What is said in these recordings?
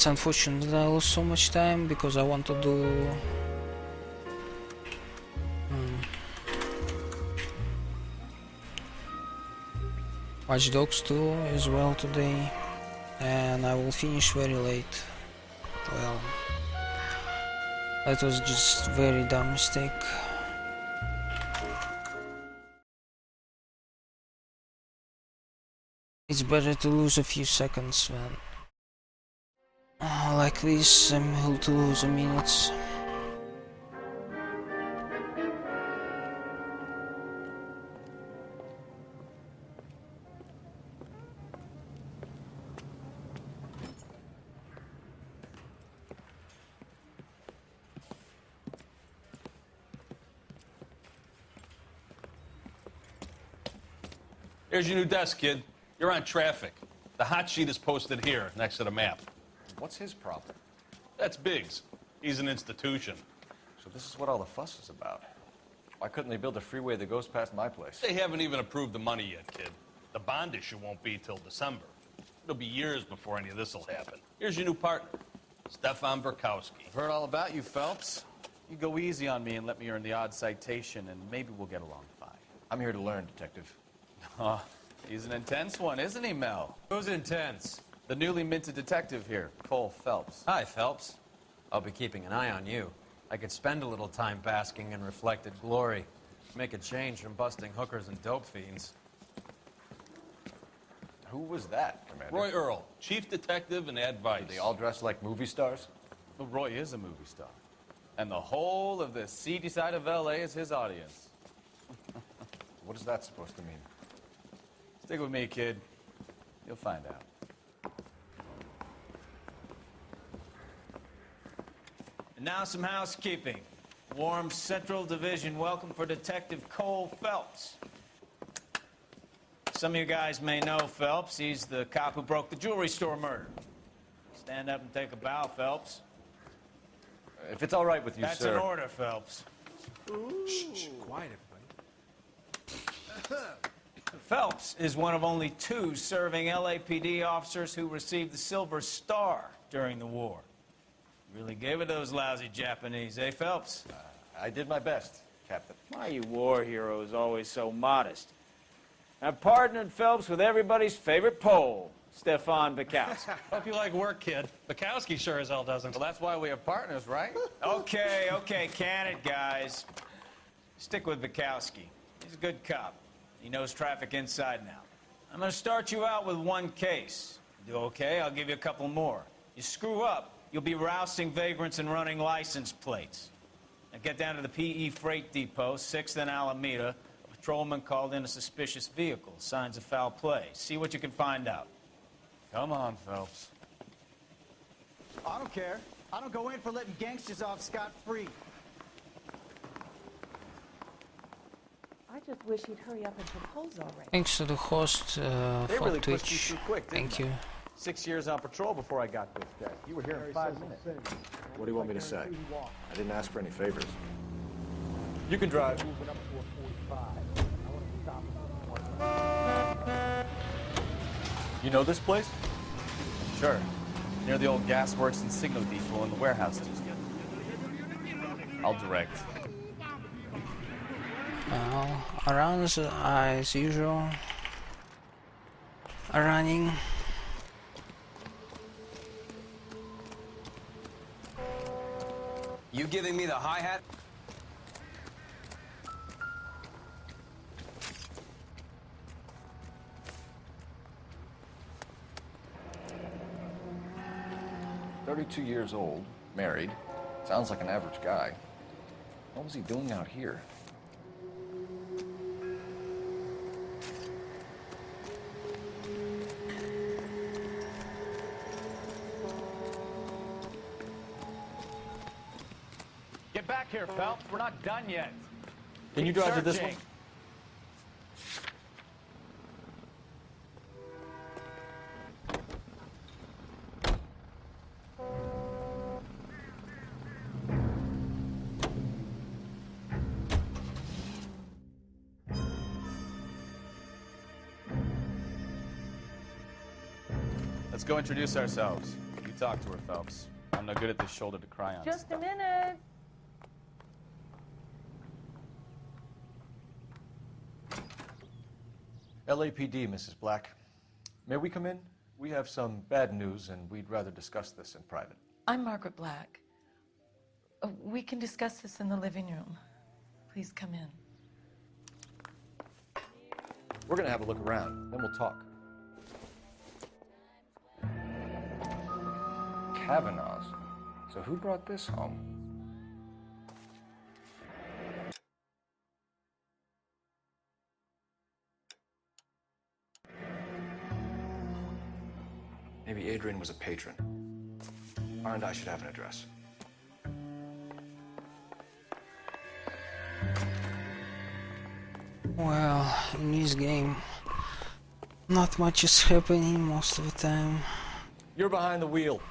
unfortunate that I lost so much time because I want to do Watch Dogs 2 as well today, and I will finish very late. Well, that was just very dumb mistake. It's better to lose a few seconds than like this and to lose a minutes. Here's your new desk, kid. You're on traffic. The hot sheet is posted here, next to the map. What's his problem? That's Biggs. He's an institution. So this is what all the fuss is about. Why couldn't they build a freeway that goes past my place? They haven't even approved the money yet, kid. The bond issue won't be till December. It'll be years before any of this will happen. Here's your new partner, Stefan Burkowski. I've heard all about you, Phelps. You go easy on me and let me earn the odd citation, and maybe we'll get along fine. I'm here to learn, Detective. Oh, he's an intense one, isn't he, Mel? Who's intense? The newly minted detective here, Cole Phelps. Hi, Phelps. I'll be keeping an eye on you. I could spend a little time basking in reflected glory. Make a change from busting hookers and dope fiends. Who was that, Commander? Roy Earl, chief detective and advice. They all dress like movie stars? Well, Roy is a movie star. And the whole of the seedy side of L.A. is his audience. What is that supposed to mean? Stick with me, kid. You'll find out. And now some housekeeping. Warm Central Division welcome for Detective Cole Phelps. Some of you guys may know Phelps. He's the cop who broke the jewelry store murder. Stand up and take a bow, Phelps. If it's all right with you, That's sir. an order, Phelps. Shh, quiet, everybody. Phelps is one of only 2 serving LAPD officers who received the Silver Star during the war. Really gave it those lousy Japanese, eh, Phelps? I did my best, Captain. Why you war heroes always so modest? I've partnered Phelps with everybody's favorite Pole, Stefan Burkowski. Hope you like work, kid. Bukowski sure as hell doesn't. Well, that's why we have partners, right? Okay, can it, guys. Stick with Bukowski. He's a good cop. He knows traffic inside and out. I'm going to start you out with 1 case. You do okay, I'll give you a couple more. You screw up, you'll be rousting vagrants and running license plates. Now get down to the PE Freight Depot, 6th and Alameda. A patrolman called in a suspicious vehicle. Signs of foul play. See what you can find out. Come on, Phelps. I don't care. I don't go in for letting gangsters off scot-free. I just wish he'd hurry up and propose already. Thanks to the host They for really pushed Twitch. you too quick, didn't Thank they? you. 6 years on patrol before I got this guy. You were here in 5 minutes. What do you want me to say? I didn't ask for any favors. You can drive. You know this place? Sure. Near the old gas works and signal depot and the warehouse. I'll direct. Well, around as usual. Running. You giving me the hi-hat? "32 years old, married. Sounds like an average guy. What was he doing out here?" Get back here, Phelps. We're not done yet. Can you drive to this one? Searching. Let's go introduce ourselves. You talk to her, Phelps. I'm no good at this shoulder to cry on Just stuff. a minute. LAPD, Mrs. Black. May we come in? We have some bad news, and we'd rather discuss this in private. I'm Margaret Black. We can discuss this in the living room. Please come in. We're gonna have a look around, then we'll talk. Kavanaugh's. So who brought this home? Maybe Adrian was a patron. And I should have an address. Well, in this game, not much is happening most of the time. You're behind the wheel.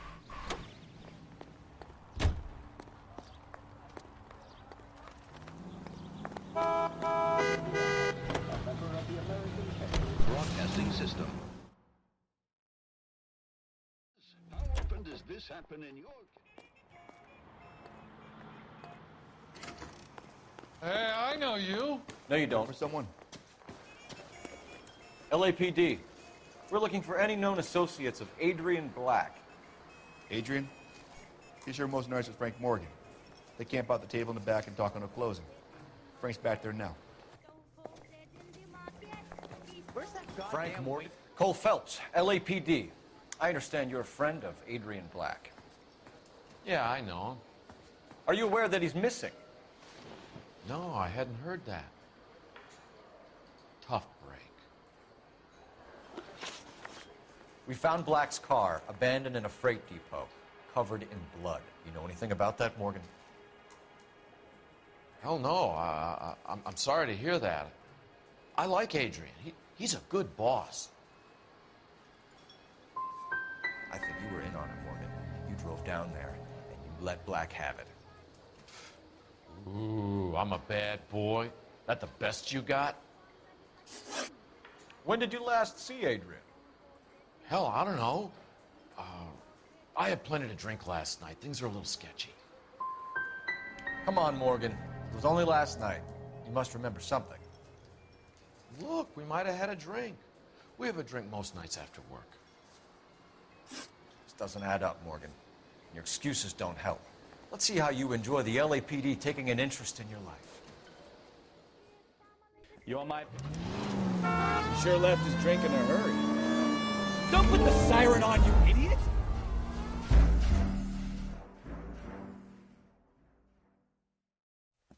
Broadcasting system. How often does this happen in your... Hey, I know you. No, you don't. For someone. LAPD. We're looking for any known associates of Adrian Black. Adrian? He's here most nights with Frank Morgan. They camp out the table in the back and talk on a closing. Frank's back there now. Where's that goddamn Frank Morgan? Cole Phelps, LAPD. I understand you're a friend of Adrian Black. Yeah, I know him. Are you aware that he's missing? No, I hadn't heard that. Tough break. We found Black's car abandoned in a freight depot, covered in blood. You know anything about that, Morgan? Hell no. I'm sorry to hear that. I like Adrian. He's a good boss. I think you were in on it, Morgan. You drove down there, and you let Black have it. Ooh, I'm a bad boy. That the best you got? When did you last see Adrian? Hell, I don't know. I had plenty to drink last night. Things are a little sketchy. Come on, Morgan. It was only last night. You must remember something. Look, we might have had a drink. We have a drink most nights after work. This doesn't add up, Morgan. Your excuses don't help. Let's see how you enjoy the LAPD taking an interest in your life. You on my... He sure left his drink in a hurry. Don't put the siren on, you idiot!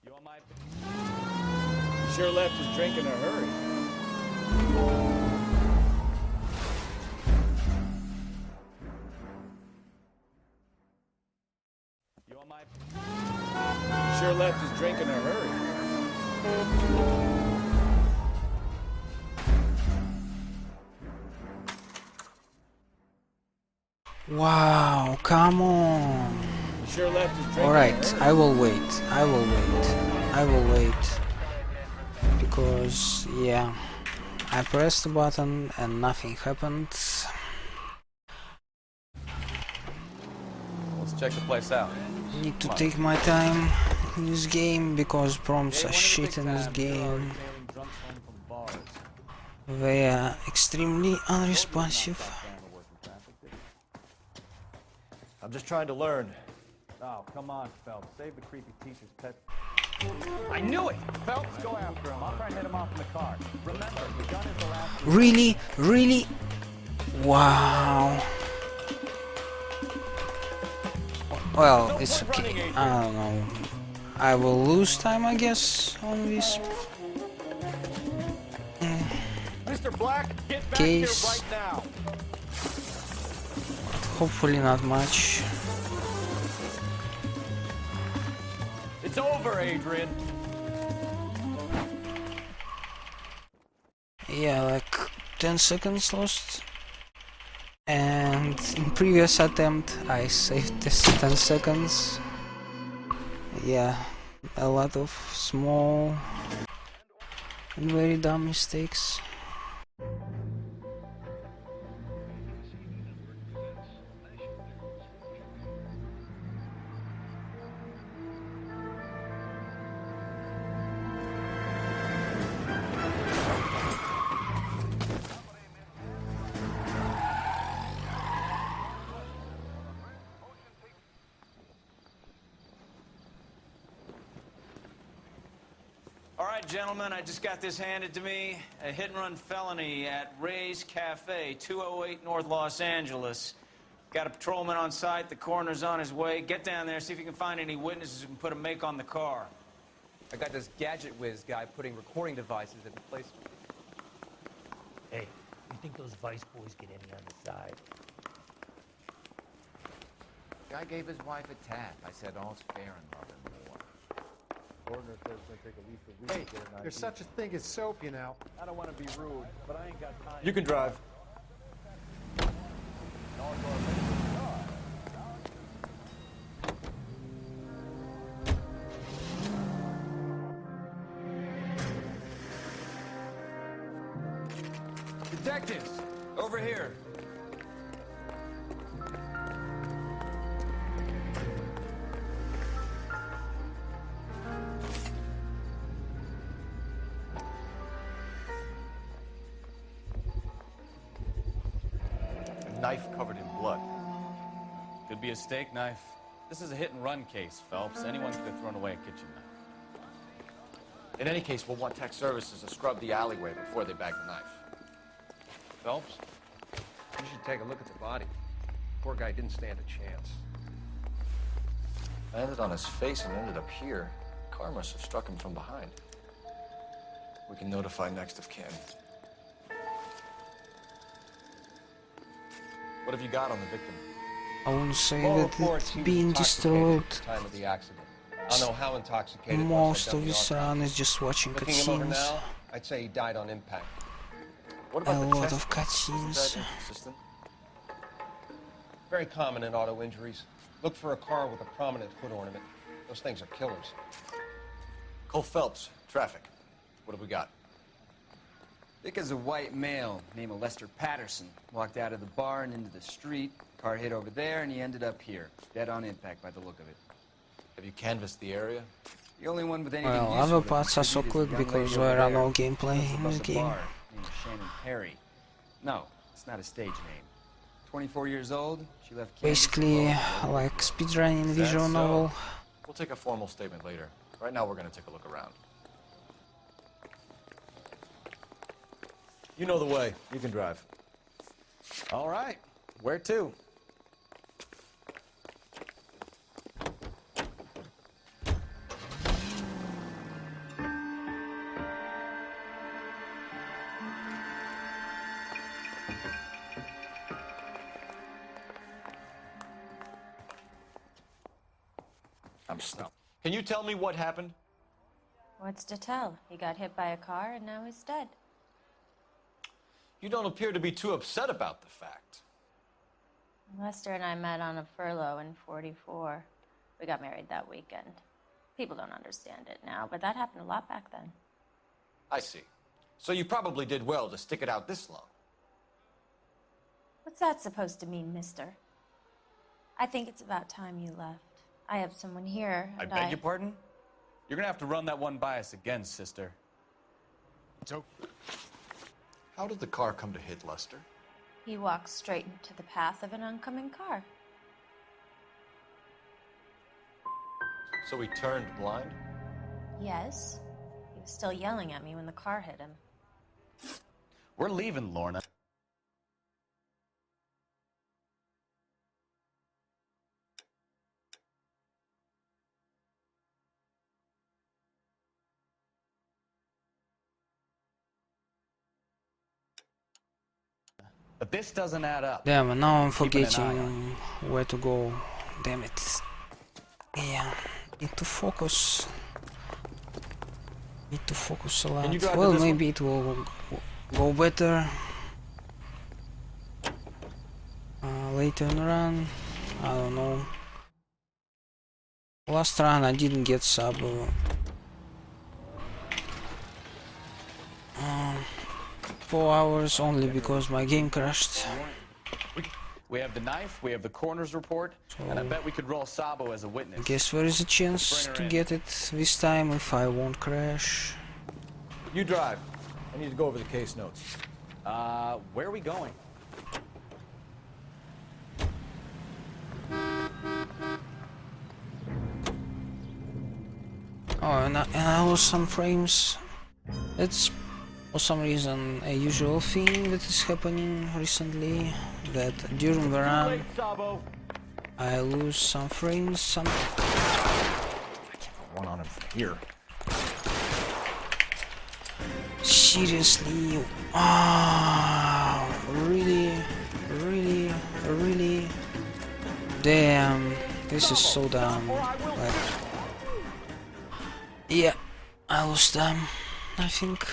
You on my... He sure left his drink in a hurry. You on my... He sure left his drink in a hurry. Wow, come on. Sure left his drink. Alright, I will wait. I will wait. I will wait. Because, yeah, I pressed the button and nothing happened. Let's check the place out. Need to take my time in this game because prompts are shit in this game. They are extremely unresponsive. I'm just trying to learn. Oh, come on, Phelps. Save the creepy teacher's pet. I knew it! Phelps, go after him. I'll try and hit him off in the car. Remember, the gun is the last... Really? Really? Wow. Well, it's okay. I don't know. I will lose time, I guess, on this Mr. Black, get back case. here right now. Hopefully not much. It's over, Adrian. Yeah, like 10 seconds lost. And in previous attempt I saved this 10 seconds. Yeah, a lot of small and very dumb mistakes. right, gentlemen, I just got this handed to me. A hit-and-run felony at Ray's Cafe, 208 North Los Angeles. Got a patrolman on site. The coroner's on his way. Get down there, see if you can find any witnesses who can put a make on the car. I got this gadget whiz guy putting recording devices in place. Hey, you think those Vice boys get any on the side? Guy gave his wife a tap. I said all's fair in love and war. Coroner says it's going to take at least a week to get an ID. There's such a thing as soap, you know. I don't want to be rude, but I ain't got time. You can drive. Detectives, over here. A knife covered in blood. Could be a steak knife. This is a hit-and-run case, Phelps. Anyone could have thrown away a kitchen knife. In any case, we'll want tech services to scrub the alleyway before they bag the knife. Phelps? You should take a look at the body. Poor guy didn't stand a chance. Landed on his face and ended up here. Car must have struck him from behind. We can notify next of kin. What have you got on the victim? I wouldn't say that it's been destroyed. At the time of the accident. I don't know how intoxicated. Most of his run is just watching Looking him over cutscenes. now, I'd say he died on impact. What A about the lot chest? of cutscenes. Is that inconsistent? Very common in auto injuries. Look for a car with a prominent hood ornament. Those things are killers. Cole Phelps, traffic. What have we got? Dick is a white male named Lester Patterson. Walked out of the bar and into the street. Car hit over there, and he ended up here. Dead on impact by the look of it. Have you canvassed the area? The only one with anything Well, useful other that parts are could so eat is quick the young because lady there over are no there. gameplay in Lives this above the game. bar, named Shannon Perry. No, it's not a stage name. 24 years old. She left Kansas Basically, alone. like speedrunning Is that visual so? novel. We'll take a formal statement later. Right now, we're going to take a look around. You know the way. You can drive. All right. Where to? I'm stuck. Can you tell me what happened? What's to tell? He got hit by a car and now he's dead. You don't appear to be too upset about the fact. Lester and I met on a furlough in '44. We got married that weekend. People don't understand it now, but that happened a lot back then. I see. So you probably did well to stick it out this long. What's that supposed to mean, mister? I think it's about time you left. I have someone here. I and beg your pardon? You're gonna have to run that one by us again, sister. So, how did the car come to hit Lester? He walked straight into the path of an oncoming car. So he turned blind? Yes. He was still yelling at me when the car hit him. We're leaving, Lorna. But this doesn't add up. Damn, and now I'm Keeping an eye forgetting where to go. Damn it. Yeah, need to focus. Need to focus a Can you lot. drive to Well, this one? maybe it will go better later in the run. I don't know. Last run I didn't get sub. 4 hours only because my game crashed. We have the knife, we have the coroner's report, and I bet we could roll Sabo as a witness. I guess there is a chance to get it this time if I won't crash. You drive. I need to go over the case notes. Where are we going? Oh, and I lost some frames. It's for some reason a usual thing that is happening recently, that during the run I lose some frames, some... One on him from here. Seriously? Wow, really? Damn, this is so dumb. Like, yeah, I lost them, I think.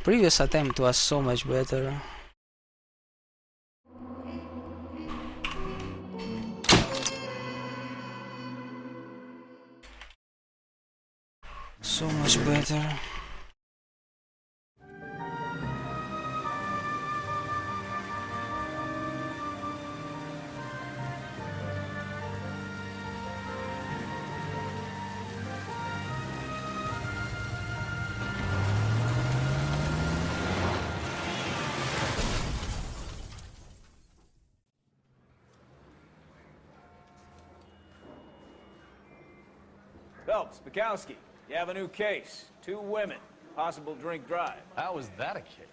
Previous attempt was so much better. So much better. Phelps, Bukowski, you have a new case. 2 women, possible drink drive. How was that a case?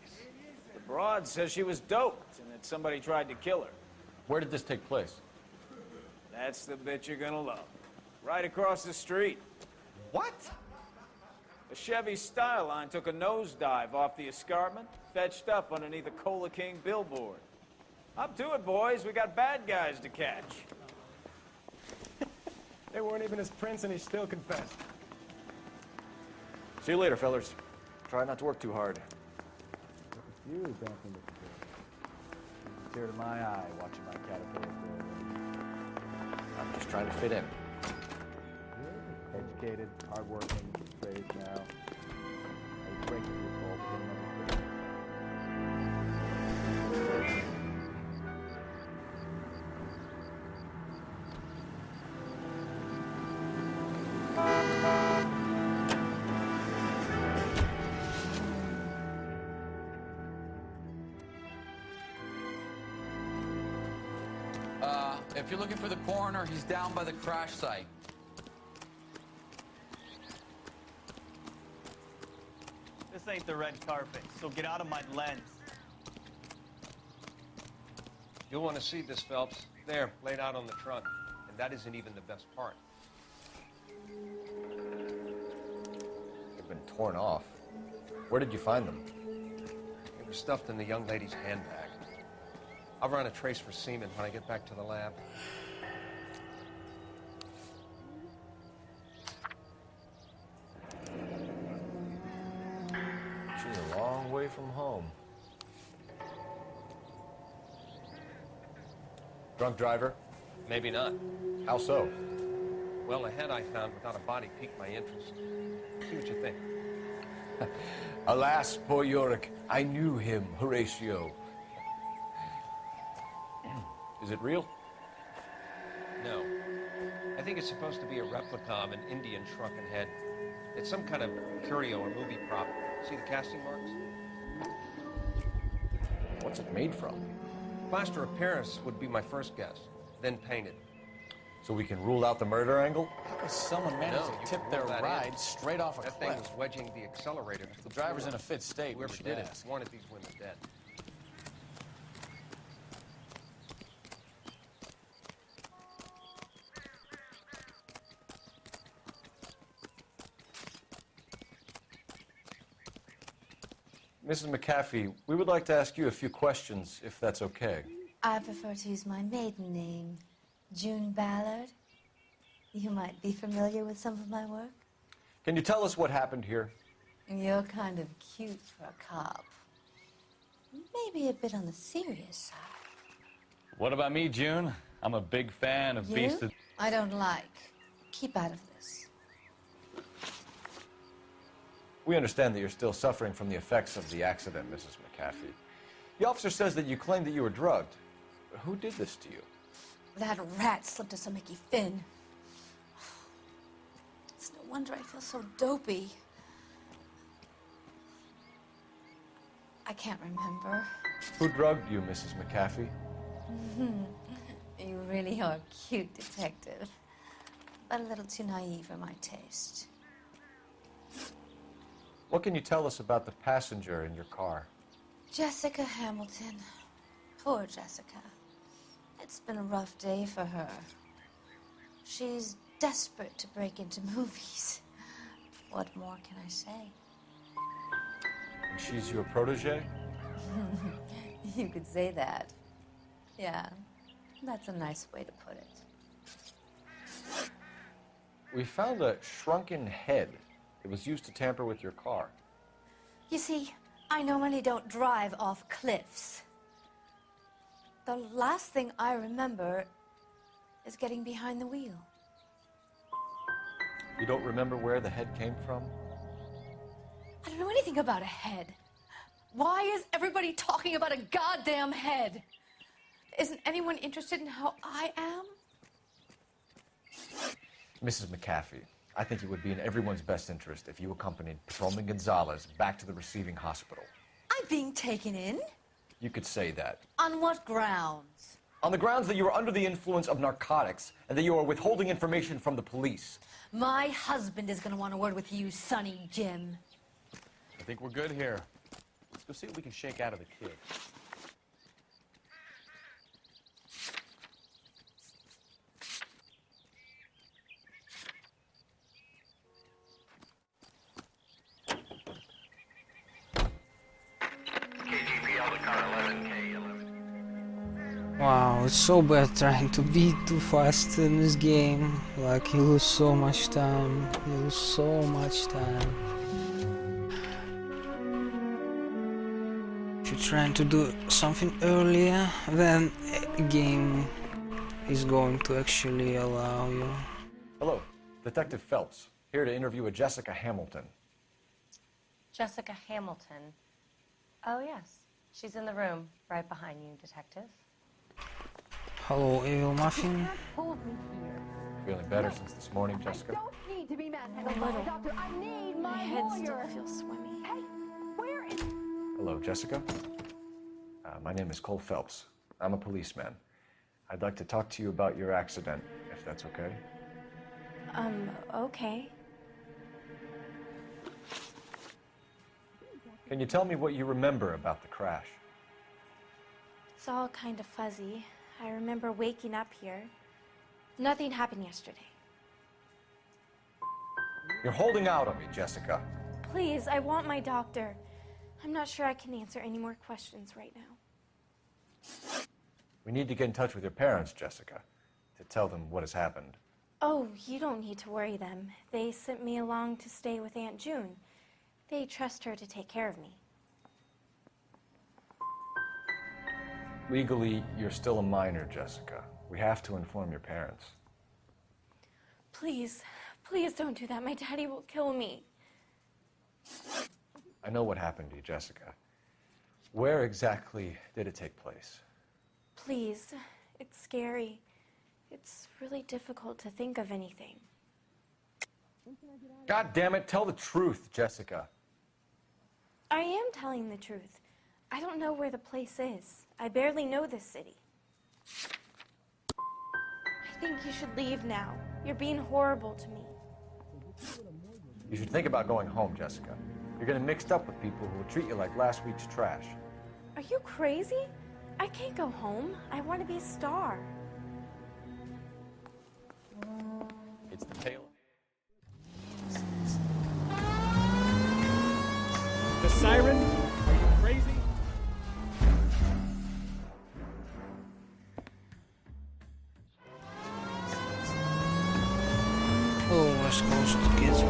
The broad says she was doped and that somebody tried to kill her. Where did this take place? That's the bit you're gonna love. Right across the street. What? A Chevy Styline took a nosedive off the escarpment, fetched up underneath a Cola King billboard. Up to it, boys. We got bad guys to catch. They weren't even his prints and he still confessed. See you later, fellers. Try not to work too hard. You back in the tear to my eye watching my caterpillar grow. I'm just trying to fit in. Educated, hardworking, raised now. I break your cold. If you're looking for the coroner, he's down by the crash site. This ain't the red carpet, so get out of my lens. You'll want to see this, Phelps. There, laid out on the trunk. And that isn't even the best part. They've been torn off. Where did you find them? They were stuffed in the young lady's handbag. I'll run a trace for semen when I get back to the lab. She's a long way from home. Drunk driver? Maybe not. How so? Well, the head I found without a body piqued my interest. See what you think. Alas, poor Yorick, I knew him, Horatio. Is it real? No. I think it's supposed to be a replica of an Indian shrunken head. It's some kind of curio or movie prop. See the casting marks? What's it made from? Plaster of Paris would be my first guess, then painted. So we can rule out the murder angle? Someone managed No, to you tip can their rule that ride in. straight off a That cliff. thing was wedging the accelerator. If the driver's in a fit state, we Whoever should did it ask. wanted these women dead. Mrs. McAfee, we would like to ask you a few questions, if that's okay. I prefer to use my maiden name, June Ballard. You might be familiar with some of my work. Can you tell us what happened here? You're kind of cute for a cop. Maybe a bit on the serious side. What about me, June? I'm a big fan of You? Beast of... I don't like. Keep out of this. We understand that you're still suffering from the effects of the accident, Mrs. McAfee. The officer says that you claimed that you were drugged. But who did this to you? That rat slipped us a Mickey Finn. It's no wonder I feel so dopey. I can't remember. Who drugged you, Mrs. McAfee? You really are a cute detective. but a little too naive for my taste. What can you tell us about the passenger in your car? Jessica Hamilton. Poor Jessica. It's been a rough day for her. She's desperate to break into movies. What more can I say? And she's your protege? You could say that. Yeah, that's a nice way to put it. We found a shrunken head. It was used to tamper with your car. You see, I normally don't drive off cliffs. The last thing I remember is getting behind the wheel. You don't remember where the head came from? I don't know anything about a head. Why is everybody talking about a goddamn head? Isn't anyone interested in how I am? Mrs. McAfee, I think it would be in everyone's best interest if you accompanied Patrolman Gonzalez back to the receiving hospital. I'm being taken in? You could say that. On what grounds? On the grounds that you are under the influence of narcotics and that you are withholding information from the police. My husband is going to want a word with you, Sonny Jim. I think we're good here. Let's go see what we can shake out of the kid. Wow, it's so bad trying to be too fast in this game. Like, you lose so much time. You lose so much time. If you're trying to do something earlier, then a game is going to actually allow you. Hello, Detective Phelps, here to interview a Jessica Hamilton. Jessica Hamilton. Oh, yes. She's in the room, right behind you, Detective. Hello, Evil Muffin. Hold me here. Feeling better since this morning, Jessica? I don't need to be manhandled by a doctor. I need my head lawyer. still feels swimmy. Hey, where is... Hello, Jessica. My name is Cole Phelps. I'm a policeman. I'd like to talk to you about your accident, if that's okay. Okay. Can you tell me what you remember about the crash? It's all kind of fuzzy. I remember waking up here. Nothing happened yesterday. You're holding out on me, Jessica. Please, I want my doctor. I'm not sure I can answer any more questions right now. We need to get in touch with your parents, Jessica, to tell them what has happened. Oh, you don't need to worry them. They sent me along to stay with Aunt June. They trust her to take care of me. Legally, you're still a minor, Jessica. We have to inform your parents. Please, please don't do that. My daddy will kill me. I know what happened to you, Jessica. Where exactly did it take place? Please, it's scary. It's really difficult to think of anything. God damn it, tell the truth, Jessica. I am telling the truth. I don't know where the place is. I barely know this city. I think you should leave now. You're being horrible to me. You should think about going home, Jessica. You're getting mixed up with people who will treat you like last week's trash. Are you crazy? I can't go home. I want to be a star. It's the tail. The siren? Are you crazy? Oh, West Coast kids.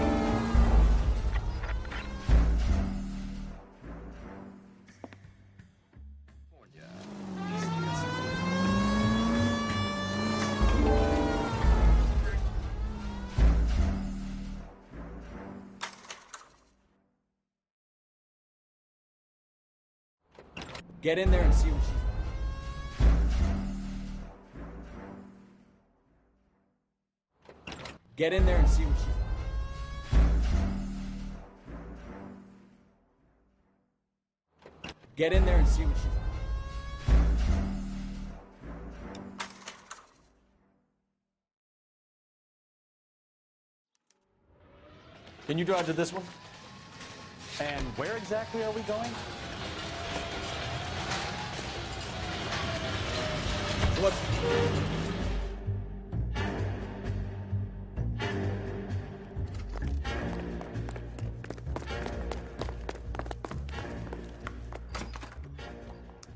Get in there and see what she's... Get in there and see what she's... Get in there and see what she's... Can you drive to this one? And where exactly are we going?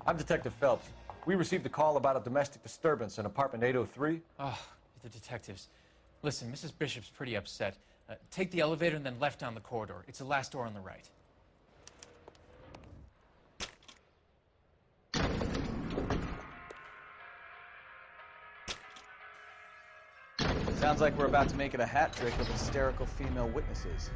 I'm Detective Phelps. We received a call about a domestic disturbance in apartment 803. Oh, the detectives. Listen, Mrs. Bishop's pretty upset. Take the elevator and then left down the corridor. It's the last door on the right. Sounds like we're about to make it a hat trick of hysterical female witnesses.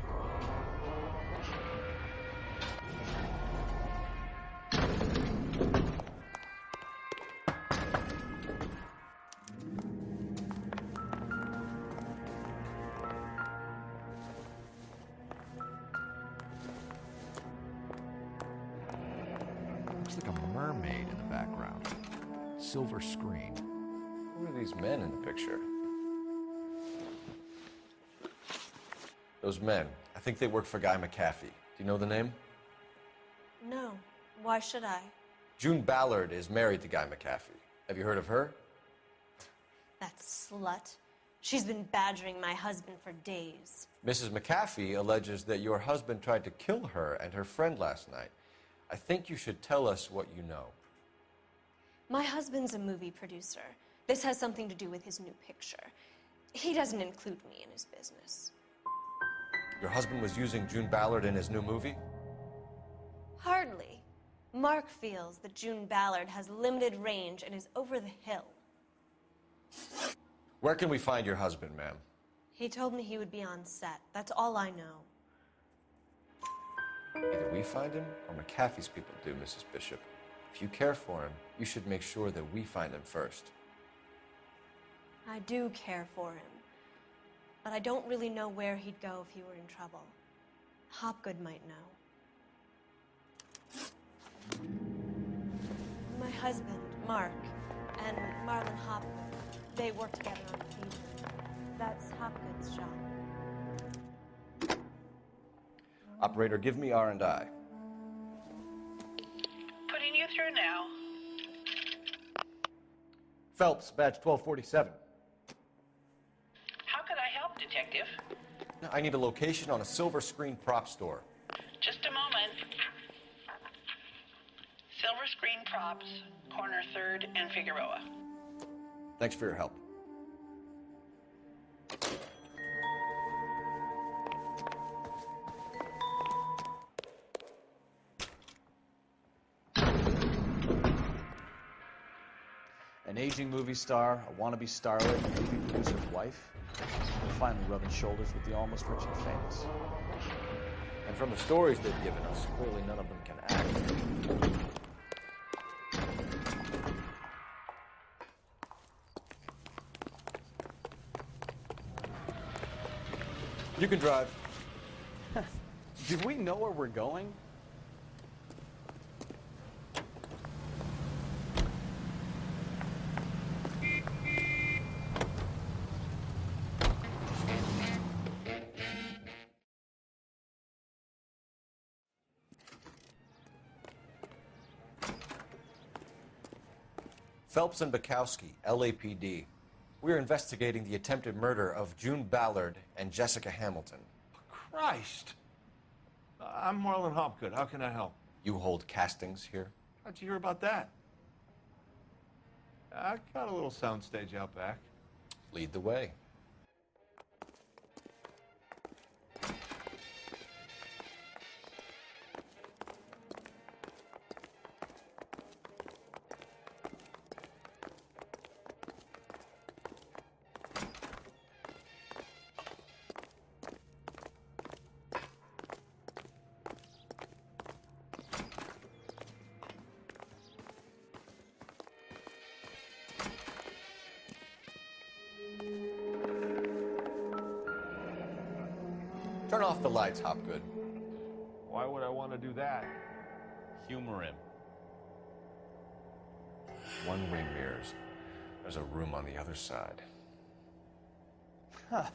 Looks like a mermaid in the background. Silver screen. Who are these men in the picture? Those men, I think they work for Guy McAfee. Do you know the name? No. Why should I? June Ballard is married to Guy McAfee. Have you heard of her? That slut. She's been badgering my husband for days. Mrs. McAfee alleges that your husband tried to kill her and her friend last night. I think you should tell us what you know. My husband's a movie producer. This has something to do with his new picture. He doesn't include me in his business. Your husband was using June Ballard in his new movie? Hardly. Mark feels that June Ballard has limited range and is over the hill. Where can we find your husband, ma'am? He told me he would be on set. That's all I know. Either we find him or McAfee's people do, Mrs. Bishop. If you care for him, you should make sure that we find him first. I do care for him. But I don't really know where he'd go if he were in trouble. Hopgood might know. My husband, Mark, and Marlon Hopgood, they work together on Speedrun. That's Hopgood's shop. Operator, give me R&I. Putting you through now. Phelps, badge 1247. How could I help, Detective? I need a location on a silver screen prop store. Just a moment. Silver Screen Props, corner 3rd and Figueroa. Thanks for your help. An aging movie star, a wannabe starlet, a movie producer's wife. We're finally rubbing shoulders with the almost rich and famous. And from the stories they've given us, clearly none of them can act. You can drive. Do we know where we're going? Phelps and Bukowski, LAPD. We're investigating the attempted murder of June Ballard and Jessica Hamilton. Christ! I'm Marlon Hopgood. How can I help? You hold castings here? How'd you hear about that? I got a little soundstage out back. Lead the way. Turn off the lights, Hopgood. Why would I want to do that? Humor him. One-way mirrors. There's a room on the other side. Huh.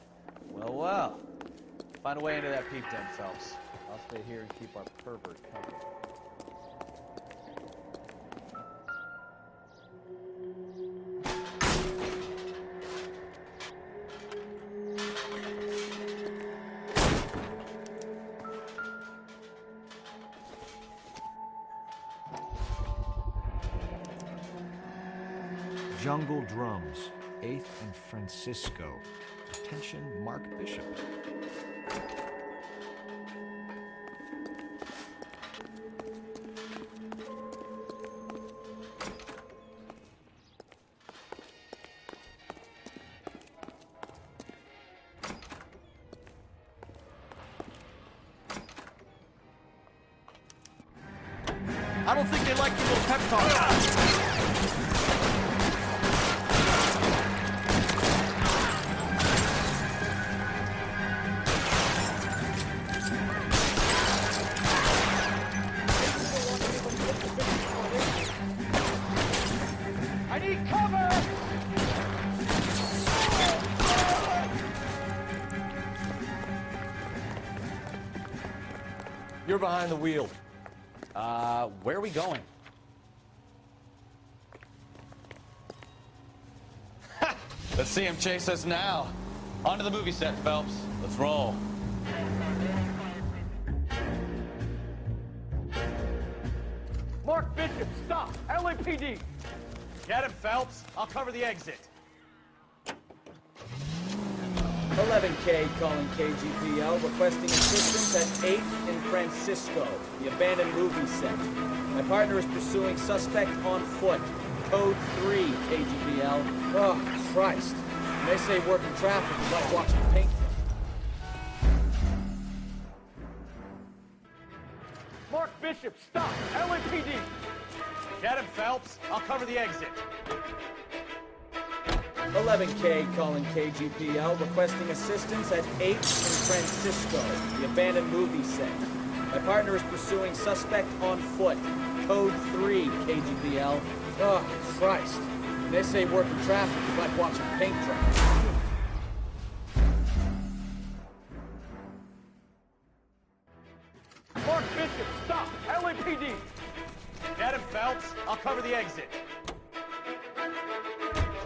Well, well. Find a way into that peep den, Phelps. I'll stay here and keep our pervert company. Jungle Drums, 8th and Francisco. Attention, Mark Bishop. I don't think they like your little pep talk. I need cover! You're behind the wheel. Where are we going? Let's see him chase us now. On to the movie set, Phelps. Let's roll. Mark Bishop, stop! LAPD! Get him, Phelps. I'll cover the exit. 11K calling KGPL, requesting assistance at 8th in Francisco, the abandoned movie set. My partner is pursuing suspect on foot. Code 3, KGPL. Oh, Christ. When they say working traffic is like watching paint dry. Mark Bishop, stop! LAPD! Get him, Phelps. I'll cover the exit. 11K calling KGPL, requesting assistance at 8th in Francisco, the abandoned movie set. My partner is pursuing suspect on foot. Code 3, KGPL. Oh, Christ. When they say working traffic is like watching paint dry. Mark Bishop, stop! LAPD! Get him, Phelps. I'll cover the exit.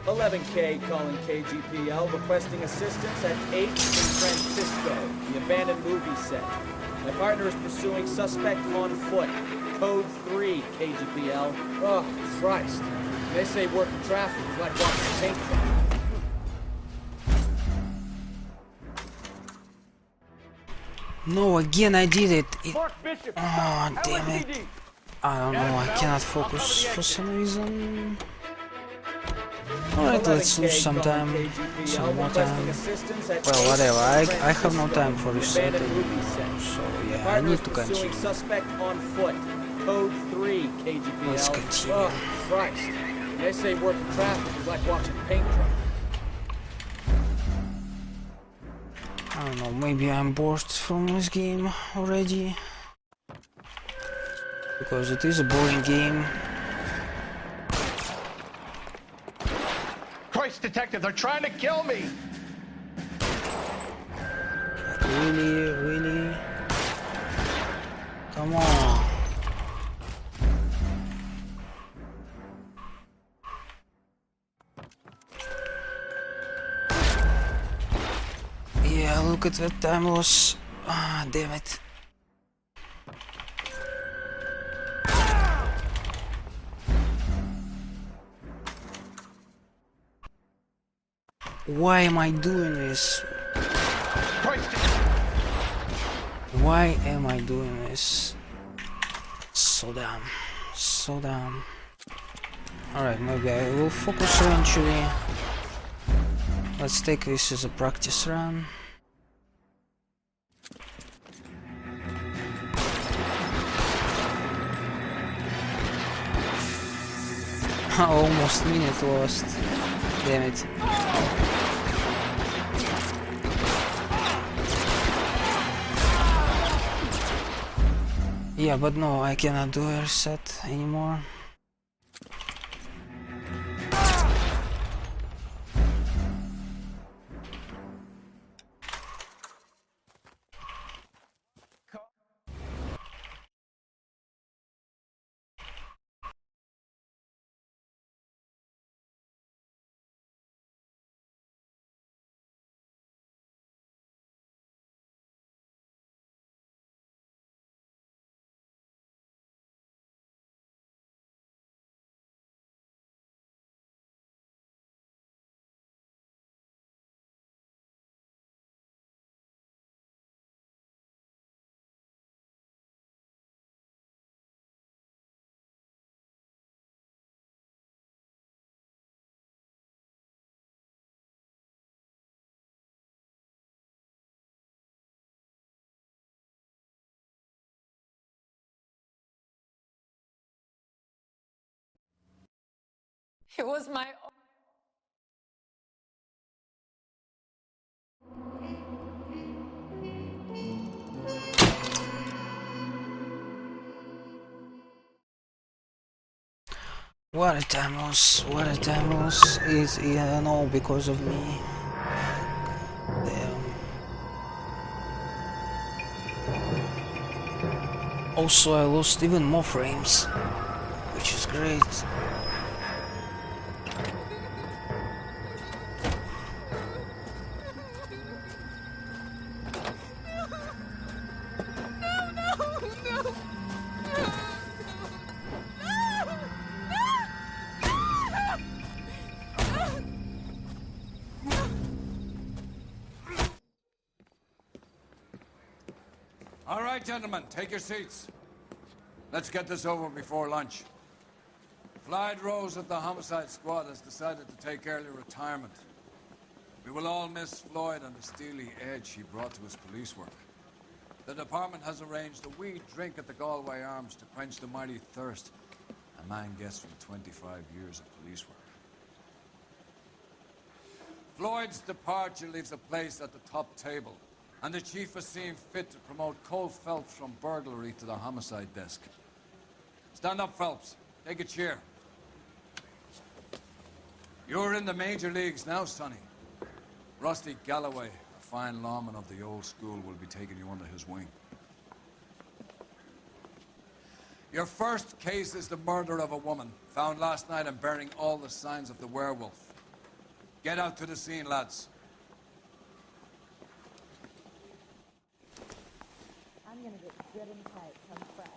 11K calling KGPL, requesting assistance at 8th in Francisco, the abandoned movie set. My partner is pursuing suspect on foot. Code 3, KGPL. Oh, Christ. When they say working traffic is like watching paint dry. No, again I did it. Mark Bishop, Oh, stop! damn it. LAPD! I don't know, I cannot focus for some reason. Alright, let's lose some time. Some more time. Well, whatever, I have no time for resetting. So yeah, I need to continue. Suspect on foot. Code 3, KGPL. Let's continue. Oh, Christ. When they say working traffic is like watching paint dry. I don't know, maybe I'm bored from this game already. Because it is a boring game. Christ, detective, they're trying to kill me! Really, really? Come on. Yeah, look at that time loss. Ah, damn it. Why am I doing this? Why am I doing this? So dumb. So dumb. Alright, maybe I will focus eventually. Let's take this as a practice run. Almost minute lost. Damn it. Yeah, but no, I cannot do a reset anymore. It was my... What a demos, what a demos is, yeah, no, because of me. Damn. Also, I lost even more frames, which is great. All right, gentlemen, take your seats. Let's get this over before lunch. Floyd Rose of the Homicide Squad has decided to take early retirement. We will all miss Floyd and the steely edge he brought to his police work. The department has arranged a wee drink at the Galway Arms to quench the mighty thirst a man gets from 25 years of police work. Floyd's departure leaves a place at the top table, and the chief has seen fit to promote Cole Phelps from burglary to the homicide desk. Stand up, Phelps. Take a chair. You're in the major leagues now, Sonny. Rusty Galloway, a fine lawman of the old school, will be taking you under his wing. Your first case is the murder of a woman, found last night and bearing all the signs of the werewolf. Get out to the scene, lads. I'm gonna get good and tight come Friday.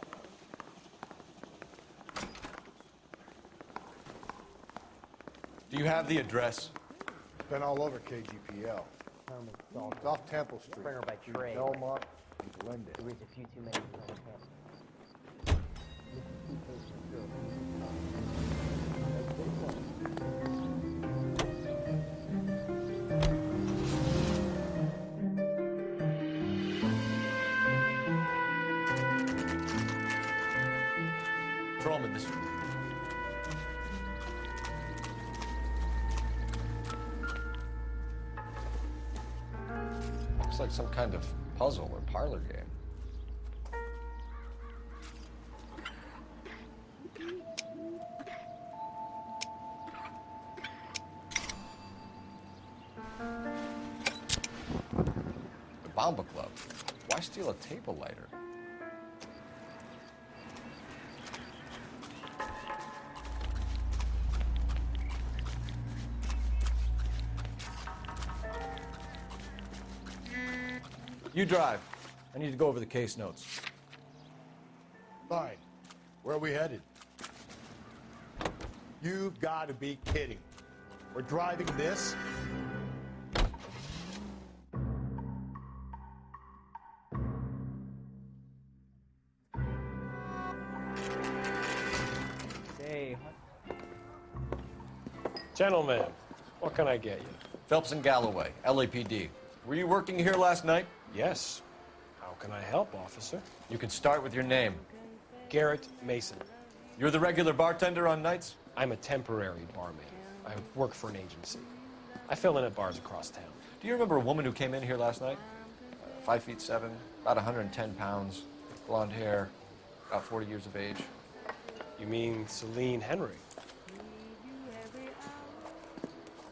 Do you have the address? Been all over KGPL. It's off Temple Street. Springer by trade. Belmont and Glendale. There is a few too many on campus. Patrolman, this... Looks like some kind of puzzle or parlor game. The Bomba Club. Why steal a table lighter? You drive. I need to go over the case notes. Fine. Where are we headed? You've got to be kidding. We're driving this? Hey. Gentlemen, what can I get you? Phelps and Galloway, LAPD. Were you working here last night? Yes. How can I help, officer? You can start with your name. Garrett Mason. You're the regular bartender on nights? I'm a temporary barman. I work for an agency. I fill in at bars across town. Do you remember a woman who came in here last night? 5'7", about 110 pounds, blonde hair, about 40 years of age. You mean Celine Henry?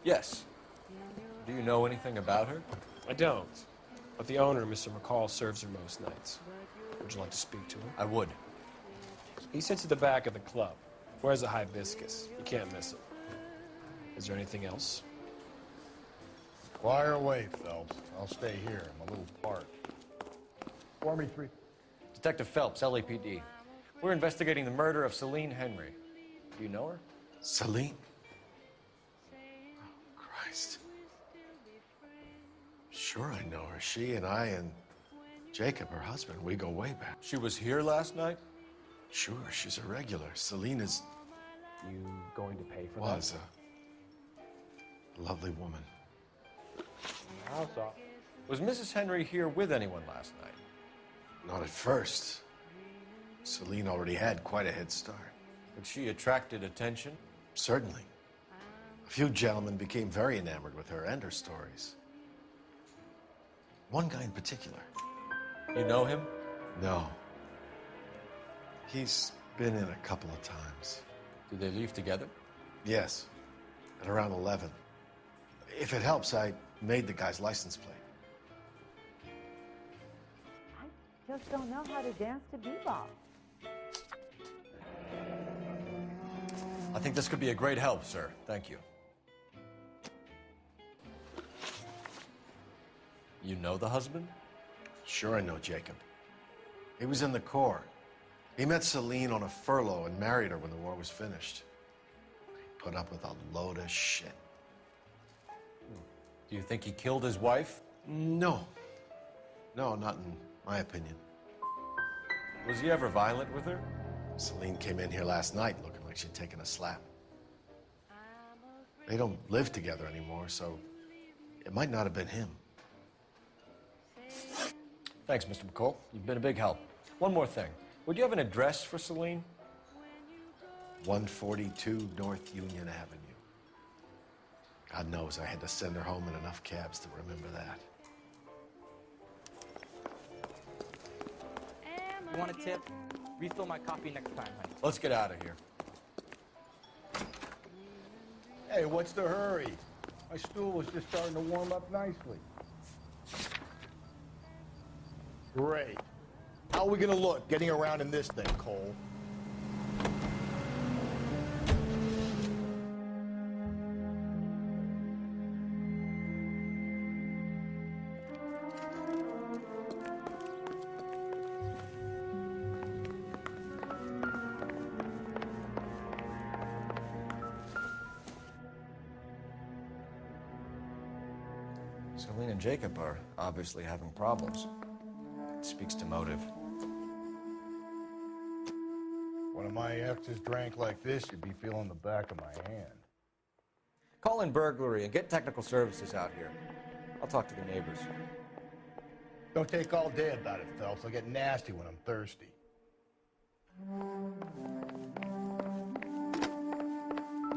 Yes. Do you know anything about her? I don't. But the owner, Mr. McCall, serves her most nights. Would you like to speak to him? I would. He sits at the back of the club. Wears a hibiscus. You can't miss it. Is there anything else? Fire away, Phelps. I'll stay here. I'm a little part. Form me 3. Detective Phelps, LAPD. We're investigating the murder of Celine Henry. Do you know her? Celine? Oh, Christ. Sure I know her. She and I and Jacob, her husband, we go way back. She was here last night? Sure, she's a regular. Celine is... You going to pay for was a lovely woman. House off. Was Mrs. Henry here with anyone last night? Not at first. Celine already had quite a head start. But she attracted attention? Certainly. A few gentlemen became very enamored with her and her stories. One guy in particular. You know him? No. He's been in a couple of times. Did they leave together? Yes, at around 11. If it helps, I made the guy's license plate. I just don't know how to dance to bebop. I think this could be a great help, sir. Thank you. You know the husband? Sure I know Jacob. He was in the Corps. He met Celine on a furlough and married her when the war was finished. He put up with a load of shit. Do you think he killed his wife? No. No, not in my opinion. Was he ever violent with her? Celine came in here last night looking like she'd taken a slap. They don't live together anymore, so it might not have been him. Thanks, Mr. McCall. You've been a big help. One more thing. Would you have an address for Celine? 142 North Union Avenue. God knows I had to send her home in enough cabs to remember that. You want a tip? Refill my coffee next time, honey. Let's get out of here. Hey, what's the hurry? My stool was just starting to warm up nicely. Great. How are we gonna look getting around in this thing, Cole? Celine and Jacob are obviously having problems. It speaks to motive. One of my exes drank like this, you'd be feeling the back of my hand. Call in burglary and get technical services out here. I'll talk to the neighbors. Don't take all day about it, Phelps. I'll get nasty when I'm thirsty.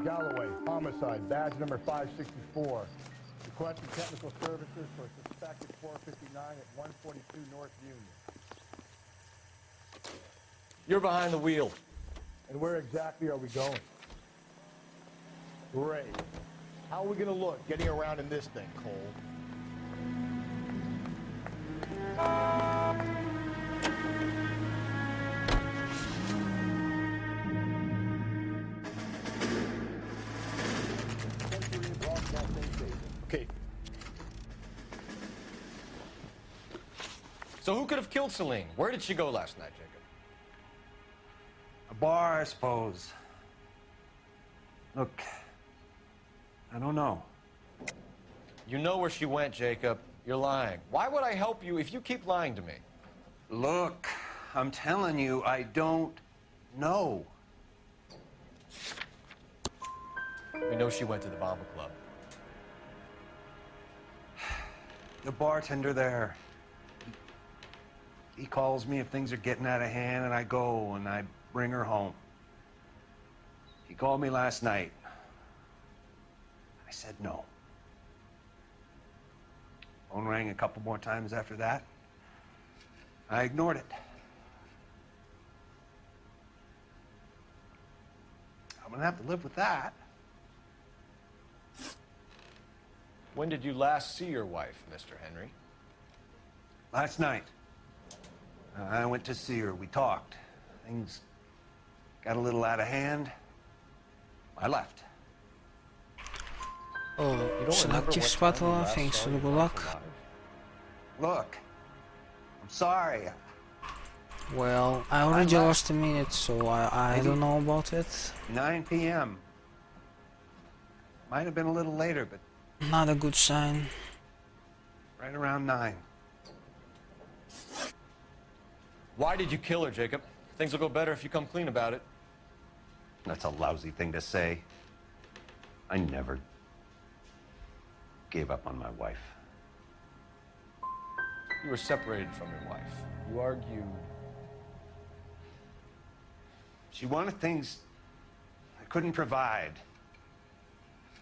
Galloway, homicide, badge number 564. Requesting technical services for a suspected 459 at 142 North Union. You're behind the wheel. And where exactly are we going? Great. How are we gonna look getting around in this thing, Cole? Okay. So who could have killed Celine? Where did she go last night, Jacob? A bar, I suppose. Look, I don't know. You know where she went, Jacob. You're lying. Why would I help you if you keep lying to me? Look, I'm telling you, I don't know. We know she went to the Bomber Club. The bartender there, he calls me if things are getting out of hand, and I go and I bring her home. He called me last night. I said no. Phone rang a couple more times after that. I ignored it. I'm gonna have to live with that. When did you last see your wife, Mr. Henry? Last night. I went to see her. We talked. Things got a little out of hand. I left. Oh, selective spatula, thanks for the good luck. Look, I'm sorry. Well, I already lost a minute, so I don't know about it. 9 p.m. Might have been a little later, but not a good sign. Right around 9. Why did you kill her, Jacob? Things will go better if you come clean about it. That's a lousy thing to say. I never gave up on my wife. You were separated from your wife. You argued. She wanted things I couldn't provide.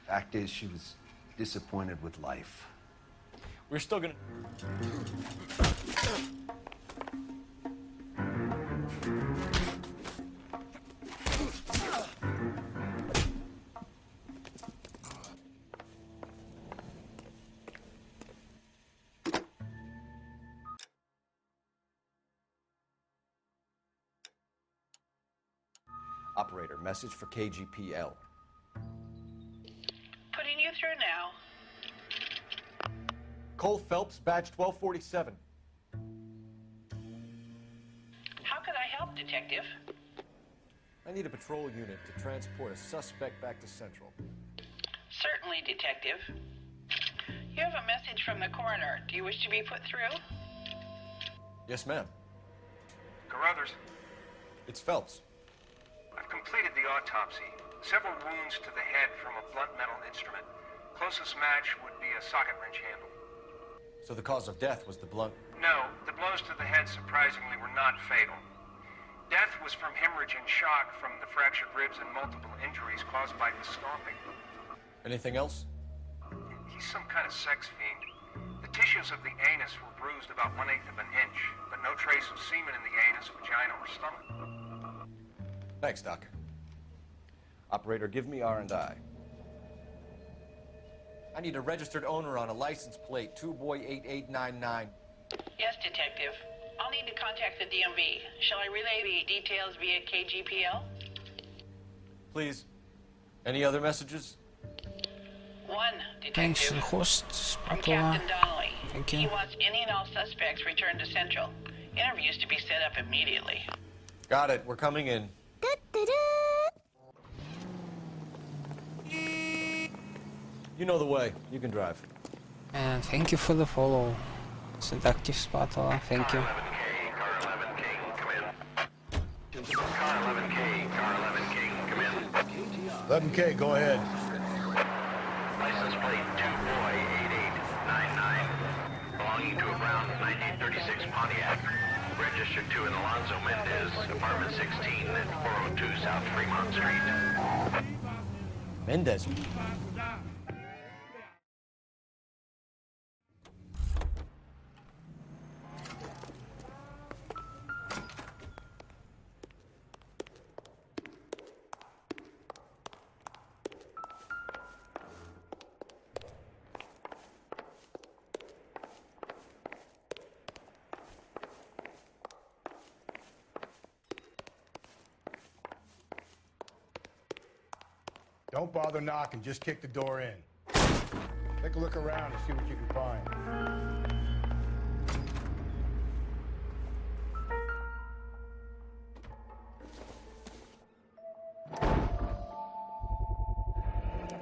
Fact is, she was disappointed with life. We're still gonna... Operator, message for KGPL. Putting you through now. Cole Phelps, badge 1247. How can I help, Detective? I need a patrol unit to transport a suspect back to Central. Certainly, Detective. You have a message from the coroner. Do you wish to be put through? Yes, ma'am. Carruthers, It's Phelps. I've completed the autopsy. Several wounds to the head from a blunt metal instrument. Closest match would be a socket wrench handle. So the cause of death was the blunt... No, the blows to the head surprisingly were not fatal. Death was from hemorrhage and shock from the fractured ribs and multiple injuries caused by the stomping. Anything else? He's some kind of sex fiend. The tissues of the anus were bruised about 1/8 of an inch, but no trace of semen in the anus, vagina, or stomach. Thanks, Doc. Operator, give me R&I. I need a registered owner on a license plate, 2boy8899. Yes, Detective. I'll need to contact the DMV. Shall I relay the details via KGPL? Please. Any other messages? One, Thanks, Detective. host, From Spatula. Captain Donnelly. Thank He you. wants any and all suspects returned to Central. Interviews to be set up immediately. Got it. We're coming in. You know the way. You can drive. And thank you for the follow, Seductive Spatula. Thank you. Car 11K, come in. 11K, go ahead. License plate 2boy8899, belonging to a brown 1936 Pontiac, registered to an Alonzo Mendez, apartment 16 at 402 South Fremont Street. Mendez. Don't bother knocking, just kick the door in. Take a look around and see what you can find.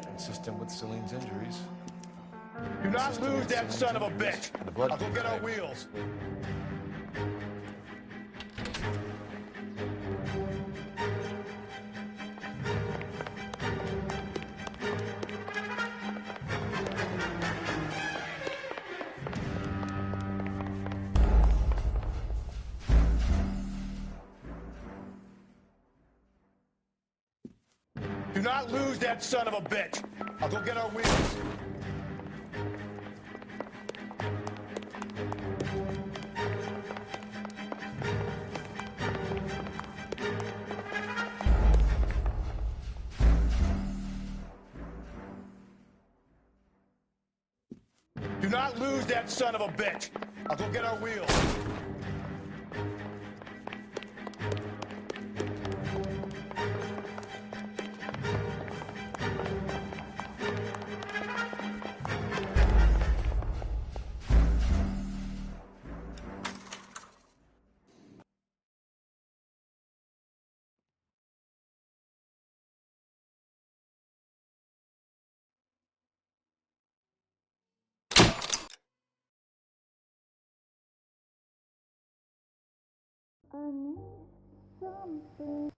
Consistent with Celine's injuries. Do not lose that son of a bitch! The blood I'll go get our type. wheels. Do not lose that son of a bitch! I'll go get our wheels. Do not lose that son of a bitch! I'll go get our wheels. I need something.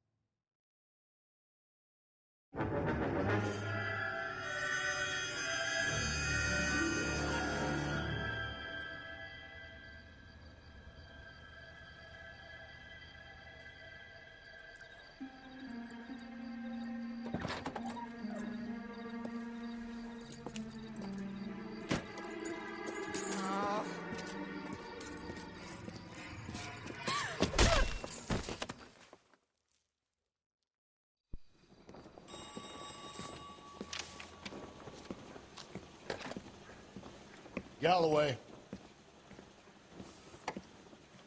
Galloway.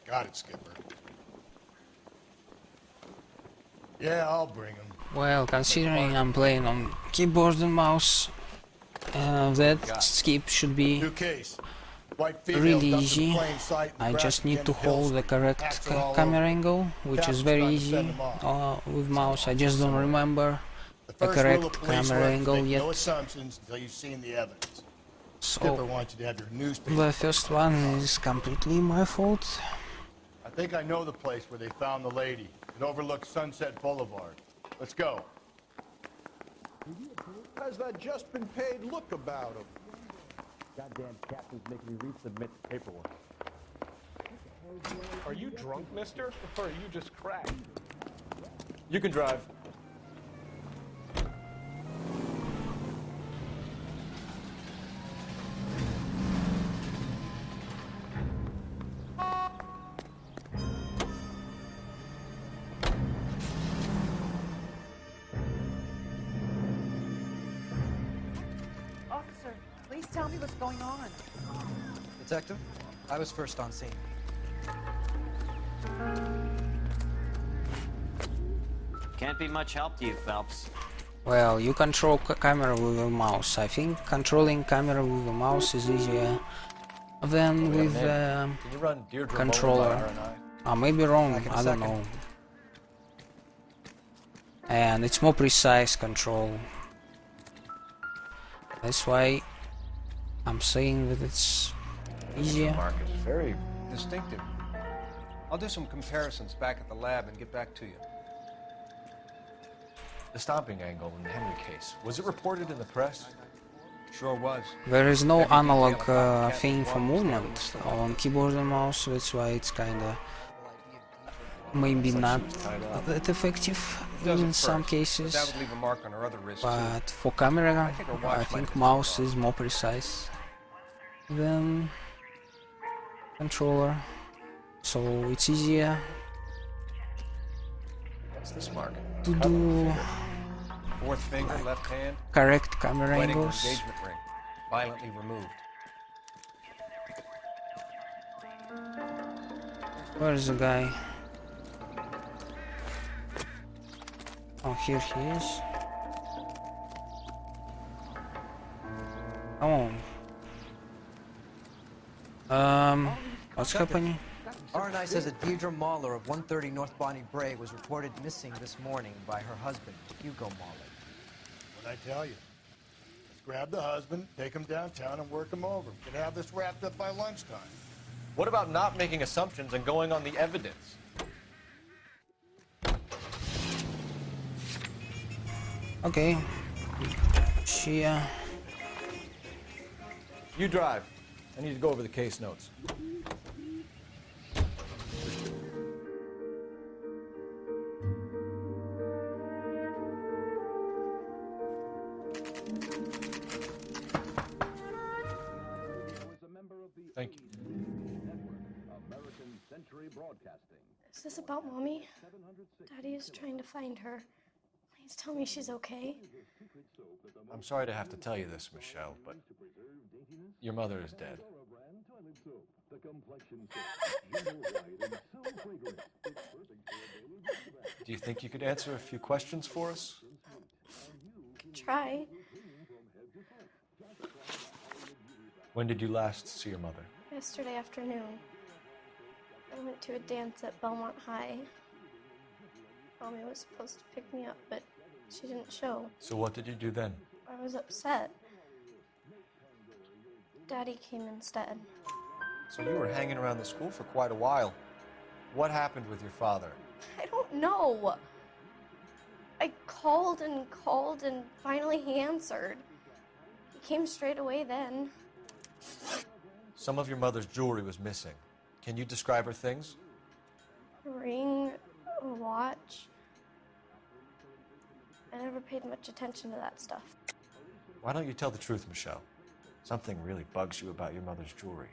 Got it, Skipper. Yeah, I'll bring him. Well, considering I'm playing on keyboard and mouse, that skip should be really easy. I just need to hold the correct camera angle, which is very easy with mouse. I just don't remember the correct camera angle yet. No assumptions until you've seen the evidence. So Skipper wants you to have your newspaper. the first one is completely my fault. I think I know the place where they found the lady. It overlooks Sunset Boulevard. Let's go. Has that just been paid look about him? Goddamn captain's making me resubmit the paperwork. Are you drunk, mister? Or are you just cracked? You can drive. Officer, please tell me what's going on. Detective, I was first on scene. Can't be much help to you, Phelps. Well, you control camera with a mouse. I think controlling camera with a mouse is easier than with controller. I may be wrong, I don't know. And it's more precise control. That's why I'm saying that it's easier. It's very distinctive. I'll do some comparisons back at the lab and get back to you. The stomping angle in the Henry case, was it reported in the press? Sure was. There is no analog thing for movement on keyboard and mouse, that's why it's kinda maybe not that effective in some cases. That would leave a mark on her other wrist But too. for camera, I think mouse is more precise than controller, so it's easier What's this mark? to do Fourth finger, left hand. correct camera Wedding angles. engagement ring, violently removed. Where's the guy? Oh, here he is. Come on. What's happening? RNI says that Deirdre Mahler of 130 North Bonnie Bray was reported missing this morning by her husband, Hugo Mahler. What'd I tell you? Let's grab the husband, take him downtown, and work him over. We can have this wrapped up by lunchtime. What about not making assumptions and going on the evidence? Okay. She, You drive. I need to go over the case notes. Thank you. Is this about Mommy? Daddy is trying to find her. Please tell me she's okay. I'm sorry to have to tell you this, Michelle, but your mother is dead. Do you think you could answer a few questions for us? Could try. When did you last see your mother? Yesterday afternoon. I went to a dance at Belmont High. Mommy was supposed to pick me up, but she didn't show. So what did you do then? I was upset. Daddy came instead. So you were hanging around the school for quite a while. What happened with your father? I don't know. I called and finally he answered. He came straight away then. Some of your mother's jewelry was missing. Can you describe her things? A ring, a watch. I never paid much attention to that stuff. Why don't you tell the truth, Michelle? Something really bugs you about your mother's jewelry.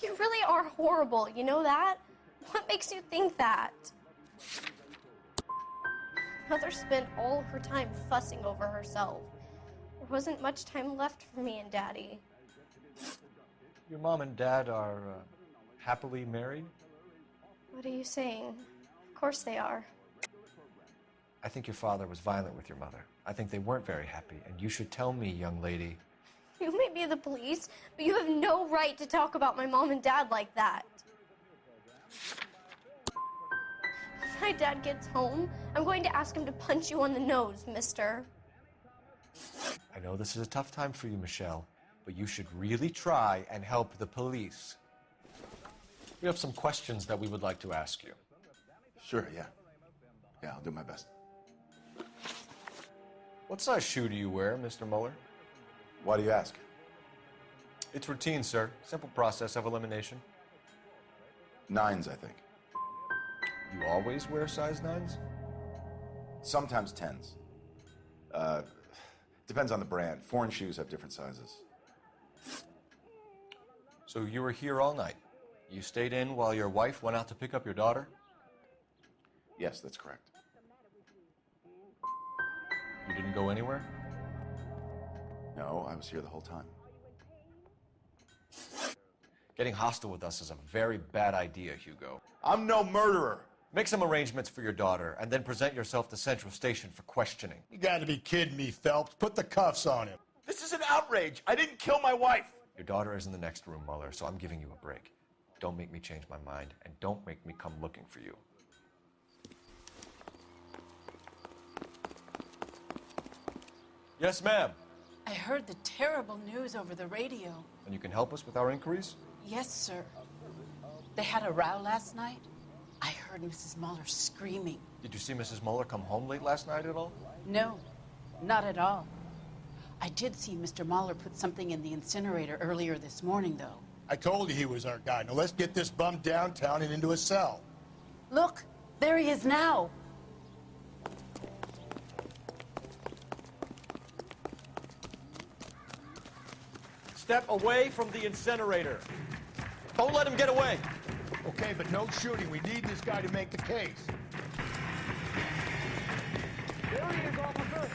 You really are horrible, you know that? What makes you think that? Mother spent all her time fussing over herself. There wasn't much time left for me and Daddy. Your mom and dad are happily married? What are you saying? Of course they are. I think your father was violent with your mother. I think they weren't very happy, and you should tell me, young lady. You may be the police, but you have no right to talk about my mom and dad like that. When my dad gets home, I'm going to ask him to punch you on the nose, mister. I know this is a tough time for you, Michelle, but you should really try and help the police. We have some questions that we would like to ask you. Sure, yeah. Yeah, I'll do my best. What size shoe do you wear, Mr. Mueller? Why do you ask? It's routine, sir. Simple process of elimination. 9s, I think. You always wear size 9s? Sometimes 10s. Depends on the brand. Foreign shoes have different sizes. So you were here all night? You stayed in while your wife went out to pick up your daughter? Yes, that's correct. You didn't go anywhere? No, I was here the whole time. Getting hostile with us is a very bad idea, Hugo. I'm no murderer. Make some arrangements for your daughter, and then present yourself to Central Station for questioning. You gotta be kidding me, Phelps. Put the cuffs on him. This is an outrage. I didn't kill my wife. Your daughter is in the next room, Mueller, so I'm giving you a break. Don't make me change my mind, and don't make me come looking for you. Yes, ma'am. I heard the terrible news over the radio. And you can help us with our inquiries? Yes, sir. They had a row last night. I heard Mrs. Mueller screaming. Did you see Mrs. Mueller come home late last night at all? No, not at all. I did see Mr. Mueller put something in the incinerator earlier this morning, though. I told you he was our guy. Now let's get this bum downtown and into a cell. Look, there he is now. Step away from the incinerator. Don't let him get away. Okay, but no shooting. We need this guy to make the case. There he is, officer.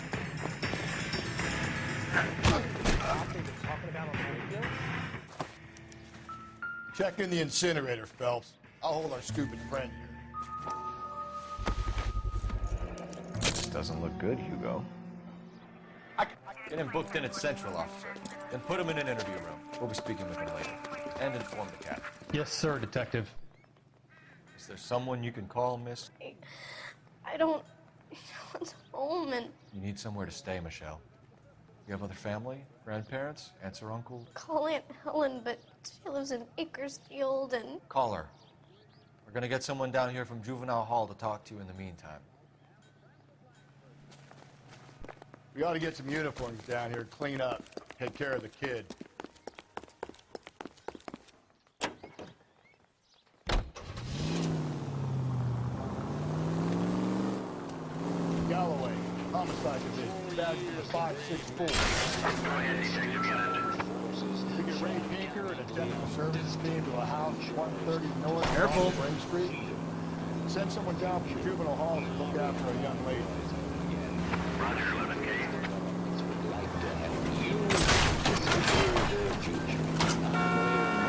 Check in the incinerator, Phelps. I'll hold our stupid friend here. This doesn't look good, Hugo. Get him booked in at Central, officer. Then put him in an interview room. We'll be speaking with him later. And inform the captain. Yes, sir, Detective. Is there someone you can call, miss? I don't... No one's home and... You need somewhere to stay, Michelle. You have other family? Grandparents? Aunts or uncles? Call Aunt Helen, but she lives in Bakersfield and... Call her. We're gonna get someone down here from Juvenile Hall to talk to you in the meantime. We ought to get some uniforms down here, clean up, take care of the kid. Galloway, homicide division, badge number 564. Go ahead, Detective Unit. We get Ray Pinker and a technical services team to a house 130 North Careful. Spring Street. Send someone down from Juvenile Hall to look after a young lady. Roger, 11K.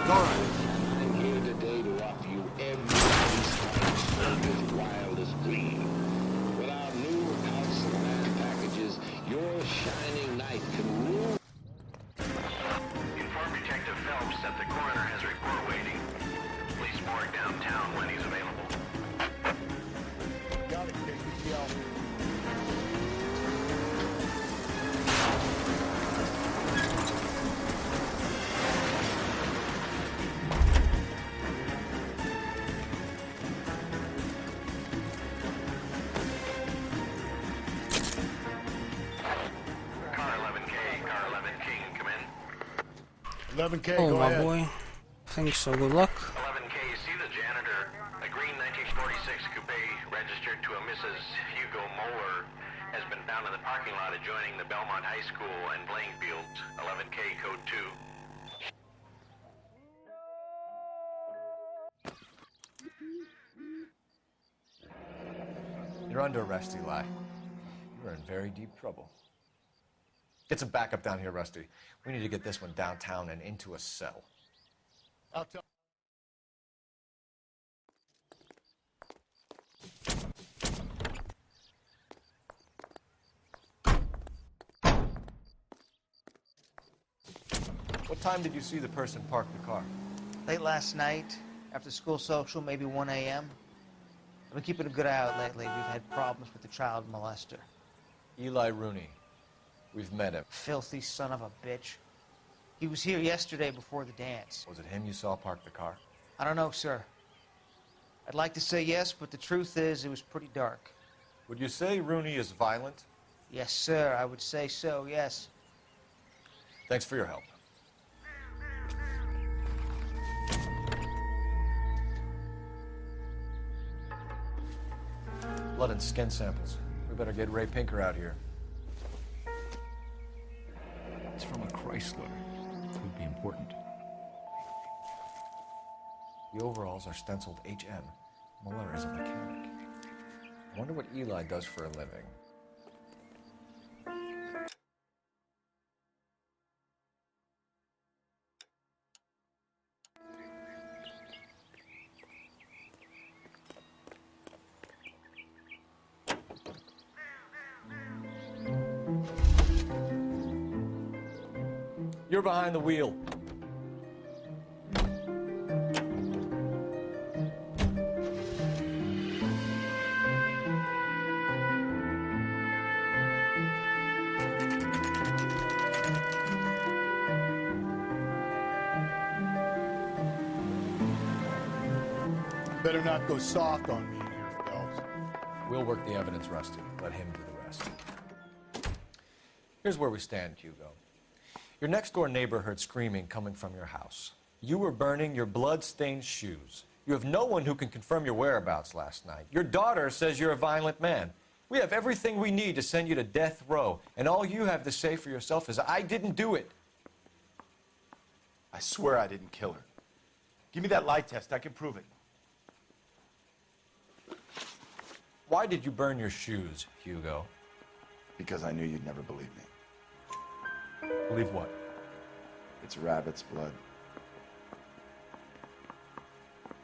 All right. I'm here today to offer you every service wildest dream. With our new house and land packages, your shining night can rule. Inform Detective Phelps that the coroner has a report waiting. Police morgue downtown when he's available. Got it, KPL. Car 11K, Car 11 King, come in. 11K, Oh, go my ahead. boy. Thanks, so good luck. 11K, see the janitor. A green 1946 coupe registered to a Mrs. Hugo Moeller has been found in the parking lot adjoining the Belmont High School and playing fields. 11K, code 2. You're under arrest, Eli. You're in very deep trouble. Get some backup down here, Rusty. We need to get this one downtown and into a cell. I'll tell. What time did you see the person park the car? Late last night, after school social, maybe 1 a.m. I've been keeping a good eye out lately. We've had problems with the child molester. Eli Rooney. We've met him. Filthy son of a bitch. He was here yesterday before the dance. Was it him you saw park the car? I don't know, sir. I'd like to say yes, but the truth is it was pretty dark. Would you say Rooney is violent? Yes, sir. I would say so, yes. Thanks for your help. Blood and skin samples. We better get Ray Pinker out here. It's from a Chrysler. Could be important. The overalls are stenciled HM. Muller is a mechanic. I wonder what Eli does for a living. You're behind the wheel. Better not go soft on me in here, Phelps. We'll work the evidence, Rusty. Let him do the rest. Here's where we stand, Hugo. Your next-door neighbor heard screaming coming from your house. You were burning your blood-stained shoes. You have no one who can confirm your whereabouts last night. Your daughter says you're a violent man. We have everything we need to send you to death row, and all you have to say for yourself is, I didn't do it. I swear I didn't kill her. Give me that lie test. I can prove it. Why did you burn your shoes, Hugo? Because I knew you'd never believe me. Believe what? It's rabbit's blood.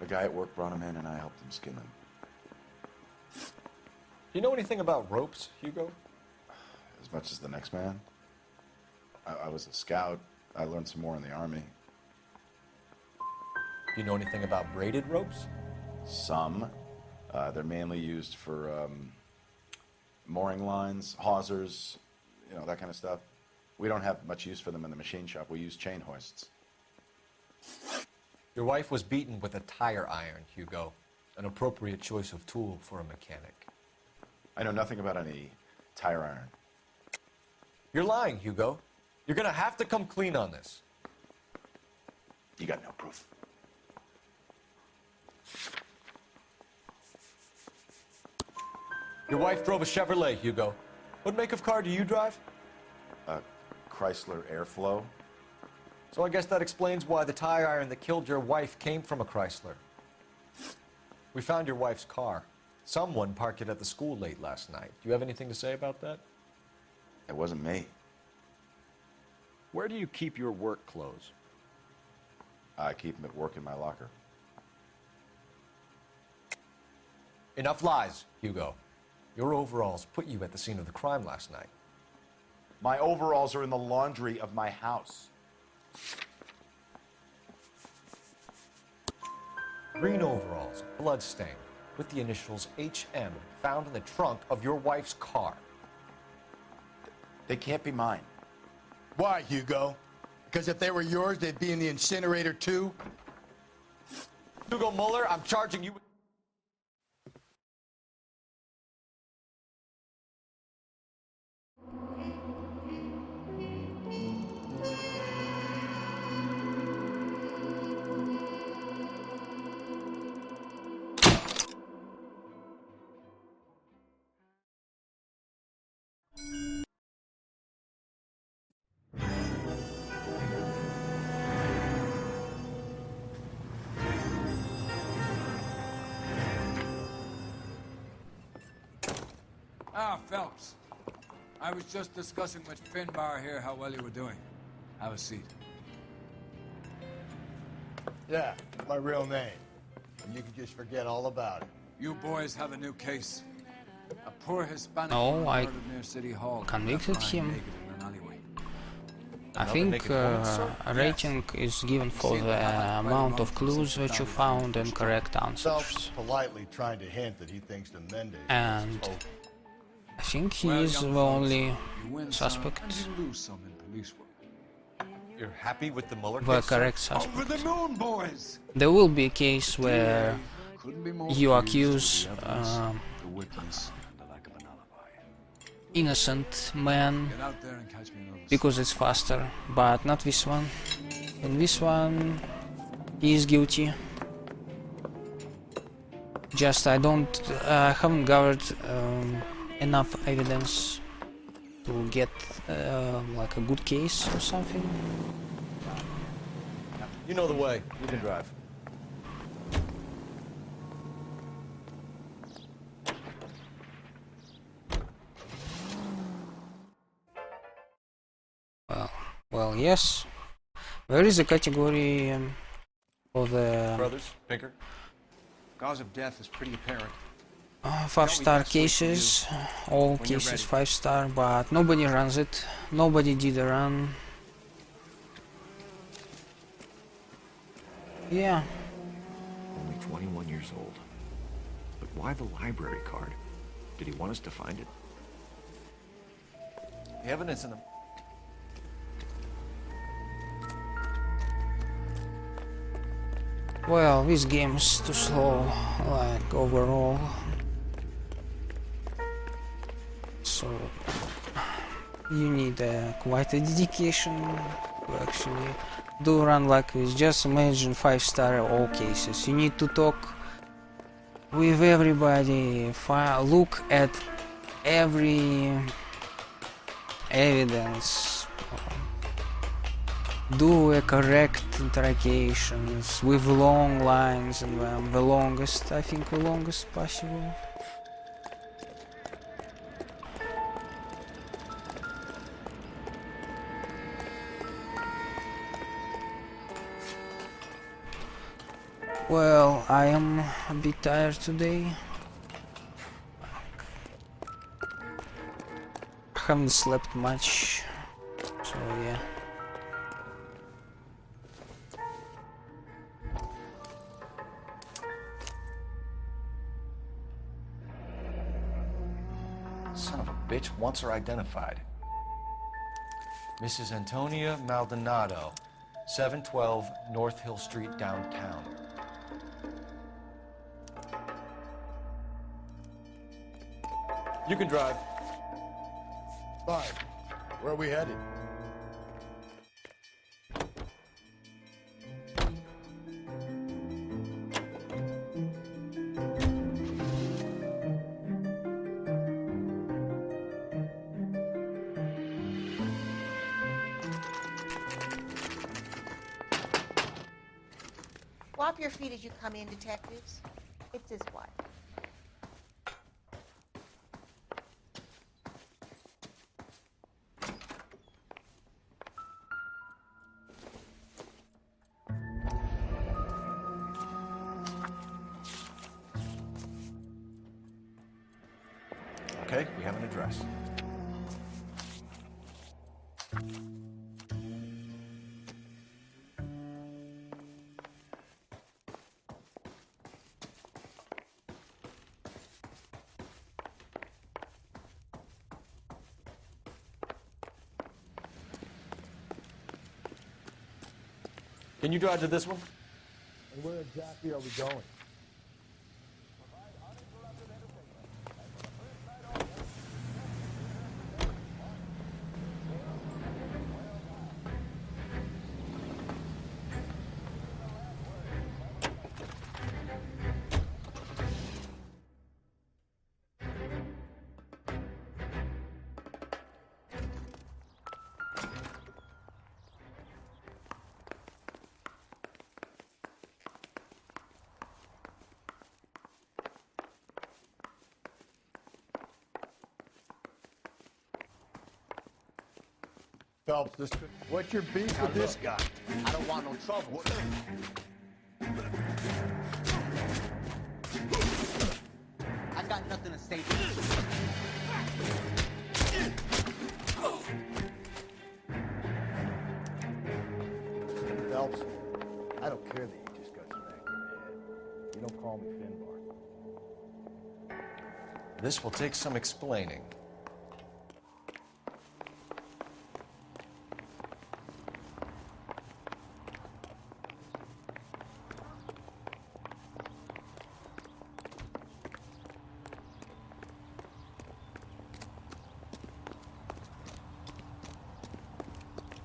A guy at work brought him in and I helped him skin them. Do you know anything about ropes, Hugo? As much as the next man. I was a scout. I learned some more in the Army. Do you know anything about braided ropes? Some. They're mainly used for mooring lines, hawsers, you know, that kind of stuff. We don't have much use for them in the machine shop. We use chain hoists. Your wife was beaten with a tire iron, Hugo. An appropriate choice of tool for a mechanic. I know nothing about any tire iron. You're lying, Hugo. You're gonna have to come clean on this. You got no proof. Your wife drove a Chevrolet, Hugo. What make of car do you drive? A Chrysler Airflow. So I guess that explains why the tire iron that killed your wife came from a Chrysler. We found your wife's car. Someone parked it at the school late last night. Do you have anything to say about that? It wasn't me. Where do you keep your work clothes? I keep them at work in my locker. Enough lies, Hugo. Your overalls put you at the scene of the crime last night. My overalls are in the laundry of my house. Green overalls, bloodstained, with the initials HM found in the trunk of your wife's car. They can't be mine. Why, Hugo? Because if they were yours, they'd be in the incinerator too? Hugo Muller, I'm charging you. Ah, Phelps. I was just discussing with Finbar here how well you were doing. Have a seat. Yeah, my real name. And you can just forget all about it. You boys have a new case. A poor Hispanic No, woman I murdered near City Hall. convicted left him. lying naked in an alleyway. I think a rating is given for the amount of clues that you found and correct answers. Phelps politely trying to hint that he thinks the Mendez And case is over. I think he is the only suspect. You're happy with the Mueller The case? correct Over suspect. the moon, boys! There will be a case where you accuse The witness and the lack of an alibi. innocent man Get out there and catch me another. because it's faster, but not this one. In this one, he is guilty. Just I haven't gathered enough evidence to get like a good case or something. You know the way. You can drive. Well, yes. There is a category for the Brothers, Pinker. Cause of death is pretty apparent. 5-star cases. All When you're cases ready. 5-star, but nobody runs it. Nobody did a run. Yeah. Only 21 years old. But why the library card? Did he want us to find it? The evidence in the... Well, this game is too slow, like overall. So you need quite a dedication to actually do a run like this. Just imagine 5-star all cases. You need to talk with everybody, look at every evidence, do a correct interrogations with long lines and the longest, I think the longest possible. Well, I am a bit tired today. I haven't slept much, so yeah. Son of a bitch wants her identified. Mrs. Antonia Maldonado, 712 North Hill Street, downtown. You can drive. Fine. Where are we headed? Swap your feet as you come in, detectives. It's his wife. Okay, we have an address. Can you drive to this one? And where exactly are we going? Phelps, what's your beef with this guy? I don't want no trouble. I got nothing to say to you. Phelps, I don't care that you just got smacked in the head. You don't call me Finbar. This will take some explaining.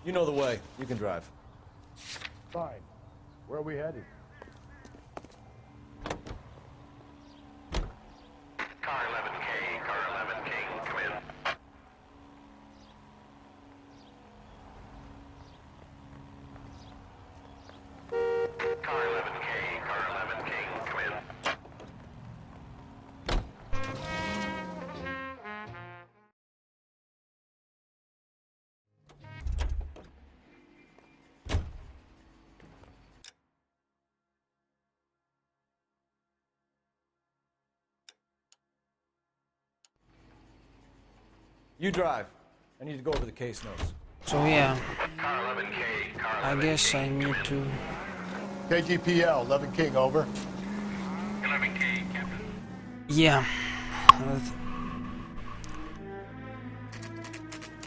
You know the way. You can drive. Fine. Where are we headed? Car 11K, car 11K, come in. Car 11K, car 11K, come in. You drive. I need to go over the case notes. So yeah, Car 11K, car 11K. I guess I need to... KGPL, 11 King, over. 11K, Captain. Yeah.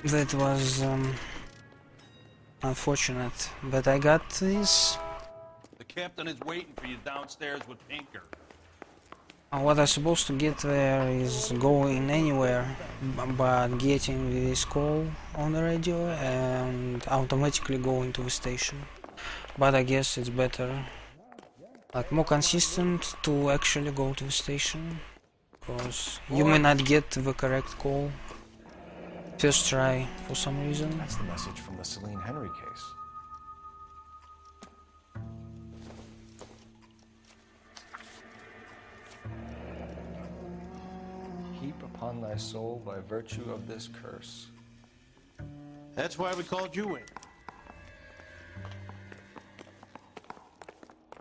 That was unfortunate, but I got this. The captain is waiting for you downstairs with Pinker. What I'm supposed to get there is going anywhere but getting this call on the radio and automatically going to the station. But I guess it's better, like more consistent, to actually go to the station, because you may not get the correct call first try for some reason. That's the message from the Celine Henry case. Heap upon thy soul by virtue of this curse. That's why we called you in.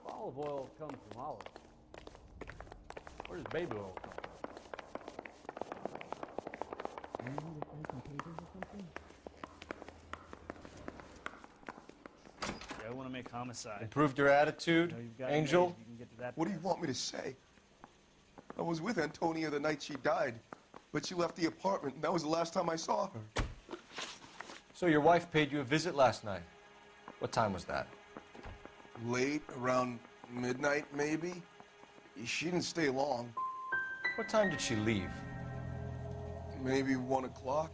Olive oil comes from olives. Where does baby oil come Yeah, I want to make homicide. Improved your attitude, Angel? What do you want me to say? I was with Antonia the night she died, but she left the apartment, and that was the last time I saw her. So your wife paid you a visit last night. What time was that? Late, around midnight, maybe? She didn't stay long. What time did she leave? Maybe 1 o'clock.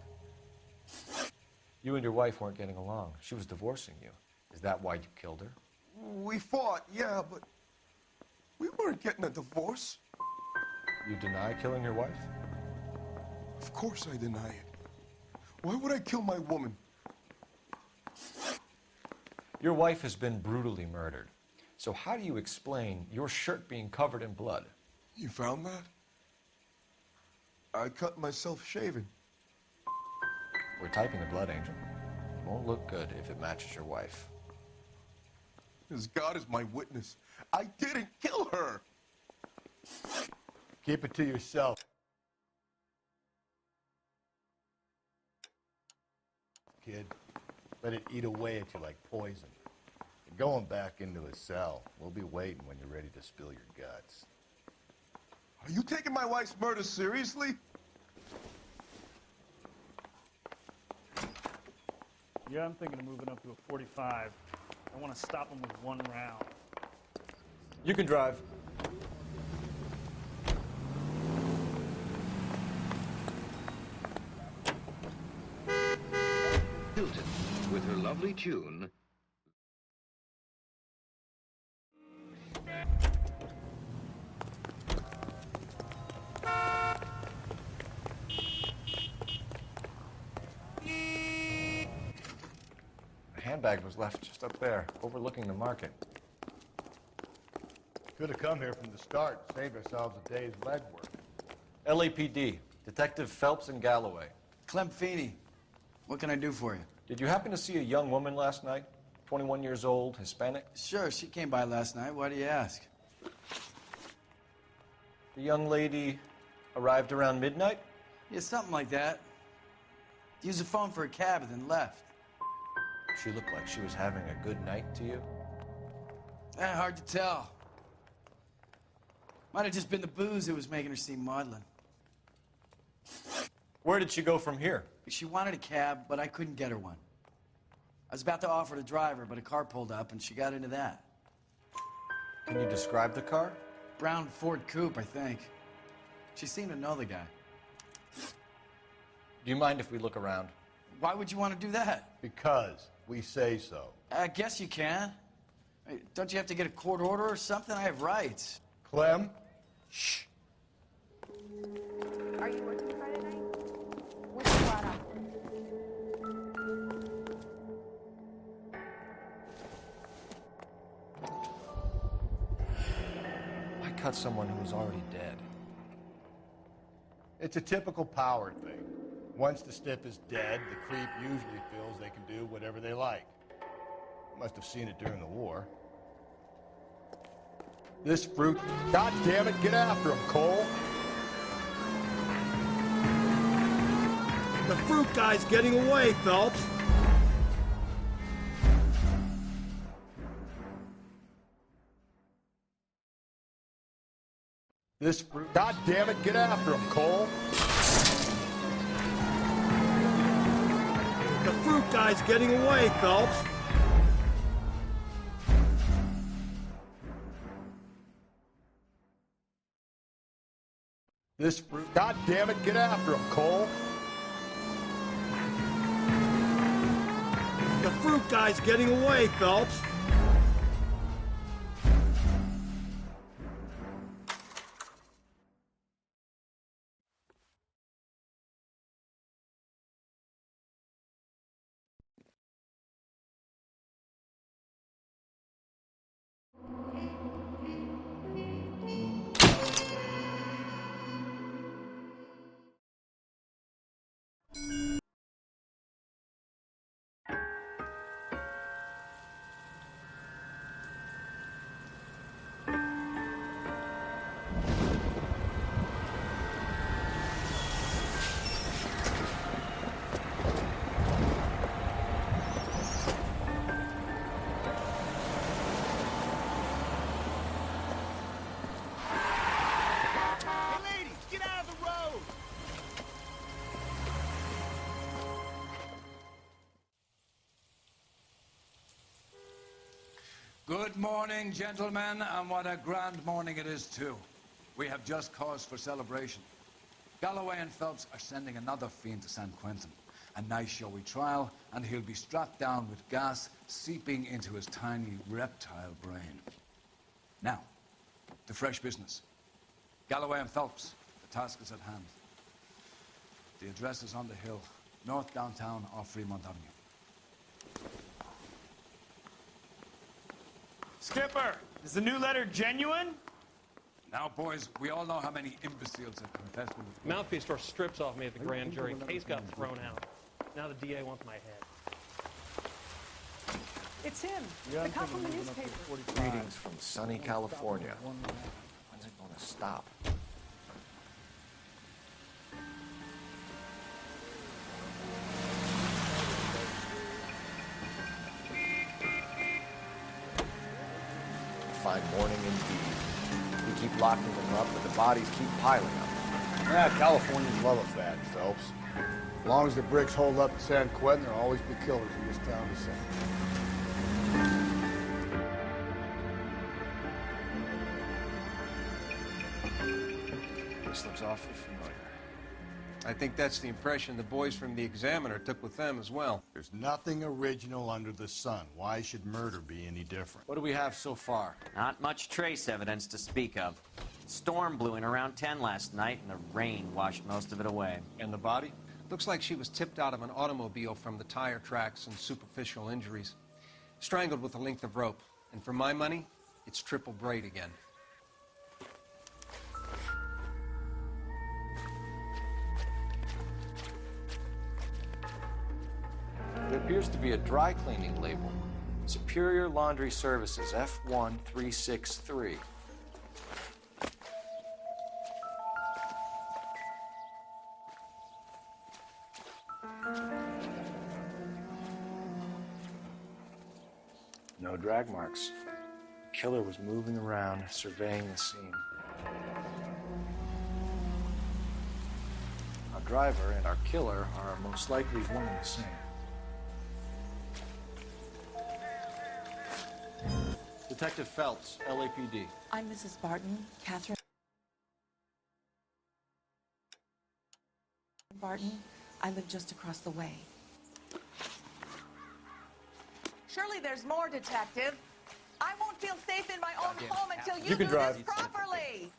You and your wife weren't getting along. She was divorcing you. Is that why you killed her? We fought, yeah, but we weren't getting a divorce. You deny killing your wife? Of course I deny it. Why would I kill my woman? Your wife has been brutally murdered. So how do you explain your shirt being covered in blood? You found that? I cut myself shaving. We're typing the blood, Angel. It won't look good if it matches your wife. As God is my witness, I didn't kill her. Keep it to yourself. Kid, let it eat away at you like poison. You're going back into a cell. We'll be waiting when you're ready to spill your guts. Are you taking my wife's murder seriously? Yeah, I'm thinking of moving up to a 45. I want to stop him with one round. You can drive. Hilton, with her lovely tune. The handbag was left just up there, overlooking the market. Could have come here from the start, saved ourselves a day's legwork. LAPD, Detective Phelps and Galloway. Clem Feeney, what can I do for you? Did you happen to see a young woman last night? 21 years old, Hispanic? Sure, she came by last night. Why do you ask? The young lady arrived around midnight? Yeah, something like that. Used the phone for a cab and then left. She looked like she was having a good night to you? Hard to tell. Might have just been the booze that was making her seem maudlin. Where did she go from here? She wanted a cab, but I couldn't get her one. I was about to offer to drive her, but a car pulled up and she got into that. Can you describe the car? Brown Ford Coupe, I think. She seemed to know the guy. Do you mind if we look around? Why would you want to do that? Because we say so. I guess you can. Hey, don't you have to get a court order or something? I have rights. Clem? Shh. Are you working Friday night? Which squad on? Why cut someone who was already dead? It's a typical power thing. Once the stiff is dead, the creep usually feels they can do whatever they like. Must have seen it during the war. This fruit... God damn it, get after him, Cole! The fruit guy's getting away, Phelps! This fruit... God damn it, get after him, Cole! The fruit guy's getting away, Phelps! This fruit... God damn it, get after him, Cole! The fruit guy's getting away, Phelps! Good morning, gentlemen, and what a grand morning it is, too. We have just cause for celebration. Galloway and Phelps are sending another fiend to San Quentin. A nice showy trial, and he'll be strapped down with gas seeping into his tiny reptile brain. Now, to fresh business. Galloway and Phelps, the task is at hand. The address is on the hill, north downtown off Fremont Avenue. Skipper, is the new letter genuine? Now, boys, we all know how many imbeciles have confessed with the Mouthpiece tore strips off me at the grand jury. Case got thrown out. Now the DA wants my head. It's him. The cop from the newspaper. Greetings from sunny California. When's it going to stop? Fine morning indeed. We keep locking them up, but the bodies keep piling up. Yeah, Californians love a fad, Phelps. As long as the bricks hold up in San Quentin, there'll always be killers in this town to sing. This looks awfully familiar. I think that's the impression the boys from the Examiner took with them as well. There's nothing original under the sun. Why should murder be any different? What do we have so far? Not much trace evidence to speak of. Storm blew in around 10 last night, and the rain washed most of it away. And the body? Looks like she was tipped out of an automobile from the tire tracks and superficial injuries. Strangled with a length of rope. And for my money, it's triple braid again. There appears to be a dry cleaning label. Superior Laundry Services, F1363. No drag marks. The killer was moving around, surveying the scene. Our driver and our killer are most likely one and the same. Detective Phelps, LAPD. I'm Mrs. Barton, Catherine Barton. I live just across the way. Surely there's more, Detective. I won't feel safe in my own home until you You can do drive. this properly.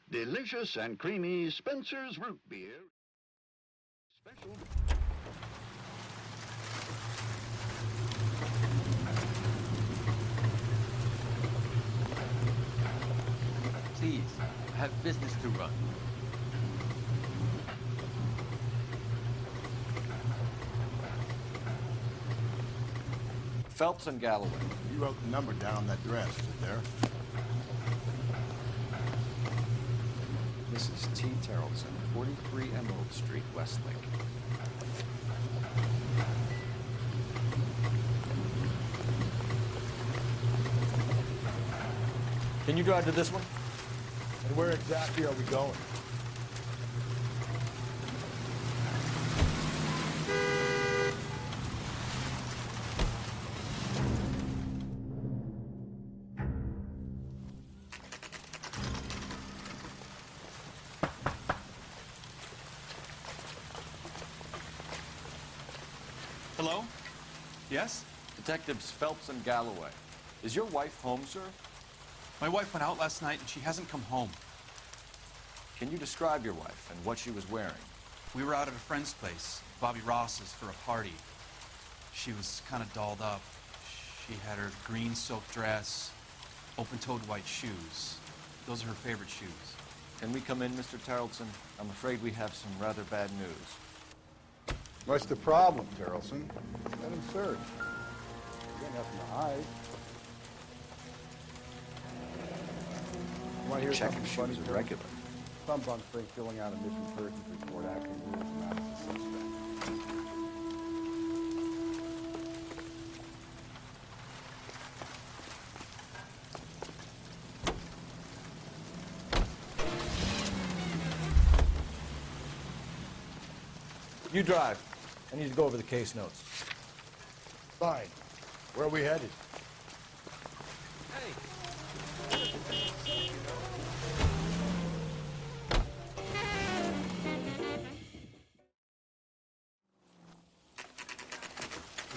Delicious and creamy Spencer's Root Beer. Special. Please, I have business to run. Phelps and Galloway. You wrote the number down on that dress, is it there? Mrs. T. Terrellson, 43 Emerald Street, Westlake. Can you drive to this one? And where exactly are we going? Hello? Yes? Detectives Phelps and Galloway. Is your wife home, sir? My wife went out last night and she hasn't come home. Can you describe your wife and what she was wearing? We were out at a friend's place, Bobby Ross's, for a party. She was kind of dolled up. She had her green silk dress, open-toed white shoes. Those are her favorite shoes. Can we come in, Mr. Terrellson? I'm afraid we have some rather bad news. What's the problem, Terrellson? Let him search. You got nothing to hide. You want to hear Check something if she funny, was Terrellson? irregular. Some bum spring filling out a missing persons report actually rules him out as a suspect. You drive. I need to go over the case notes. Fine. Where are we headed?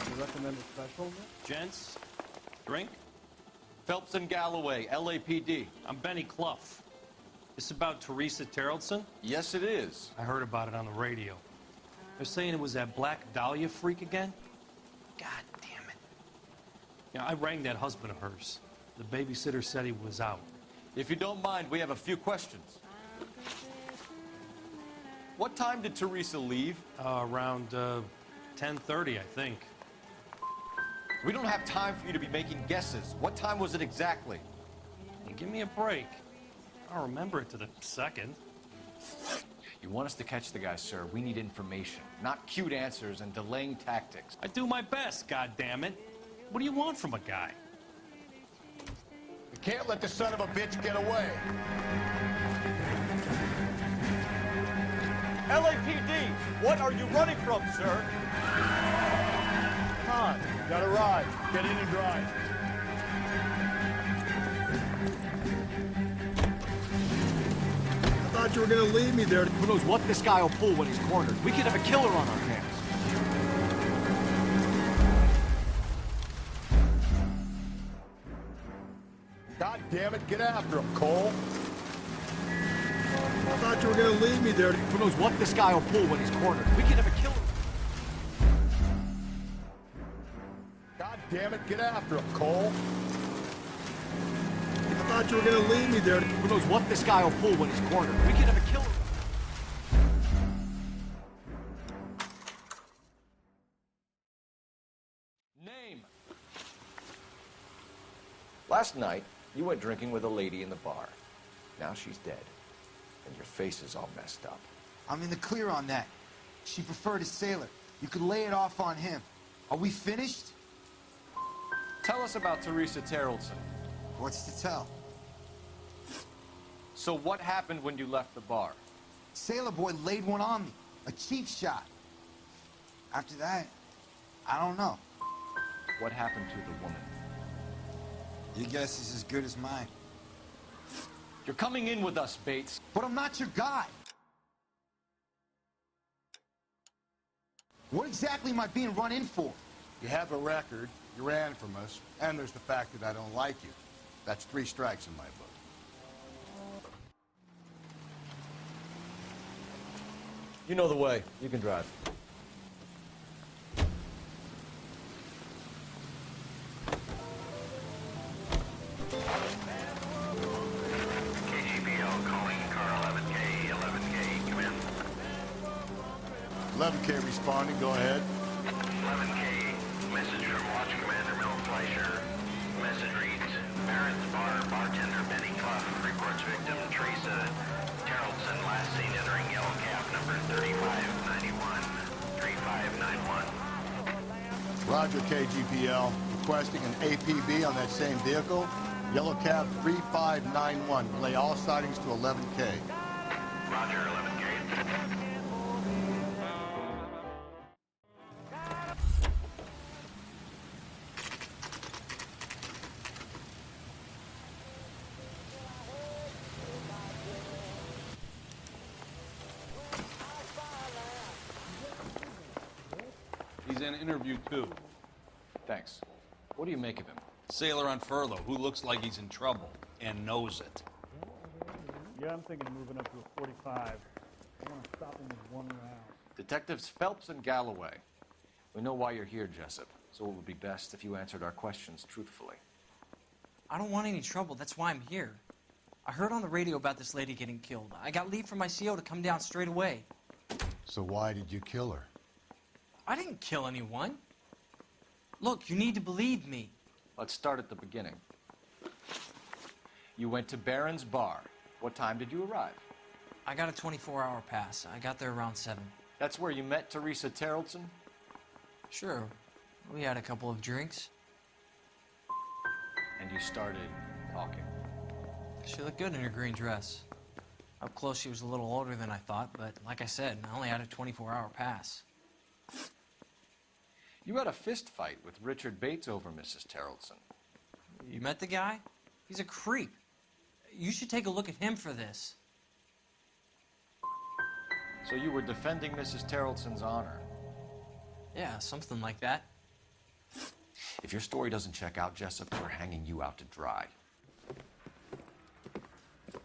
Is the recommended special? Gents, drink? Phelps and Galloway, LAPD. I'm Benny Clough. This about Teresa Terrellson? Yes, it is. I heard about it on the radio. They're saying it was that Black Dahlia freak again? God damn it. Yeah, I rang that husband of hers. The babysitter said he was out. If you don't mind, we have a few questions. What time did Teresa leave? Around 10:30, I think. We don't have time for you to be making guesses. What time was it exactly? Hey, give me a break. I don't remember it to the second. You want us to catch the guy, sir. We need information, not cute answers and delaying tactics. I do my best, goddammit. What do you want from a guy? We can't let the son of a bitch get away. LAPD, what are you running from, sir? Come on, got a ride. Get in and drive. I thought you were gonna leave me there. Who knows what this guy will pull when he's cornered? We could have a killer on our hands. God damn it, get after him, Cole. I thought you were gonna leave me there. Who knows what this guy will pull when he's cornered? We could have a killer. God damn it, get after him, Cole. I thought you were gonna leave me there. Who knows what this guy will pull when he's cornered? We could have a killer. Last night, you went drinking with a lady in the bar. Now she's dead, and your face is all messed up. I'm in the clear on that. She preferred a sailor. You could lay it off on him. Are we finished? Tell us about Teresa Terrellson. What's to tell? So what happened when you left the bar? Sailor boy laid one on me. A cheap shot. After that, I don't know. What happened to the woman? Your guess is as good as mine. You're coming in with us, Bates. But I'm not your guy. What exactly am I being run in for? You have a record, you ran from us, and there's the fact that I don't like you. That's 3 strikes in my book. You know the way. You can drive. KGPL calling car 11K, 11K, come in. 11K responding, go ahead. 11K, message from Watch Commander Mel Fleischer. Message reads, Barron's Bar bartender Benny Clough reports victim Teresa Terrellson last seen entering yellow cab number 3591. 3591. Roger, KGPL. Requesting an APB on that same vehicle. Yellow cab 3591. Relay all sightings to 11K. Roger, 11K. He's in interview 2. Thanks. What do you make of him? Sailor on furlough who looks like he's in trouble and knows it. Yeah, I'm thinking of moving up to a 45. I want to stop him with 1 round. Detectives Phelps and Galloway. We know why you're here, Jessup, so it would be best if you answered our questions truthfully. I don't want any trouble. That's why I'm here. I heard on the radio about this lady getting killed. I got leave from my CO to come down straight away. So why did you kill her? I didn't kill anyone. Look, you need to believe me. Let's start at the beginning. You went to Barron's Bar. What time did you arrive? I got a 24-hour pass. I got there around 7. That's where you met Teresa Terrellson? Sure. We had a couple of drinks. And you started talking. She looked good in her green dress. Up close, she was a little older than I thought, but like I said, I only had a 24-hour pass. You had a fist fight with Richard Bates over Mrs. Terrellson. You met the guy? He's a creep. You should take a look at him for this. So you were defending Mrs. Terrellson's honor? Yeah, something like that. If your story doesn't check out, Jessup, we're hanging you out to dry.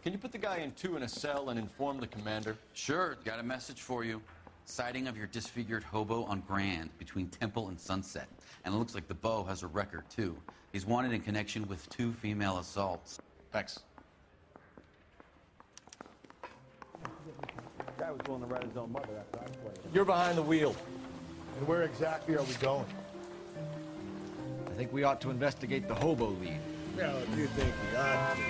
Can you put the guy in 2 in a cell and inform the commander? Sure, got a message for you. Sighting of your disfigured hobo on Grand between Temple and Sunset. And it looks like the beau has a record, too. He's wanted in connection with 2 female assaults. Thanks. The guy was willing to write his own mother after I played. You're behind the wheel. And where exactly are we going? I think we ought to investigate the hobo lead. Well, if you think we ought to.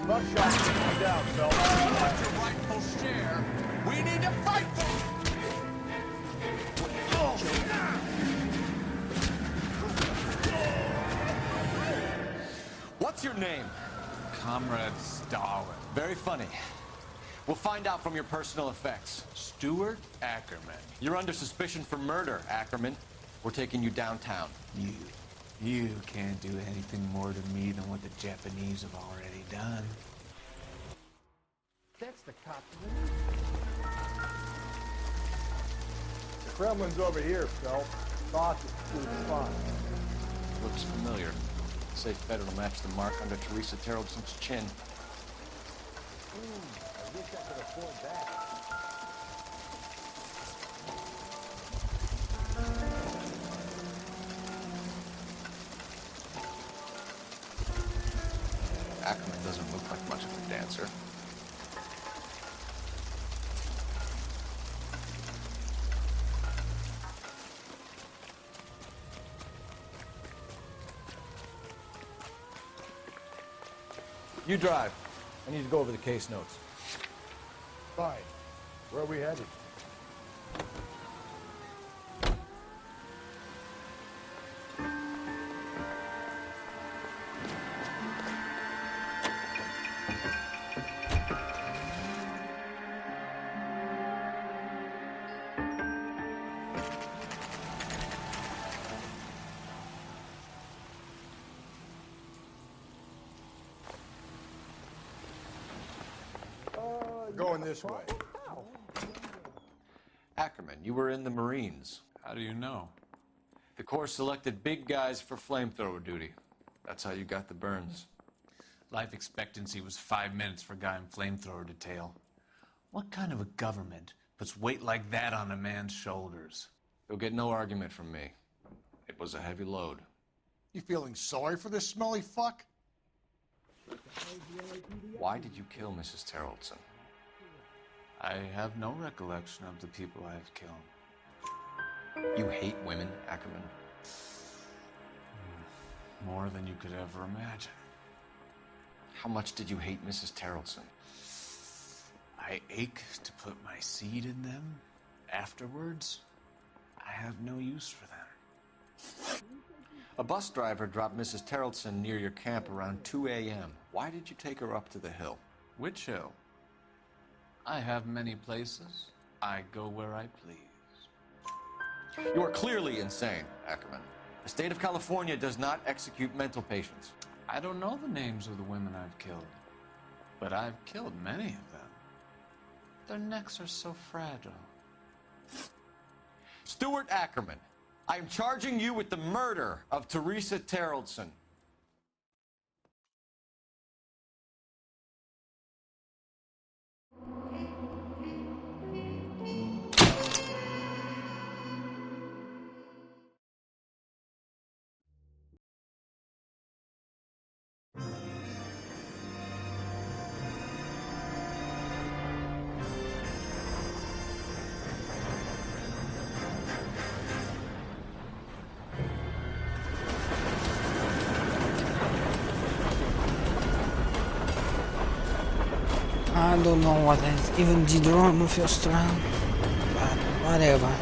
Buckshot coming down, Phelps. Want your rightful share? We need to fight them! What's your name? Comrade Stalin. Very funny. We'll find out from your personal effects. Stuart Ackerman. You're under suspicion for murder, Ackerman. We're taking you downtown. You can't do anything more to me than what the Japanese have already done. That's the cop. The Kremlin's over here, Phelps. Thoughts is the spot. Looks familiar. Safe bet it'll match the mark under Teresa Terrellson's chin. I wish I could afford that. Ackerman doesn't look like much of a dancer. You drive. I need to go over the case notes. Fine. Where are we headed? Going this way. Ackerman, you were in the Marines. How do you know? The Corps selected big guys for flamethrower duty. That's how you got the burns. Life expectancy was 5 minutes for a guy in flamethrower detail. What kind of a government puts weight like that on a man's shoulders? You'll get no argument from me. It was a heavy load. You feeling sorry for this smelly fuck? Why did you kill Mrs. Terrellson? I have no recollection of the people I have killed. You hate women, Ackerman? More than you could ever imagine. How much did you hate Mrs. Terrellson? I ache to put my seed in them. Afterwards, I have no use for them. A bus driver dropped Mrs. Terrellson near your camp around 2 a.m. Why did you take her up to the hill? Which hill? I have many places. I go where I please. You are clearly insane, Ackerman. The state of California does not execute mental patients. I don't know the names of the women I've killed, but I've killed many of them. Their necks are so fragile. Stuart Ackerman, I am charging you with the murder of Teresa Terrellson. I don't know what I even did wrong the first round, but whatever.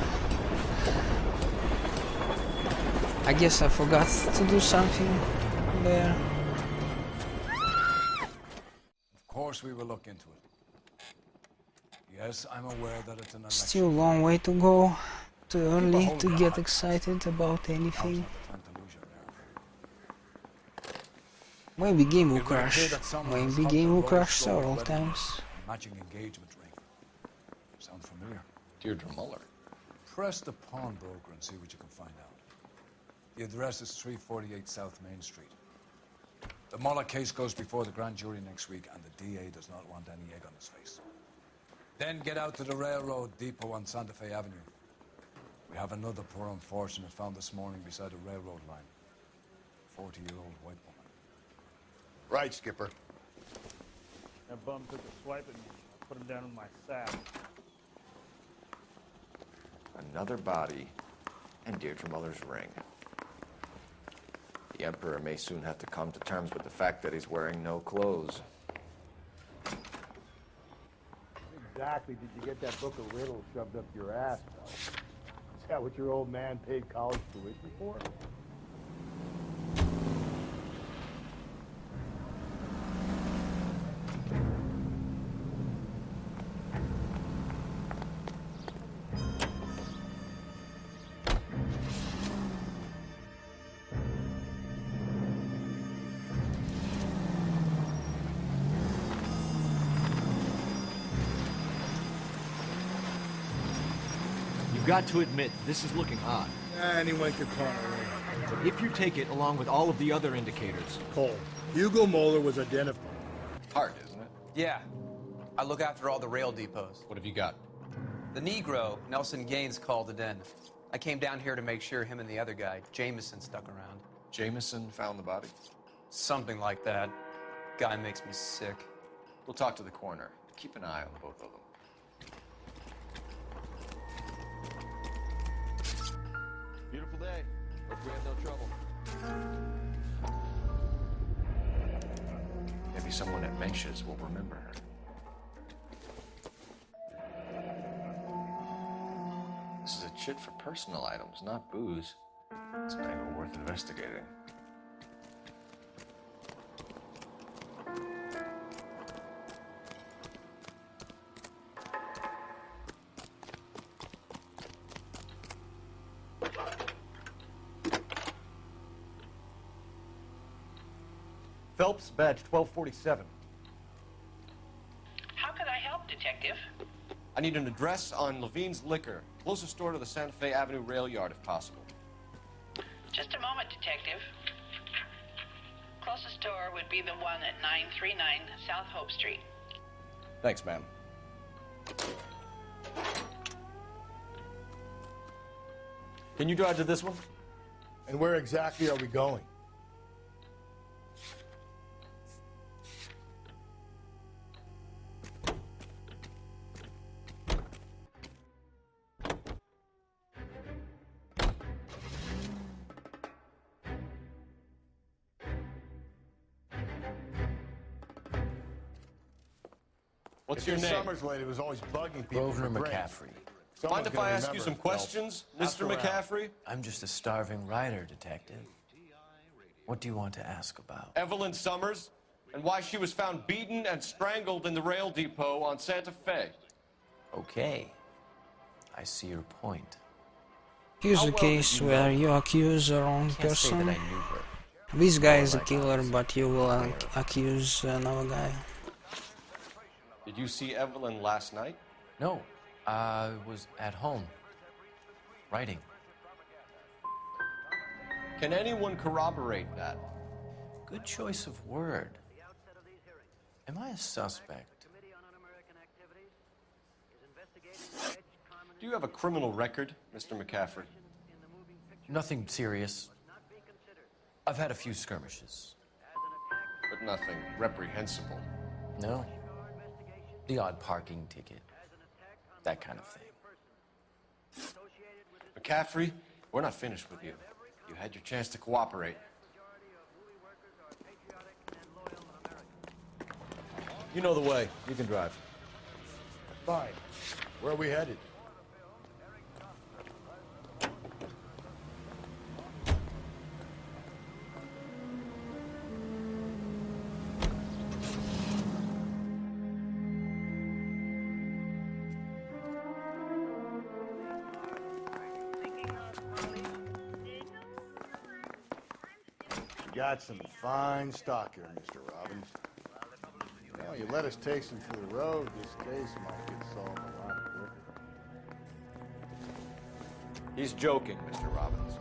I guess I forgot to do something there. Of course we will look into it. Yes, I'm aware that it's an election. Still a long way to go. Too early to get excited about anything. Maybe game will crash. Maybe game will crash several times. Matching engagement ring. Sound familiar? Deirdre Muller. Press the pawnbroker and see what you can find out. The address is 348 South Main Street. The Muller case goes before the grand jury next week, and the DA does not want any egg on his face. Then get out to the railroad depot on Santa Fe Avenue. We have another poor unfortunate found this morning beside a railroad line. 40-year-old white woman. Right, Skipper. That bum took a swipe at me. I put him down in my sack. Another body and Deirdre Muller's ring. The Emperor may soon have to come to terms with the fact that he's wearing no clothes. Exactly did you get that book of riddles shoved up your ass, though? Is that what your old man paid college tuition for? You've got to admit, this is looking odd. Anyone could pawn a ring. But if you take it along with all of the other indicators... Cole, Hugo Moeller was identified. Hard, isn't it? Yeah. I look after all the rail depots. What have you got? The Negro, Nelson Gaines, called it in. I came down here to make sure him and the other guy, Jameson, stuck around. Jameson found the body? Something like that. Guy makes me sick. We'll talk to the coroner. Keep an eye on both of them. Beautiful day. Hope we have no trouble. If Maybe someone at Mensch's will remember her. This is a chit for personal items, not booze. It's an angle worth investigating. Phelps, badge 1247. How can I help, Detective? I need an address on Levine's Liquor, closest store to the Santa Fe Avenue rail yard, if possible. Just a moment, Detective. Closest store would be the one at 939 South Hope Street. Thanks, ma'am. Can you drive to this one? And where exactly are we going? What's your name? Summers lady was always bugging people. Grosvenor McCaffrey. Mind if I ask you some questions, Mr. McCaffrey? I'm just a starving writer, Detective. What do you want to ask about? Evelyn Summers, and why she was found beaten and strangled in the rail depot on Santa Fe. Okay. I see your point. Here's a case where you accuse the wrong person. This guy is a killer, but you will accuse another guy. Did you see Evelyn last night? No. I was at home. Writing. Can anyone corroborate that? Good choice of word. Am I a suspect? Do you have a criminal record, Mr. McCaffrey? Nothing serious. I've had a few skirmishes. But nothing reprehensible. No. The odd parking ticket. That kind of thing. McCaffrey, we're not finished with you. You had your chance to cooperate. You know the way. You can drive. Fine. Where are we headed? Got some fine stock here, Mr. Robbins. Well, you let us take some for the road, this case might get solved a lot quicker. He's joking, Mr. Robbins.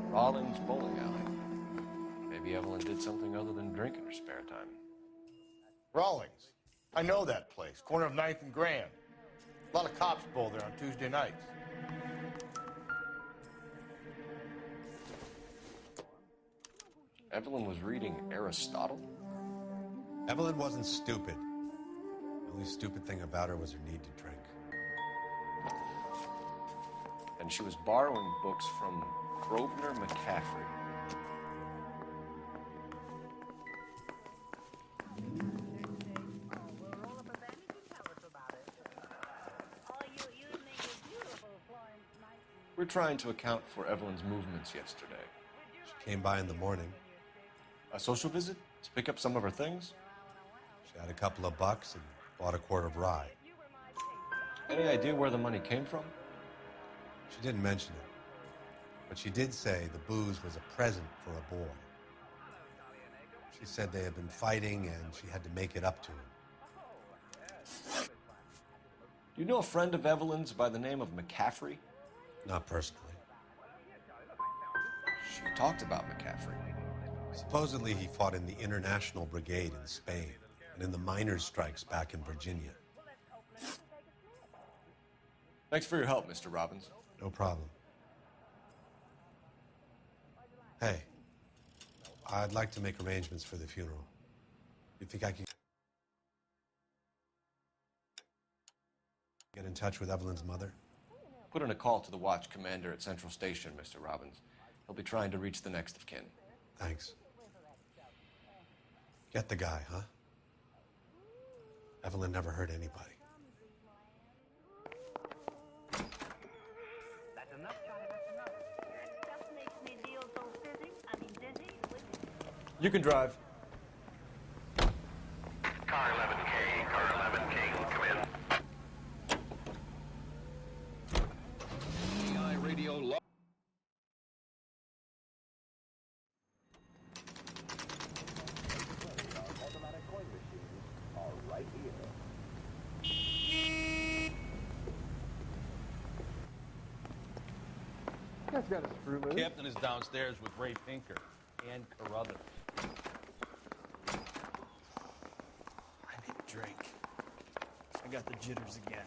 Rollins Bowling Alley. Maybe Evelyn did something other than drink in her spare time. Rawlings. I know that place. Corner of 9th and Grand. A lot of cops bowl there on Tuesday nights. Evelyn was reading Aristotle? Evelyn wasn't stupid. The only stupid thing about her was her need to drink. And she was borrowing books from Grosvenor McCaffrey. We're trying to account for Evelyn's movements yesterday. She came by in the morning. A social visit? To pick up some of her things? She had a couple of bucks and bought a quart of rye. Any idea where the money came from? She didn't mention it. But she did say the booze was a present for a boy. She said they had been fighting and she had to make it up to him. Do you know a friend of Evelyn's by the name of McCaffrey? Not personally. She talked about McCaffrey. Supposedly he fought in the International Brigade in Spain and in the miners' strikes back in Virginia. Thanks for your help, Mr. Robbins. No problem. Hey, I'd like to make arrangements for the funeral. You think I can get in touch with Evelyn's mother? Put in a call to the watch commander at Central Station, Mr. Robbins. He'll be trying to reach the next of kin. Thanks. Get the guy, huh? Evelyn never hurt anybody. That's enough, Charlie, that's enough. That stuff makes me feel so dizzy. You can drive. Car 11K, come in. AI radio low. Automatic coin machines are right here. That's got a screw loose. Captain is downstairs with Ray Pinker and Carruthers. I need a drink. I got the jitters again.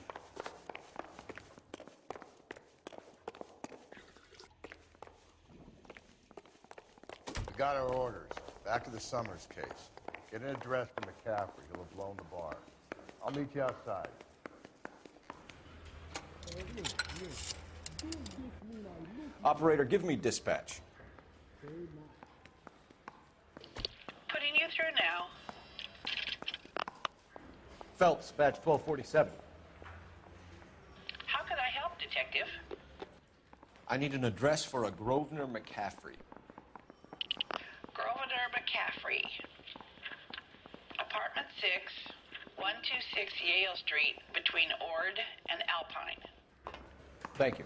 We got our orders. Back to the Summers case. Get an address for McCaffrey. He'll have blown the bar. I'll meet you outside. Operator, give me dispatch. Putting you through now. Phelps, batch 1247. How could I help, Detective? I need an address for a Grosvenor McCaffrey. Grosvenor McCaffrey. Apartment 6, 126 Yale Street, between Ord and Alpine. Thank you.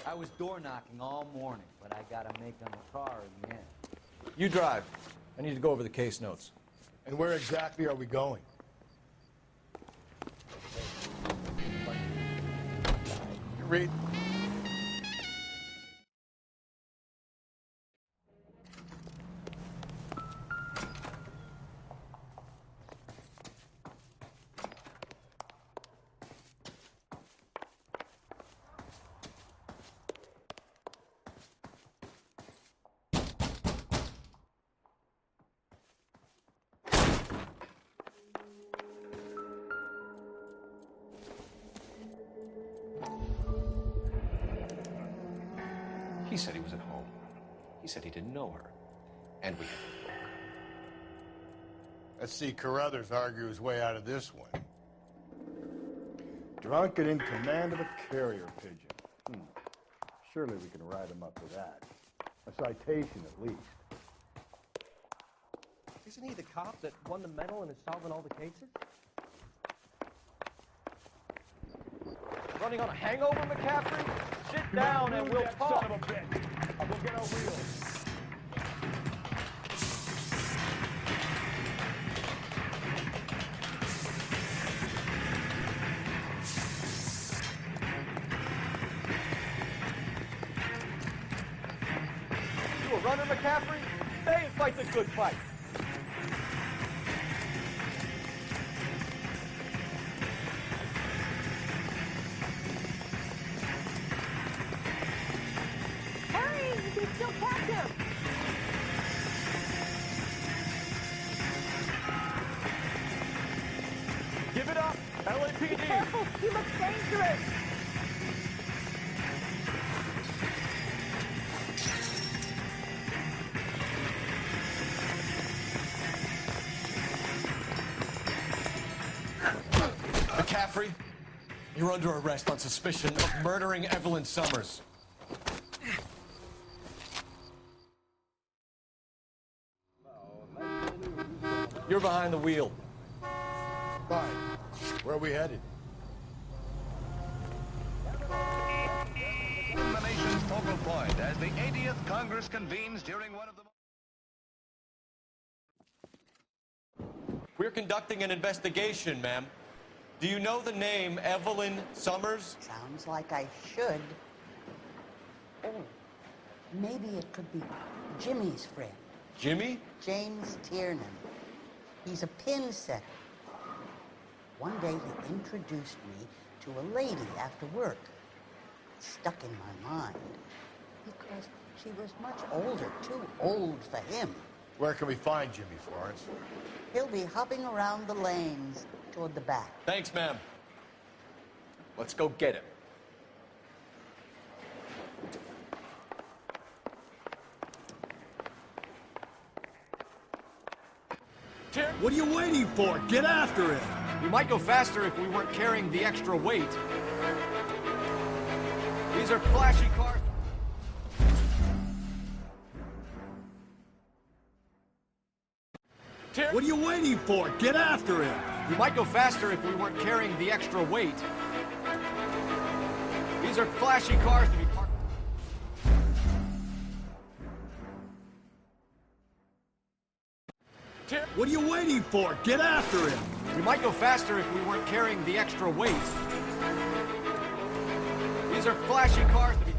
I was door knocking all morning, but I gotta make them a car in the end. You drive. I need to go over the case notes. And where exactly are we going? Read. He said he was at home. He said he didn't know her. And we have a book. Let's see Carruthers argue his way out of this one. Drunk and in command of a carrier pigeon. Surely we can write him up for that. A citation at least. Isn't he the cop that won the medal and is solving all the cases? Running on a hangover, McCaffrey? Sit down and we'll talk. Son of a bitch. We'll get our wheels. You a runner, McCaffrey? Stay and fight the good fight. Hurry! You can still catch him! Give it up, LAPD! Careful! He looks dangerous! McCaffrey, you're under arrest on suspicion of murdering Evelyn Summers. You're behind the wheel. Fine. Where are we headed? The nation's focal point as the 80th Congress convenes during one of the... We're conducting an investigation, ma'am. Do you know the name Evelyn Summers? Sounds like I should. Oh, maybe it could be Jimmy's friend. Jimmy? James Tiernan. He's a pin setter. One day he introduced me to a lady after work. It stuck in my mind because she was much older, too old for him. Where can we find Jimmy, Florence? He'll be hopping around the lanes toward the back. Thanks, ma'am. Let's go get him. What are you waiting for? Get after it! We might go faster if we weren't carrying the extra weight. These are flashy cars. What are you waiting for? Get after it! We might go faster if we weren't carrying the extra weight. These are flashy cars to be parked. What are you waiting for? Get after it! We might go faster if we weren't carrying the extra weight. These are flashy cars to be...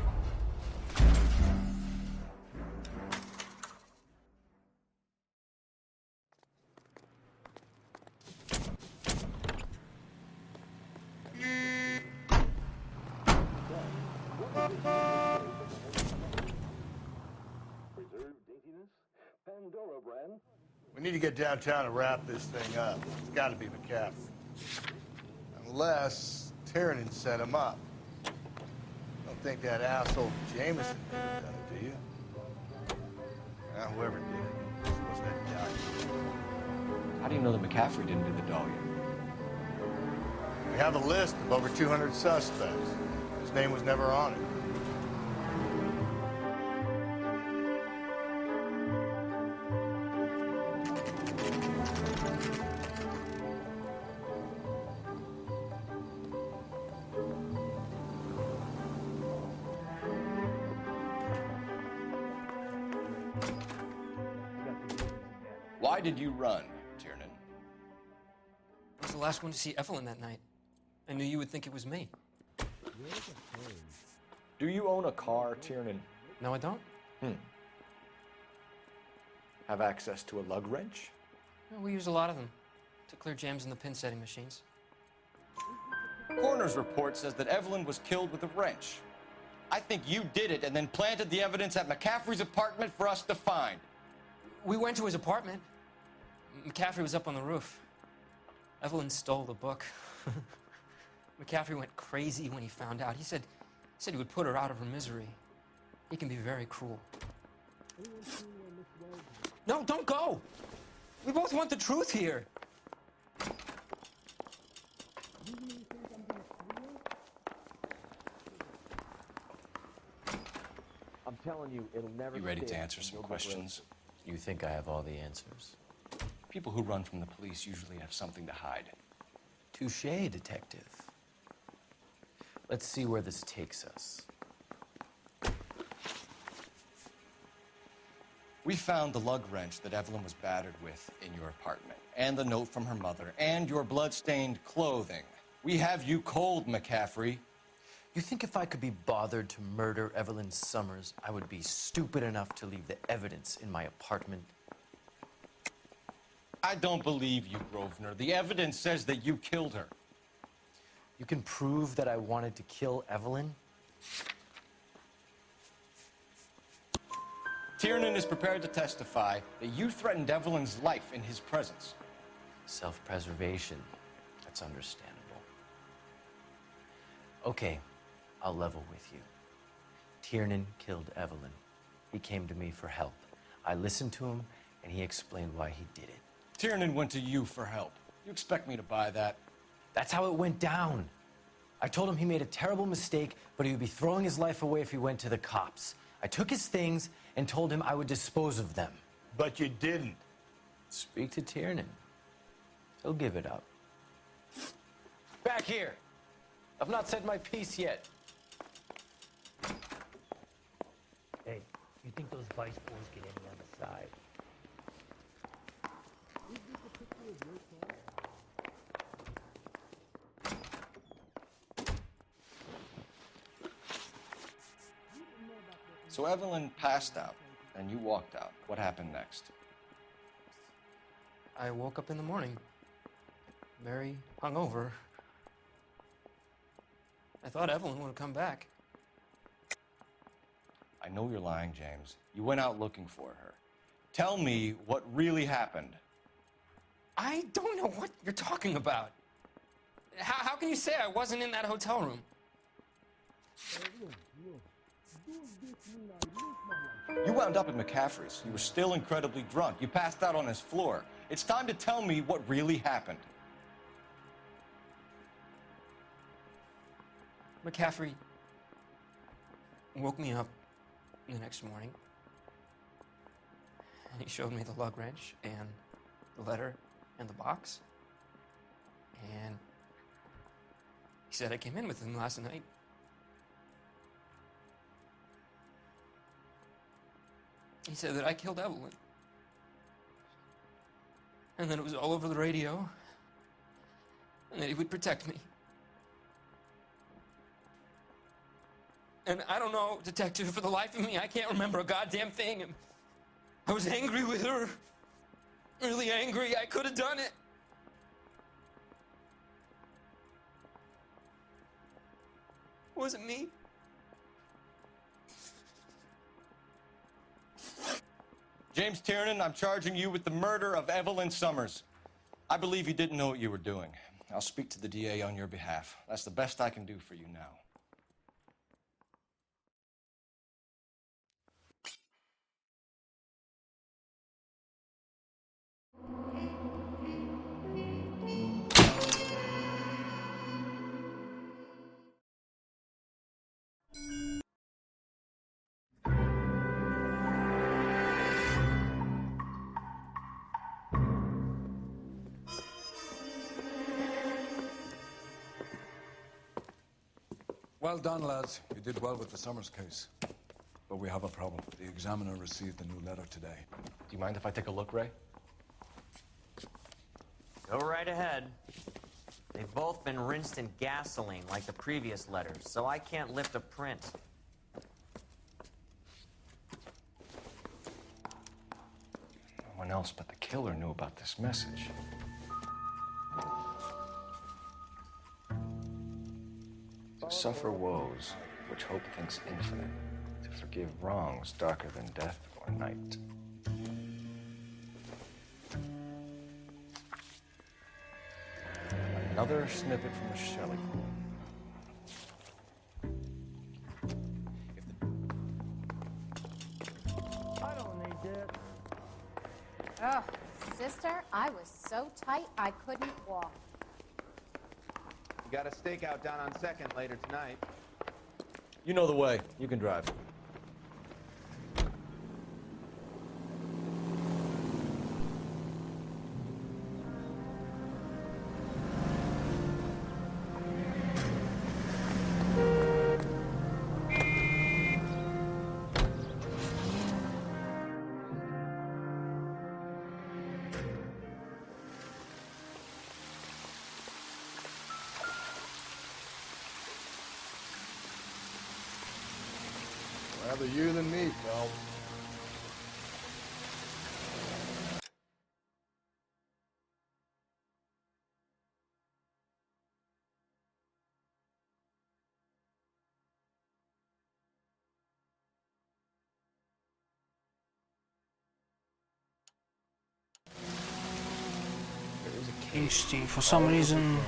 We need to get downtown and wrap this thing up. It's got to be McCaffrey. Unless Tiernan set him up. Don't think that asshole Jameson could have done it, do you? Whoever did it was that guy. How do you know that McCaffrey didn't do the doll yet? We have a list of over 200 suspects. His name was never on it. Why did you run, Tiernan? I was the last one to see Evelyn that night. I knew you would think it was me. Do you own a car, Tiernan? No, I don't. Have access to a lug wrench? Well, we use a lot of them to clear jams in the pin setting machines. Coroner's report says that Evelyn was killed with a wrench. I think you did it and then planted the evidence at McCaffrey's apartment for us to find. We went to his apartment. McCaffrey was up on the roof. Evelyn stole the book. McCaffrey went crazy when he found out. He said he would put her out of her misery. He can be very cruel. No, don't go! We both want the truth here. I'm telling you, it'll never. You ready to stick, answer and some you'll be questions? You think I have all the answers? People who run from the police usually have something to hide. Touché, detective. Let's see where this takes us. We found the lug wrench that Evelyn was battered with in your apartment, and the note from her mother, and your blood-stained clothing. We have you cold, McCaffrey. You think if I could be bothered to murder Evelyn Summers, I would be stupid enough to leave the evidence in my apartment? I don't believe you, Grosvenor. The evidence says that you killed her. You can prove that I wanted to kill Evelyn? Tiernan is prepared to testify that you threatened Evelyn's life in his presence. Self-preservation. That's understandable. Okay, I'll level with you. Tiernan killed Evelyn. He came to me for help. I listened to him, and he explained why he did it. Tiernan went to you for help. You expect me to buy that? That's how it went down. I told him he made a terrible mistake, but he would be throwing his life away if he went to the cops. I took his things and told him I would dispose of them. But you didn't. Speak to Tiernan. He'll give it up. Back here! I've not said my piece yet. Hey, you think those vice boys get any on the side? So Evelyn passed out, and you walked out. What happened next? I woke up in the morning, very hungover. I thought Evelyn would have come back. I know you're lying, James. You went out looking for her. Tell me what really happened. I don't know what you're talking about. How can you say I wasn't in that hotel room? You wound up at McCaffrey's. You were still incredibly drunk. You passed out on his floor. It's time to tell me what really happened. McCaffrey woke me up the next morning, and he showed me the lug wrench and the letter and the box, and he said I came in with him last night. He said that I killed Evelyn, and that it was all over the radio, and that he would protect me. And I don't know, Detective, for the life of me, I can't remember a goddamn thing. And I was angry with her. Really angry. I could have done it. It wasn't me. James Tiernan, I'm charging you with the murder of Evelyn Summers. I believe you didn't know what you were doing. I'll speak to the DA on your behalf. That's the best I can do for you now. Well done, lads. You did well with the Summers case. But we have a problem. The examiner received a new letter today. Do you mind if I take a look, Ray? Go right ahead. They've both been rinsed in gasoline like the previous letters, so I can't lift a print. No one else but the killer knew about this message. To suffer woes, which hope thinks infinite, to forgive wrongs darker than death or night. Another snippet from the Shelley pool. I don't need this. Oh, sister, I was so tight I couldn't walk. You got a stakeout down on 2nd later tonight. You know the way. You can drive. Rather you than me, Phelps. There is a case. Interesting. For some reason,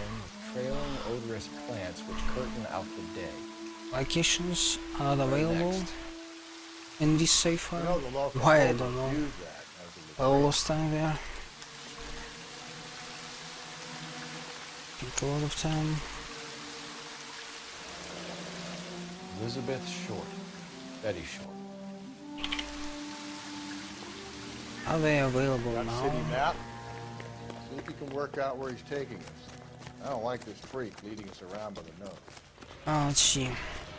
Trailing odorous plants which curtain out the day. locations are not available in this safe file. You know, the local Why, I holders don't know. use that as a I lost time there. Took a lot of time. Elizabeth Short. Betty Short. Are they available Got now? city map. See if you can work out where he's taking us. I don't like this freak leading us around by the nose. Let's see.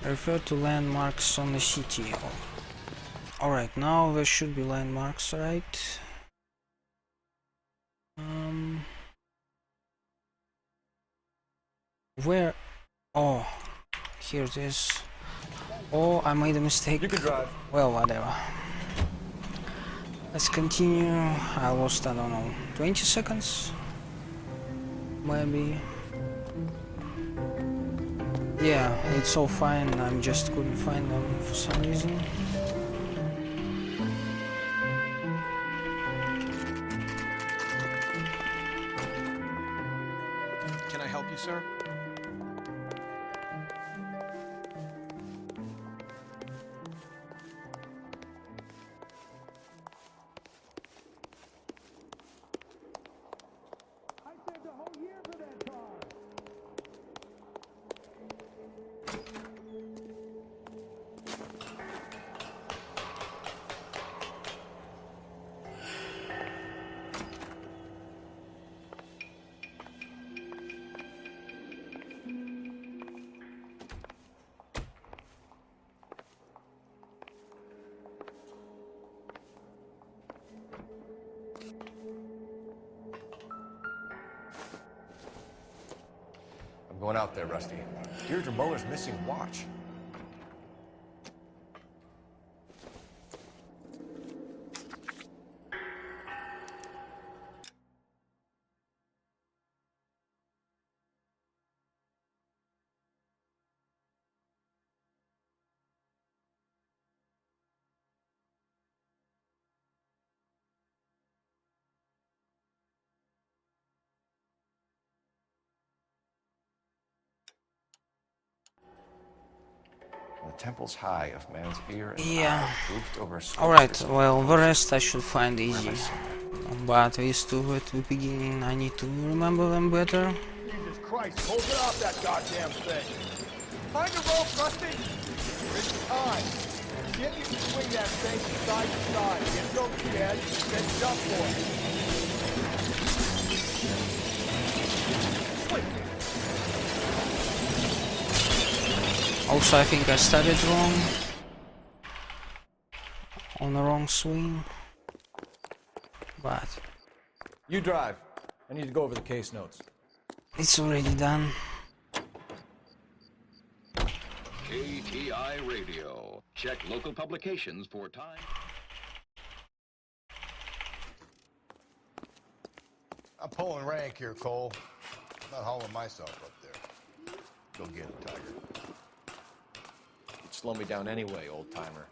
Refer to landmarks on the city. Alright, now there should be landmarks, right? Where? Oh, here it is. Oh, I made a mistake. You can drive. Well, whatever. Let's continue. I lost, I don't know, 20 seconds? Maybe. Yeah, it's all fine. I just couldn't find them for some reason. Can I help you, sir? Going out there, Rusty. Deirdre Muller's missing watch. The temple's high of man's ear and eye, roofed over Alright, well, the rest I should find easy. But these two at the beginning, I need to remember them better. Jesus Christ, hold it off that goddamn thing. Find a rope, Rusty. It's time. See if you can swing that thing from side to side. Get it over the edge, then jump for it. Also, I think I started wrong. On the wrong swing. But you drive. I need to go over the case notes. It's already done. KTI Radio. Check local publications for time. I'm pulling rank here, Cole. I'm not hauling myself up there. Go get him, Tiger. You'd slow me down anyway, old-timer.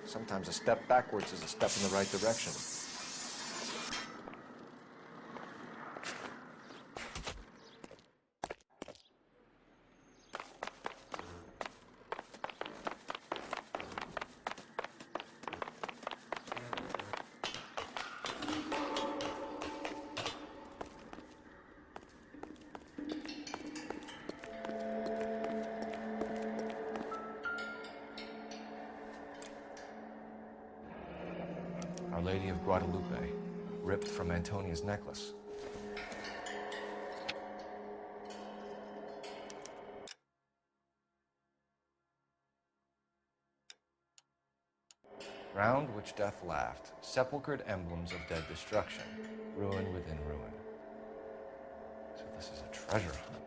Sometimes a step backwards is a step in the right direction. Our Lady of Guadalupe, ripped from Antonia's necklace. Round which death laughed, sepulchred emblems of dead destruction, ruin within ruin. So this is a treasure hunt.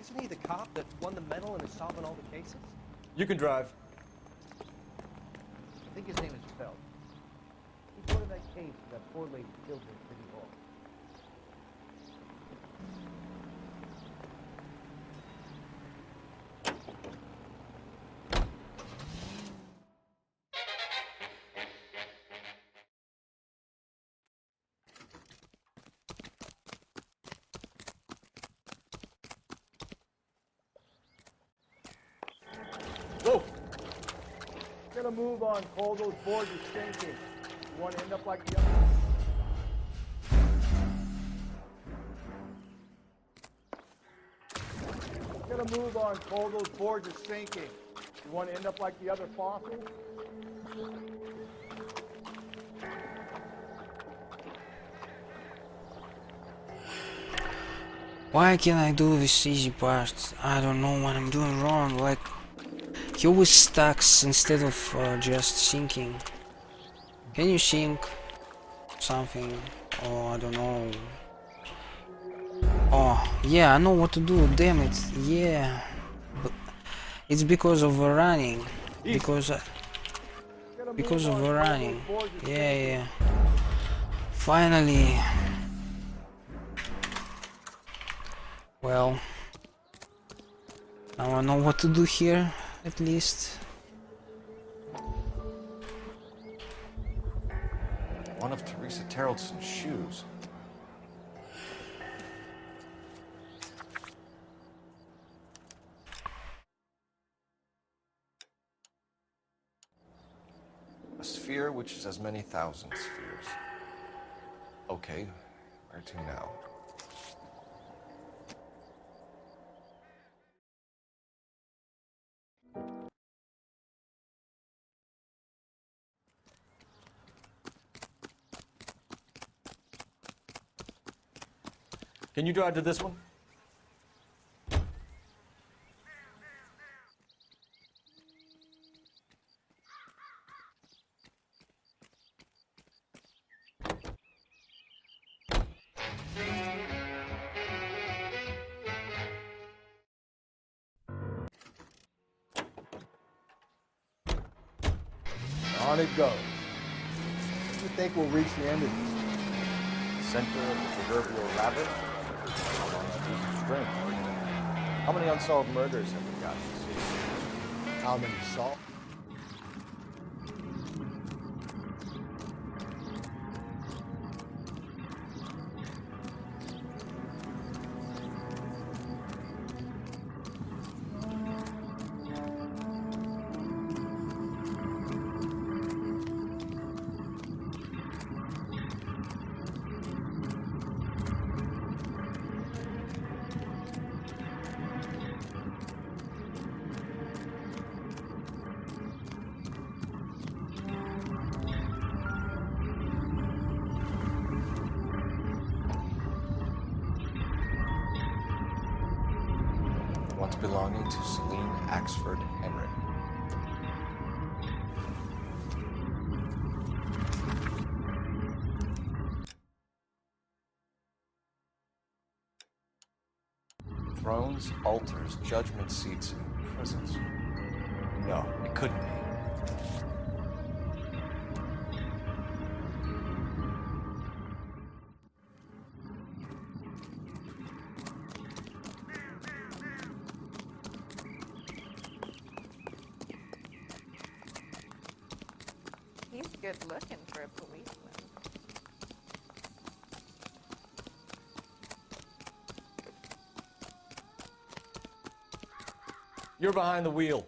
Isn't he the cop that won the medal and is solving all the cases? You can drive. I think his name is Feld. He's part of that case of that poor lady killed in City Hall. Whoa! Get a move on, Cole. Those boards are sinking. You want to end up like the other? Get a move on, Cole. Those boards are sinking. You want to end up like the other fossils? Why can't I do this easy part? I don't know what I'm doing wrong. Like, he always stacks instead of just sinking. Can you sink something? Oh, I don't know. Oh, yeah, I know what to do. Damn it. Yeah. But it's because of the running. Because of the running. Yeah. Finally. Well, now I know what to do here, at least. One of Teresa Terreldson's shoes. A sphere which is as many thousand spheres. Okay, where to now? Can you drive to this one? On it goes. When do you think we'll reach the end of this? Center of the proverbial labyrinth? On a piece of string. How many unsolved murders have we got to see? How many solved? Once belonging to Celine Axford Henry. Thrones, altars, judgment seats, and prisons. No, it couldn't be. He's good looking for a policeman. You're behind the wheel.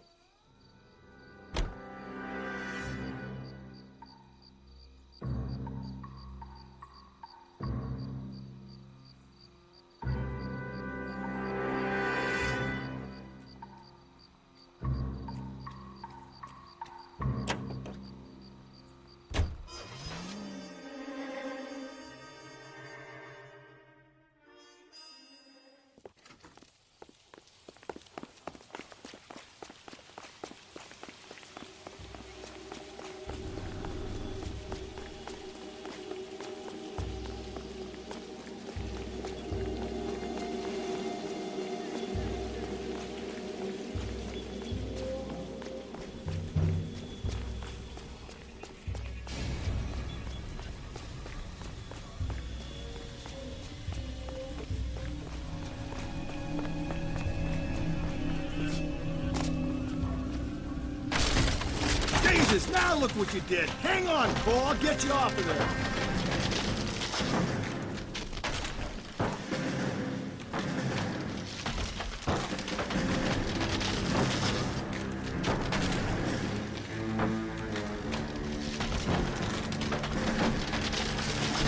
Jesus, now look what you did. Hang on, Cole. I'll get you off of there.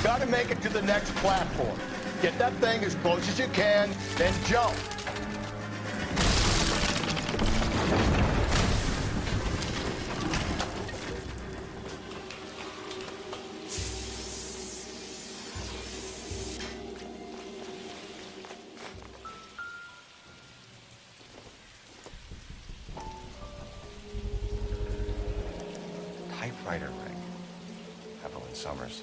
Gotta make it to the next platform. Get that thing as close as you can, then jump. typewriter ring. Evelyn Summers.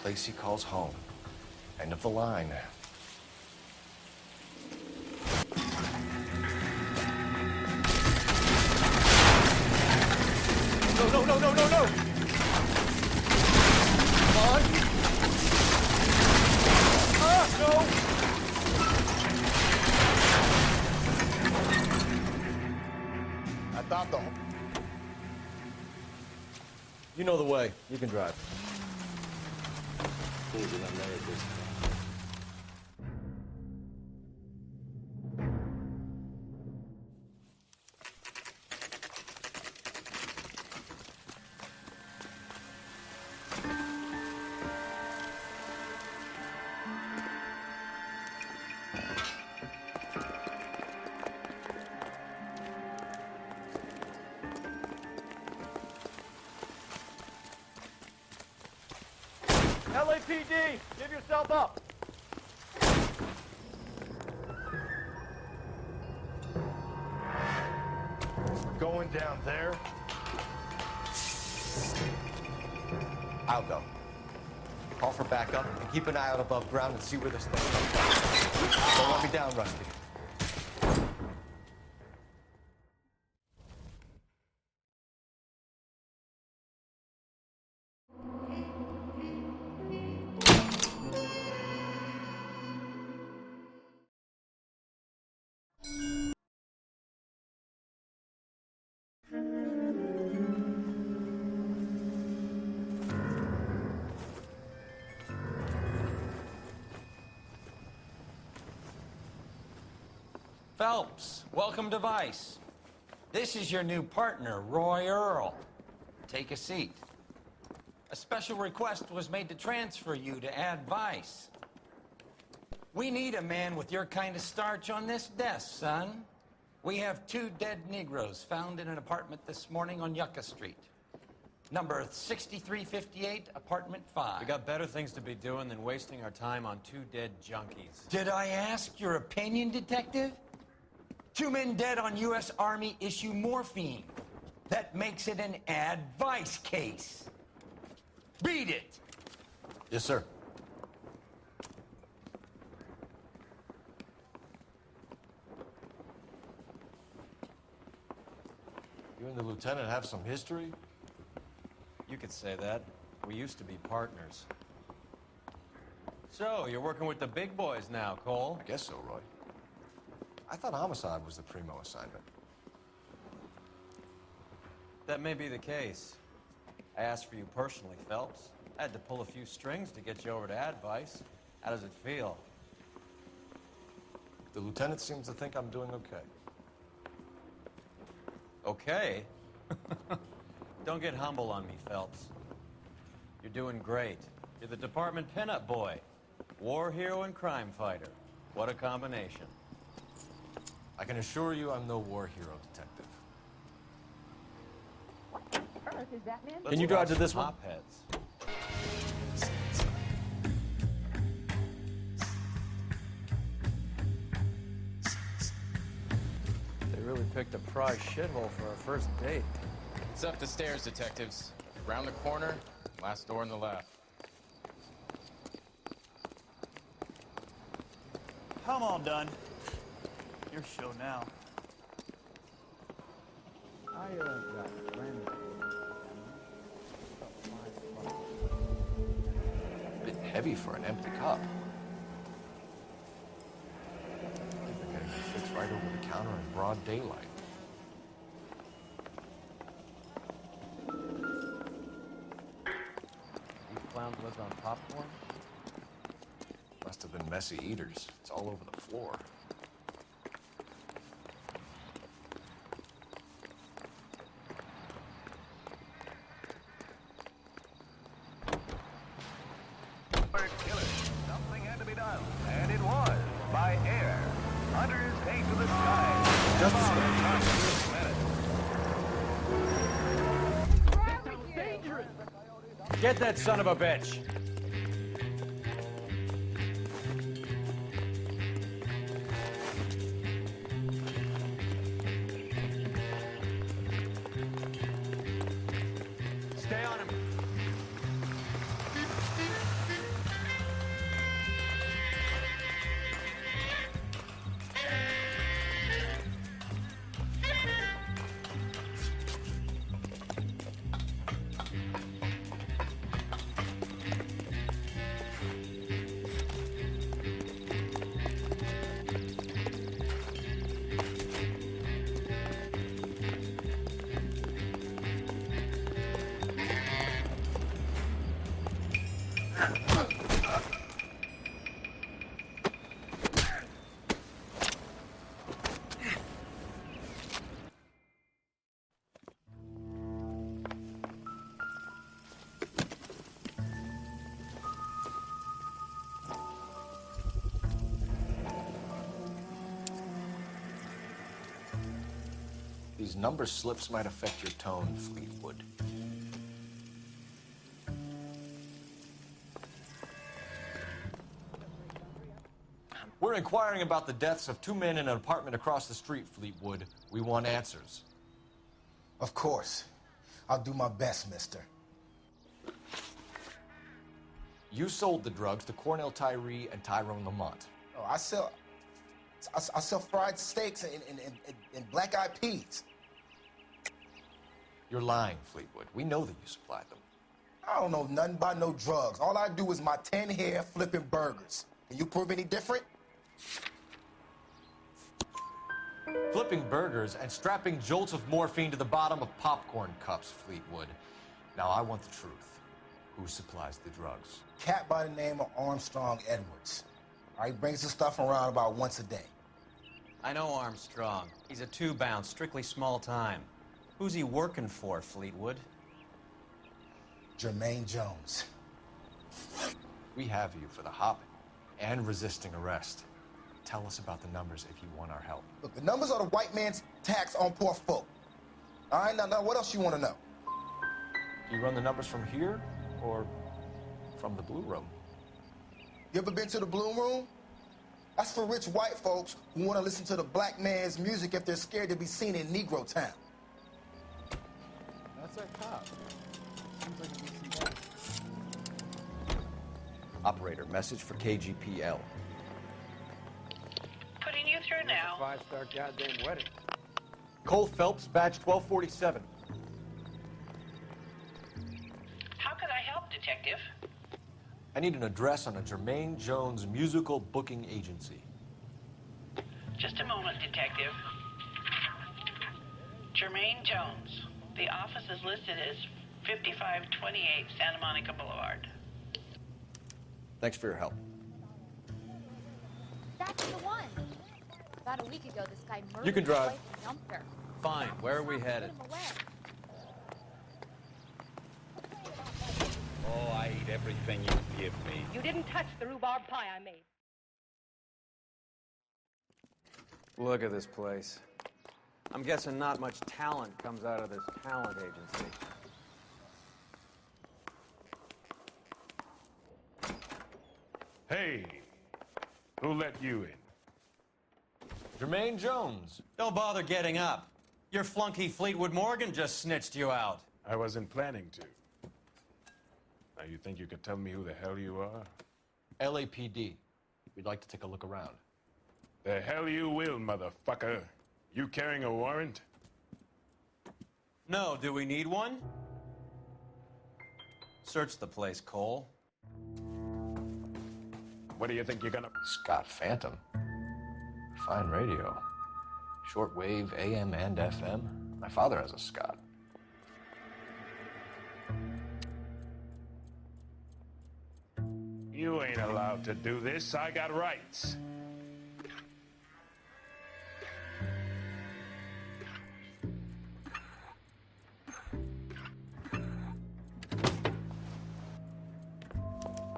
Place he calls home. End of the line. No, no, no, no, no, no! Come on! Ah, no! I thought the... You know the way. You can drive. LAPD, give yourself up. We're going down there. I'll go. Call for backup and keep an eye out above ground and see where this thing comes from. Don't let me down, Rusty. Phelps, welcome to Vice. This is your new partner, Roy Earl. Take a seat. A special request was made to transfer you to Ad Vice. We need a man with your kind of starch on this desk, son. We have 2 dead Negroes found in an apartment this morning on Yucca Street. Number 6358, apartment 5. We got better things to be doing than wasting our time on 2 dead junkies. Did I ask your opinion, detective? 2 men dead on U.S. Army issue morphine. That makes it an Ad Vice case. Beat it! Yes, sir. You and the lieutenant have some history? You could say that. We used to be partners. So, you're working with the big boys now, Cole? I guess so, Roy. I thought homicide was the primo assignment. That may be the case. I asked for you personally, Phelps. I had to pull a few strings to get you over to Ad Vice. How does it feel? The lieutenant seems to think I'm doing okay. Okay? Don't get humble on me, Phelps. You're doing great. You're the department pinup boy. War hero and crime fighter. What a combination. I can assure you I'm no war hero detective. Earth is that man? Can you drive to this one? Hopheads. They really picked a prize shithole for our first date. It's up the stairs, detectives. Round the corner, last door on the left. I'm all done. Your show now. I got a friend. A bit heavy for an empty cup. I think they're getting it fixed right over the counter in broad daylight. These clowns lived on popcorn? Must have been messy eaters. It's all over the floor. Something had to be done, and it was by air. Hunters take to the sky. Just as Get that son of a bitch! These number slips might affect your tone, Fleetwood. We're inquiring about the deaths of 2 men in an apartment across the street, Fleetwood. We want answers. Of course. I'll do my best, mister. You sold the drugs to Cornell Tyree and Tyrone Lamont. Oh, I sell fried steaks and black-eyed peas. You're lying, Fleetwood. We know that you supplied them. I don't know nothing about no drugs. All I do is my 10 hair flipping burgers. Can you prove any different? Flipping burgers and strapping jolts of morphine to the bottom of popcorn cups, Fleetwood. Now, I want the truth. Who supplies the drugs? Cat by the name of Armstrong Edwards. All right, brings the stuff around about once a day. I know Armstrong. He's a two-bound, strictly small time. Who's he working for, Fleetwood? Jermaine Jones. We have you for the hopping and resisting arrest. Tell us about the numbers if you want our help. Look, the numbers are the white man's tax on poor folk. All right, now what else you want to know? Do you run the numbers from here or from the Blue Room? You ever been to the Blue Room? That's for rich white folks who want to listen to the black man's music if they're scared to be seen in Negro Town. That's our cop. Seems like a decent guy. Operator, message for KGPL. Putting you through now. Five-star goddamn wedding. Cole Phelps, badge 1247. How can I help, Detective? I need an address on a Jermaine Jones musical booking agency. Just a moment, Detective. Jermaine Jones. The office is listed as 5528 Santa Monica Boulevard. Thanks for your help. That's the one. About a week ago, this guy murdered You can drive. his wife and dumped her. Fine. Where are we headed? Put him away. Oh, I eat everything you give me. You didn't touch the rhubarb pie I made. Look at this place. I'm guessing not much talent comes out of this talent agency. Hey, who let you in? Jermaine Jones. Don't bother getting up. Your flunky Fleetwood Morgan just snitched you out. I wasn't planning to. Now, you think you could tell me who the hell you are? LAPD. We'd like to take a look around. The hell you will, motherfucker. You carrying a warrant? No, do we need one? Search the place, Cole. What do you think you're gonna... Scott Phantom. Fine radio. Shortwave, AM and FM. My father has a Scott. You ain't allowed to do this. I got rights.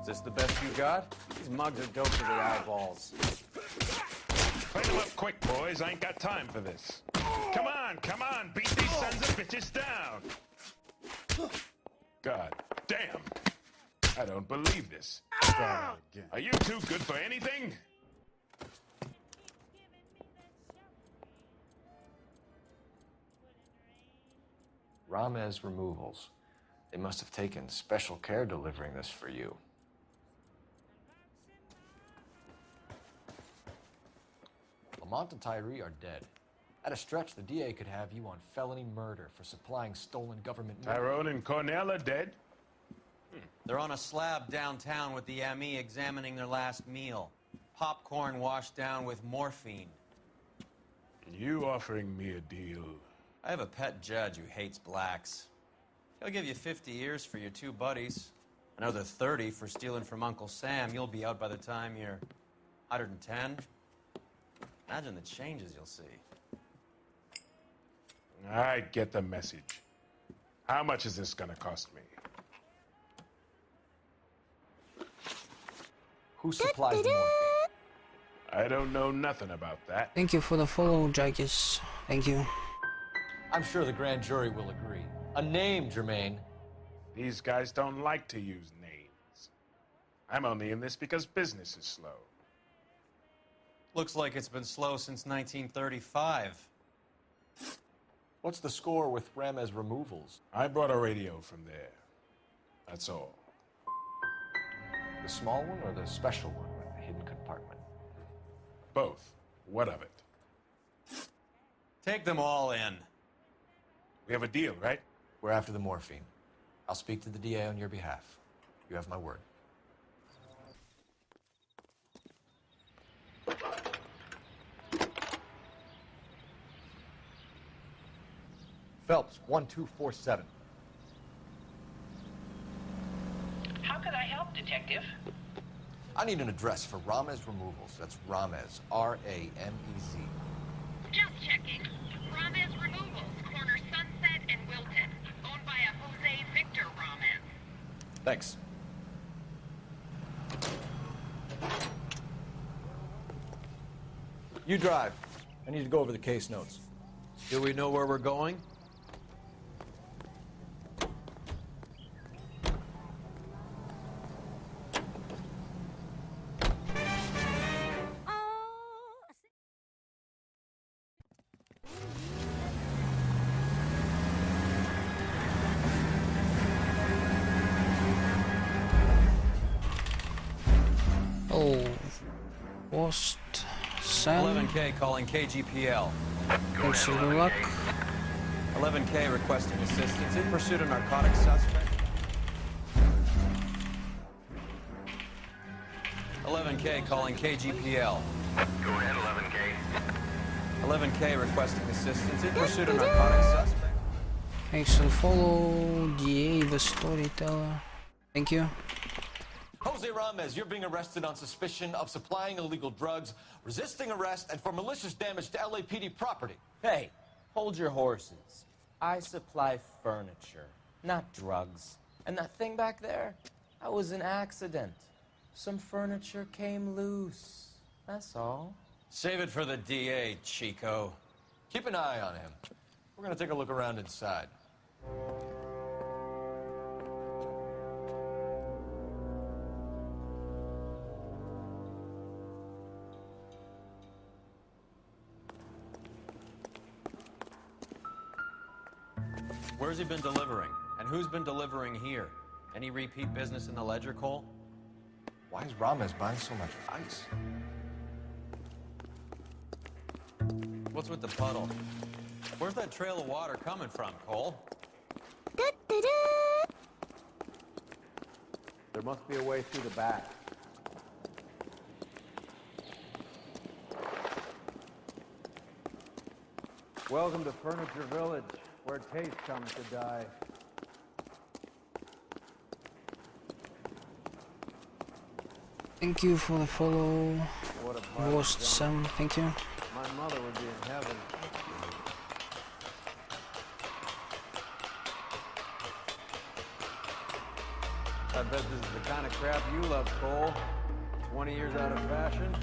Is this the best you got? These mugs are dope to the eyeballs. Clean them up quick, boys. I ain't got time for this. Come on. Beat these sons of bitches down. God damn. I don't believe this. Are you too good for anything? Ramez Removals. They must have taken special care delivering this for you. Lamont and Tyree are dead. At a stretch, the DA could have you on felony murder for supplying stolen government money. Tyrone and Cornell are dead? They're on a slab downtown with the ME examining their last meal. Popcorn washed down with morphine. You offering me a deal? I have a pet judge who hates blacks. He'll give you 50 years for your two buddies. Another 30 for stealing from Uncle Sam. You'll be out by the time you're 110. Imagine the changes you'll see. I get the message. How much is this gonna cost me? Who supplies the morphine? I don't know nothing about that. Thank you for the follow, Jackies. Thank you. I'm sure the grand jury will agree. A name, Jermaine. These guys don't like to use names. I'm only in this because business is slow. Looks like it's been slow since 1935. What's the score with Ramez removals? I brought a radio from there. That's all. The small one or the special one with the hidden compartment? Both. What of it? Take them all in. We have a deal, right? We're after the morphine. I'll speak to the DA on your behalf. You have my word. Phelps, 1247. How could I help, Detective? I need an address for Ramez Removals. That's Ramez, R-A-M-E-Z. Just checking. Ramez Removals, corner Sunset and Wilton. Owned by a Jose Victor Ramez. Thanks. You drive. I need to go over the case notes. Do we know where we're going? Oh, Post Sam. 11K calling KGPL. Wish you good luck. 11K requesting assistance in pursuit of narcotics suspect. 11K calling KGPL. Go ahead, 11K. 11K requesting assistance in pursuit of narcotics suspect. Thanks for the follow, DA the storyteller. Thank you. Jose Ramez, you're being arrested on suspicion of supplying illegal drugs, resisting arrest, and for malicious damage to LAPD property. Hey, hold your horses. I supply furniture, not drugs. And that thing back there, that was an accident. Some furniture came loose. That's all. Save it for the DA, Chico. Keep an eye on him. We're gonna take a look around inside. Where's he been delivering? And who's been delivering here? Any repeat business in the ledger, Cole? Why is Ramez buying so much ice? What's with the puddle? Where's that trail of water coming from, Cole? There must be a way through the back. Welcome to Furniture Village, where taste comes to die. Thank you for the follow. What a part of Post the Sam, thank you. My mother would be in heaven. I bet this is the kind of crap you love, Cole. 20 years out of fashion.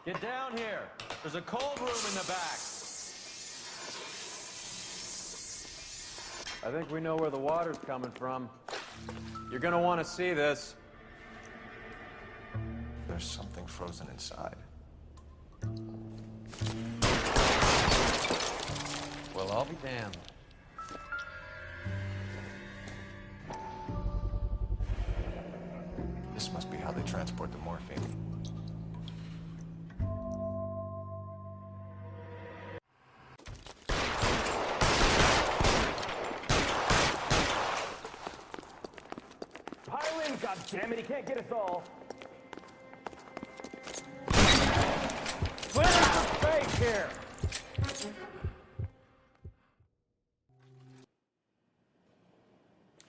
Get down here. There's a cold room in the back. I think we know where the water's coming from. You're gonna want to see this. There's something frozen inside. Well, I'll be damned. This must be how they transport the morphine. Pile in, goddammit, he can't get us all. Clear out space here.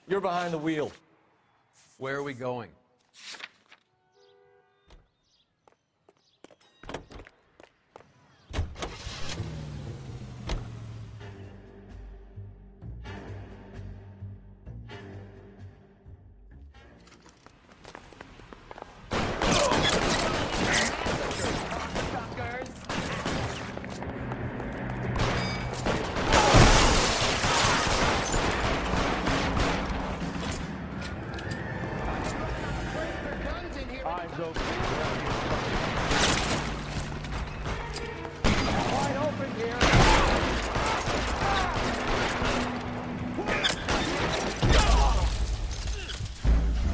You're behind the wheel. Where are we going? Eyes open. Wide open here.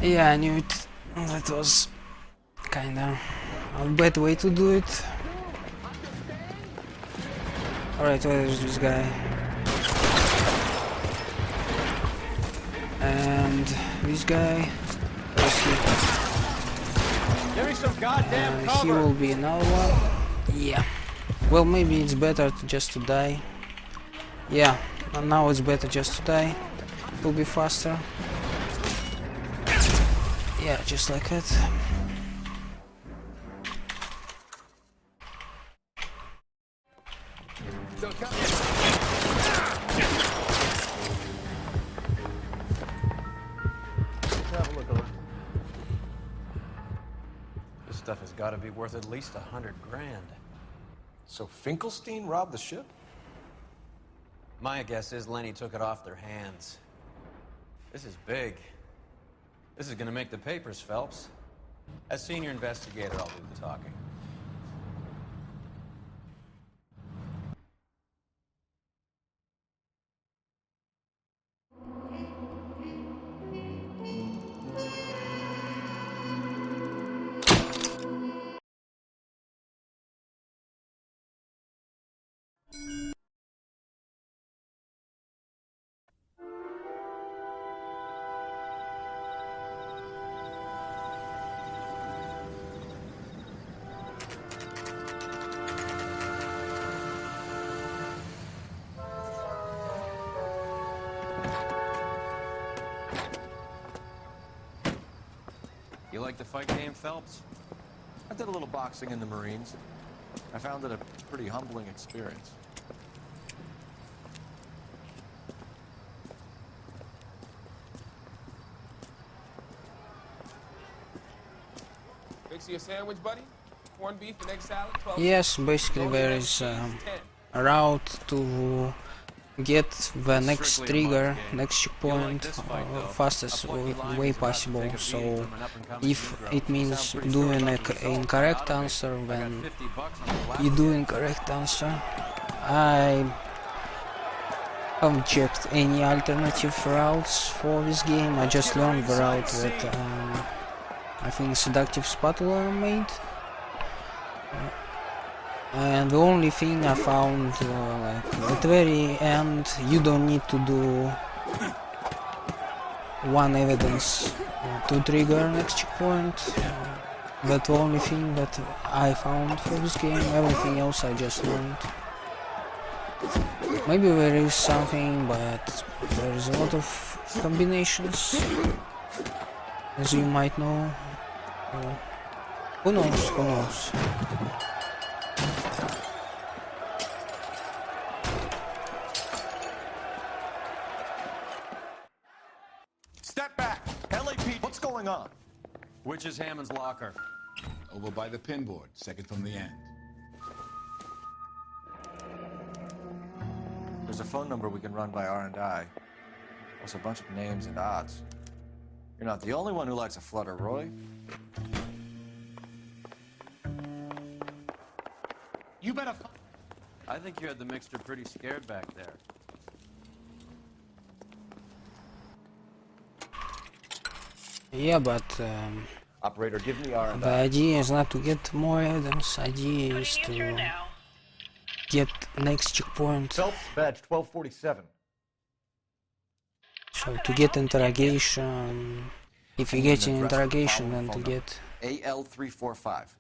Yeah, I knew it. That was kinda a bad way to do it. Alright, where is this guy? And this guy, where is he? Give me some goddamn And cover. he will be another one. Yeah. Well, maybe it's better just to die. Yeah, and now it's better just to die. It will be faster. Yeah, just like that. Have a look over. This stuff has got to be worth at least 100 grand. So Finkelstein robbed the ship? My guess is Lenny took it off their hands. This is big. This is gonna make the papers, Phelps. As senior investigator, I'll do the talking. You like the fight game, Phelps? I did a little boxing in the Marines. I found it a pretty humbling experience. Fix you a sandwich, buddy? Corned beef and egg salad, 12 Yes, basically there is a route to get the next trigger, next checkpoint, fastest way possible. So if it means doing an incorrect answer, then you do incorrect answer. I haven't checked any alternative routes for this game. I just learned the route that I think Seductive Spatula made. And the only thing I found, like at the very end, you don't need to do one evidence to trigger next checkpoint. That's the only thing that I found for this game. Everything else I just learned. Maybe there is something, but there is a lot of combinations, as you might know. Who knows? Who knows? Step back! LAP, what's going on? Which is Hammond's locker? Over by the pinboard, second from the end. There's a phone number we can run by R&I. Plus a bunch of names and odds. You're not the only one who likes a flutter, Roy. You better. I think you had the mixer pretty scared back there. Yeah, but Operator, give me R&I. the idea is not to get more evidence. The idea is to get next checkpoint. Phelps, badge 1247. So to get interrogation, if you get an interrogation, then to get. AL345.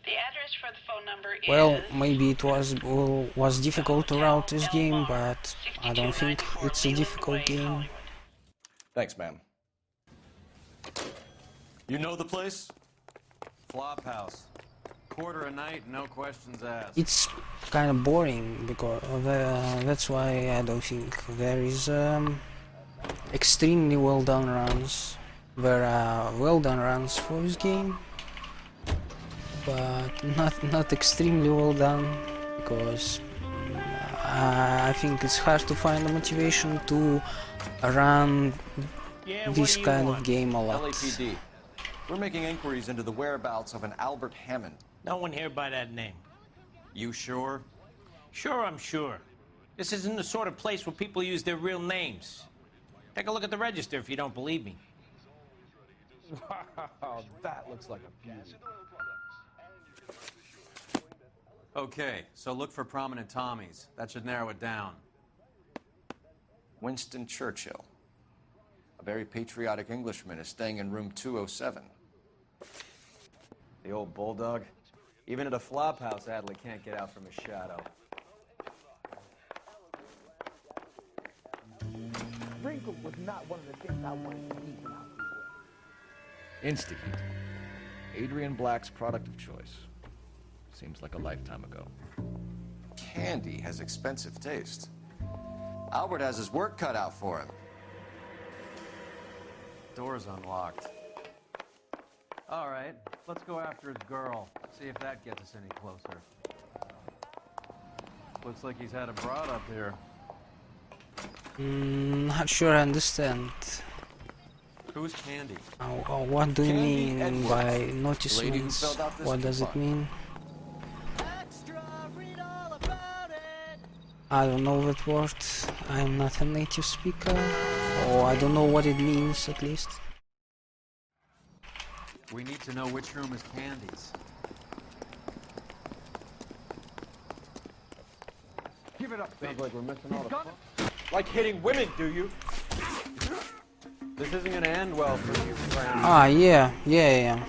The address for the phone number is... Well, maybe it was difficult to route this game, but I don't think it's a difficult game. Thanks, ma'am. You know the place? Flophouse. Quarter a night, no questions asked. It's kind of boring because that's why I don't think there is extremely well done runs. There are well done runs for this game, but not extremely well done, because I think it's hard to find the motivation to run this kind of game a lot. LAPD. We're making inquiries into the whereabouts of an Albert Hammond. No one here by that name. You sure? Sure, I'm sure. This isn't the sort of place where people use their real names. Take a look at the register if you don't believe me. Wow, that looks like a beauty. Okay, so look for prominent Tommies. That should narrow it down. Winston Churchill. A very patriotic Englishman is staying in room 207. The old bulldog. Even at a flophouse, Adley can't get out from his shadow. Sprinkle was not one of the things I wanted to eat when I grew up. Instiheat. Adrian Black's product of choice. Seems like a lifetime ago. Candy has expensive taste. Albert has his work cut out for him. Door's unlocked. All right, let's go after his girl. See if that gets us any closer. Looks like he's had a broad up here. Not sure I understand. Who's Candy? What do you Candy mean Edwards. by Lady who noticements? filled out this What does it coupon. mean? I don't know that word. I'm not a native speaker, or I don't know what it means at least. We need to know which room is Candy's. Give it up, Sounds like we're missing all the fun. Like hitting women, do you? This isn't gonna end well for you, friend. Yeah.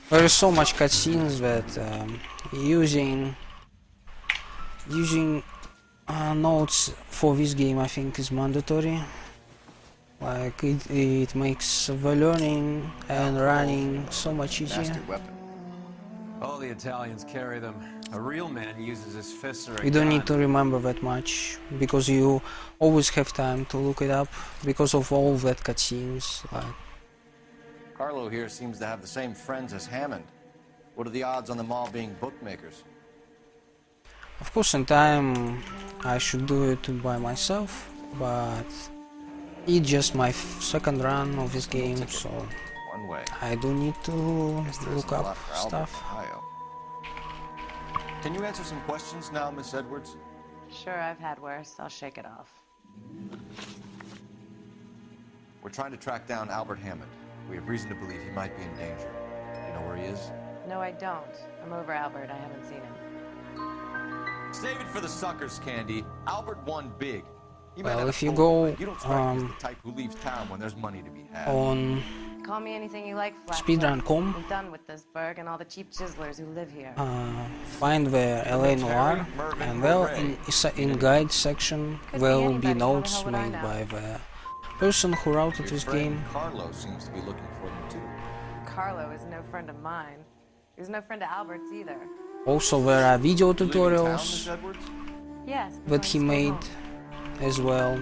There is so much cutscenes that using notes for this game, I think, is mandatory. Like it makes the learning and running so much easier. Nasty weapon. All the Italians carry them. A real man uses his fists or a You don't gun. need to remember that much, because you always have time to look it up because of all that cutscenes. Like, Carlo here seems to have the same friends as Hammond. What are the odds on them all being bookmakers? of course, in time I should do it by myself, but it's just my second run of this game, so One way. I do need to look a up lot for Albert, stuff. Ohio. Can you answer some questions now, Miss Edwards? Sure, I've had worse. I'll shake it off. We're trying to track down Albert Hammond. We have reason to believe he might be in danger. You know where he is? No, I don't. I'm over Albert. I haven't seen him. Save it for the suckers, Candy. Albert won big. He might Well, have a if you phone, go but you don't strike me as the type who leaves town when there's money to be had. on Call me anything you like, Flat. Speedrun.com, I'm done with this burg and all the cheap chiselers who live here. find the L.A.Noire, and well, in guide section there will be notes made by the person who routed Your this friend game. Carlo seems to be looking for them too. Carlo is no friend of mine. He was no friend of Albert's either. Also, there are video You live in town, Miss tutorials Edwards? Yes. that he made as well.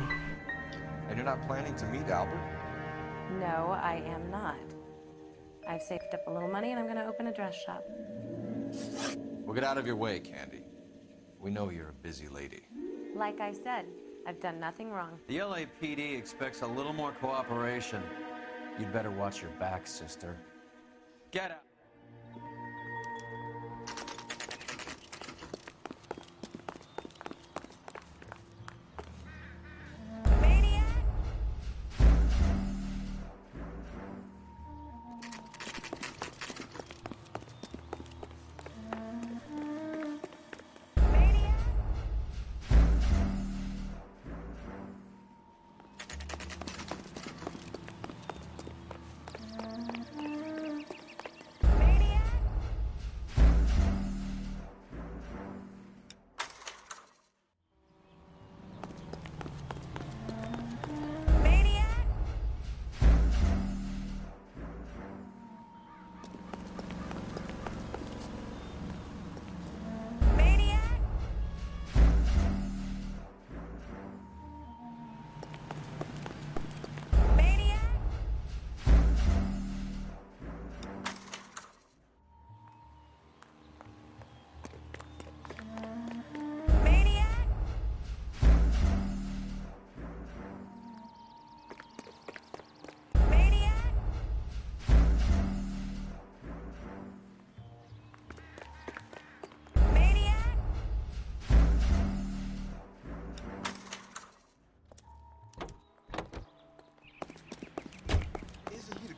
And you're not planning to meet Albert? No, I am not. I've saved up a little money and I'm going to open a dress shop. Well, get out of your way, Candy. We know you're a busy lady. Like I said, I've done nothing wrong. The LAPD expects a little more cooperation. You'd better watch your back, sister. Get out.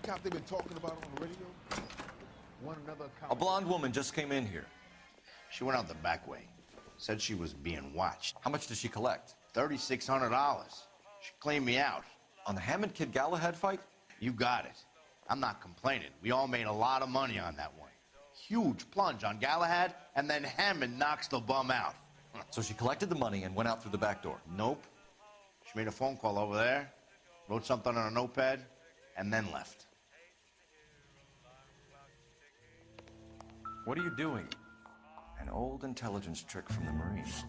cop they've been talking about on the radio? One another cop. A blonde woman just came in here. She went out the back way. Said she was being watched. How much did she collect? $3,600. She cleaned me out. On the Hammond Kid Galahad fight? You got it. I'm not complaining. We all made a lot of money on that one. Huge plunge on Galahad, and then Hammond knocks the bum out. So she collected the money and went out through the back door? Nope. She made a phone call over there, wrote something on a notepad, and then left. What are you doing? An old intelligence trick from the Marines.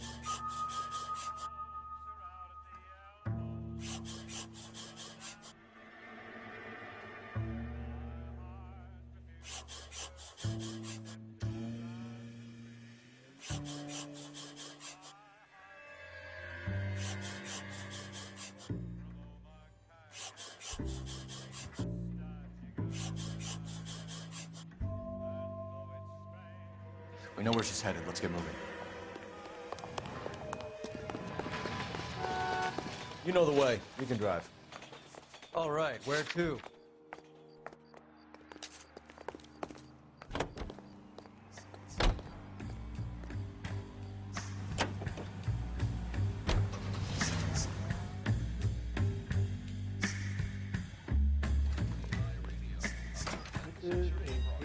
We know where she's headed. Let's get moving. You know the way. You can drive. All right, where to?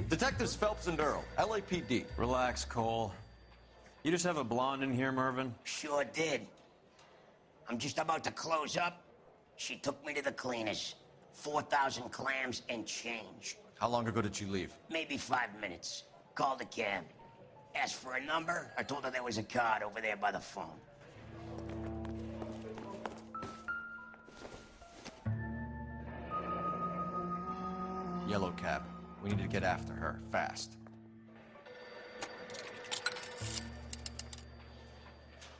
Detectives Phelps and Earl, LAPD. Relax, Cole. You just have a blonde in here, Mervyn? Sure did. I'm just about to close up. She took me to the cleaners. 4,000 clams and change. How long ago did she leave? Maybe 5 minutes. Called a cab. Asked for a number. I told her there was a card over there by the phone. Yellow cab. We need to get after her, fast.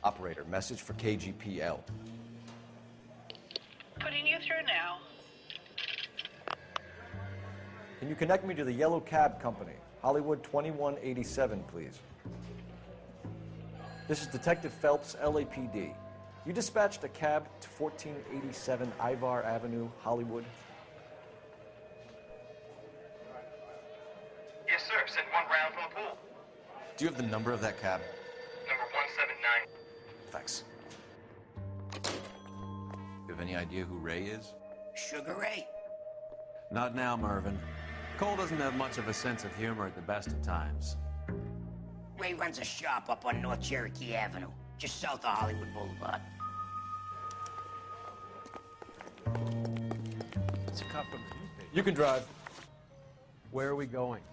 Operator, message for KGPL. Putting you through now. Can you connect me to the Yellow Cab Company? Hollywood 2187, please. This is Detective Phelps, LAPD. You dispatched a cab to 1487 Ivar Avenue, Hollywood. Yes, sir. Sent one round from the pool. Do you have the number of that cab? Number 179. Thanks. You have any idea who Ray is? Sugar Ray? Not now, Mervyn. Cole doesn't have much of a sense of humor at the best of times. Ray runs a shop up on North Cherokee Avenue, just south of Hollywood Boulevard. It's a cop from the newspaper. You can drive. Where are we going?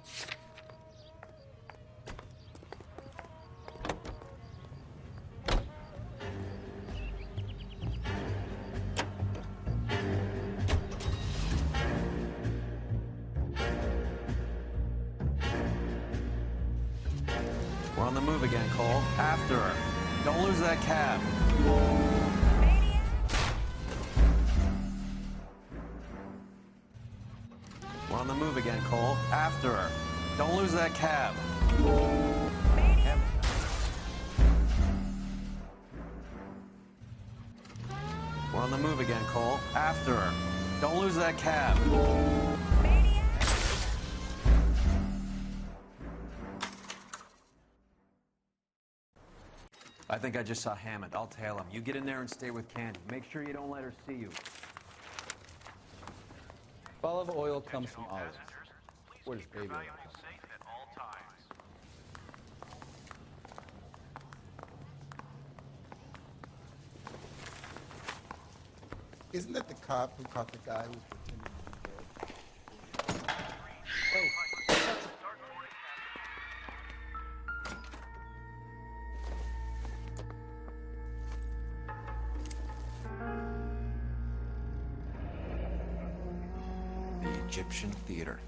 We're on the move again, Cole. After her. Don't lose that cab. We're on the move again, Cole. After her. Don't lose that cab. We're on the move again, Cole. After her. Don't lose that cab. I think I just saw Hammond. I'll tail him. You get in there and stay with Candy. Make sure you don't let her see you. Olive oil comes from olives. Where does baby oil come from? Isn't that the cop who caught the guy who was pretending to be dead? Hey, The Egyptian Theater.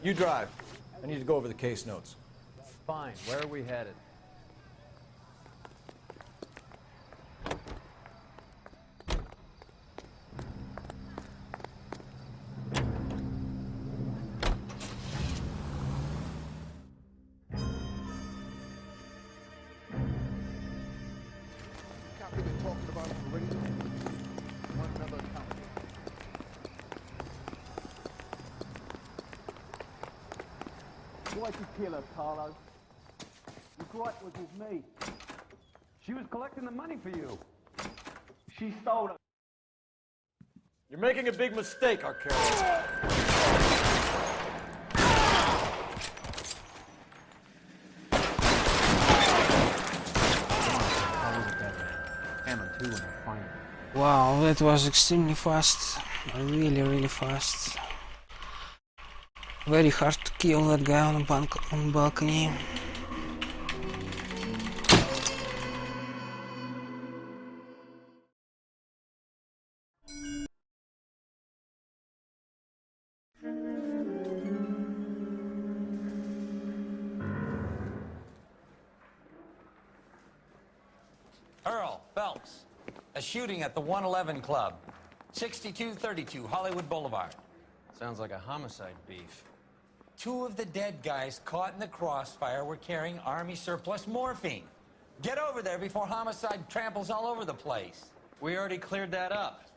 You drive. I need to go over the case notes. fine. Where are we headed? Why'd you kill her, Carlo? The gripe was with me. She was collecting the money for you. She stole it. You're making a big mistake, Arcaro. Wow, that was extremely fast. Really, really fast. Very hard to kill that guy on the balcony. Earl Phelps, a shooting at the 111 Club, 6232 Hollywood Boulevard. Sounds like a homicide beef. 2 of the dead guys caught in the crossfire were carrying Army surplus morphine. Get over there before homicide tramples all over the place. We already cleared that up.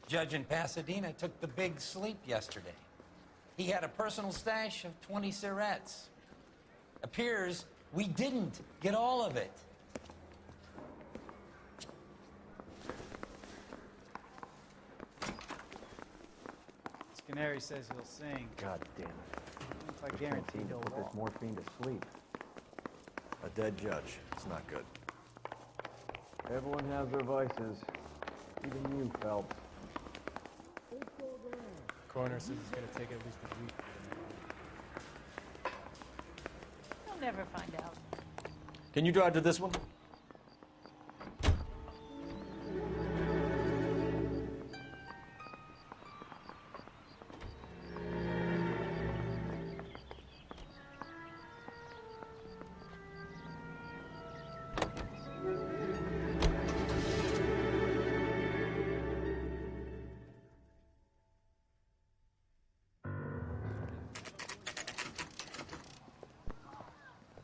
Judge in Pasadena took the big sleep yesterday. He had a personal stash of 20 cigarettes. Appears we didn't get all of it. Canary says he'll sing. God damn it. If I guarantee he'll put this walk. morphine to sleep. A dead judge. It's not good. Everyone has their vices. Even you, Phelps. Coroner says it's gonna take at least a week. You'll never find out. Can you drive to this one?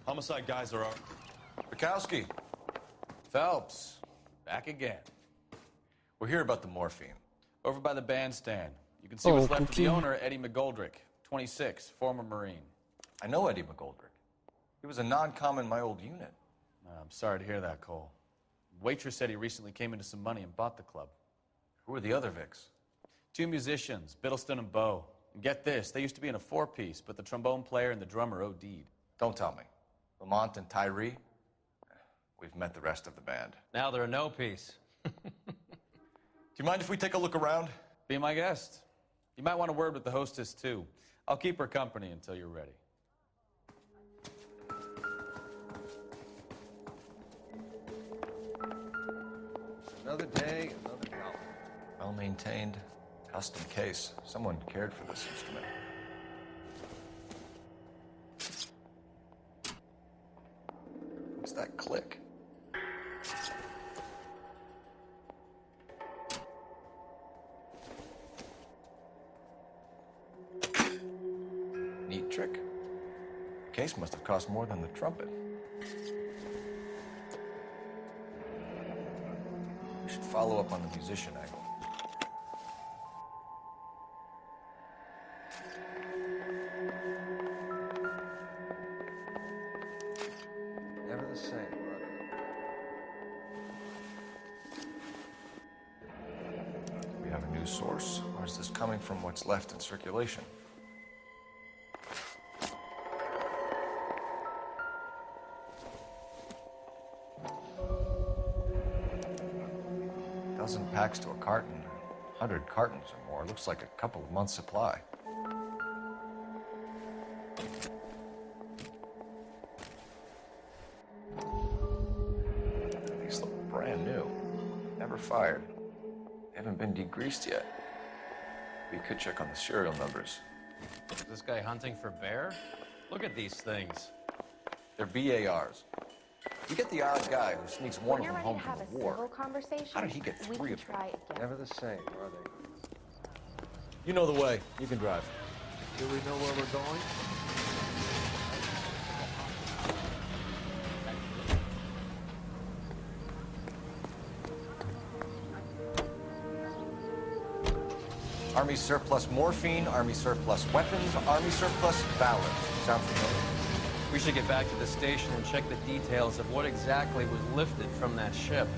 Homicide guys are up. Bukowski. Phelps, back again. We're here about the morphine. Over by the bandstand. You can see what's left of the cookie. owner, Eddie McGoldrick, 26, former Marine. I know Eddie McGoldrick. He was a non-com in my old unit. I'm sorry to hear that, Cole. Waitress said he recently came into some money and bought the club. Who are the other Vics? 2 musicians, Biddleston and Bowe. And get this, they used to be in a 4-piece, but the trombone player and the drummer OD'd. Don't tell me. Lamont and Tyree? We've met the rest of the band. Now they're a no-piece. Do you mind if we take a look around? Be my guest. You might want a word with the hostess, too. I'll keep her company until you're ready. Another day, another dollar. Well-maintained, custom case. Someone cared for this instrument. What's that click? Neat trick. The case must have cost more than the trumpet. We should follow up on the musician angle. Never the same, brother. Do we have a new source, or is this coming from what's left in circulation? Dozen packs to a carton, 100 cartons or more. Looks like a couple of months' supply. These look brand new. Never fired. They haven't been degreased yet. We could check on the serial numbers. Is this guy hunting for bear? Look at these things. They're BARs. You get the odd guy who sneaks one of them home from the war. How did he get 3 of them? Never the same, are they? You know the way. You can drive. Do we know where we're going? Army surplus morphine, Army surplus weapons, Army surplus ballots. Sound familiar? We should get back to the station and check the details of what exactly was lifted from that ship.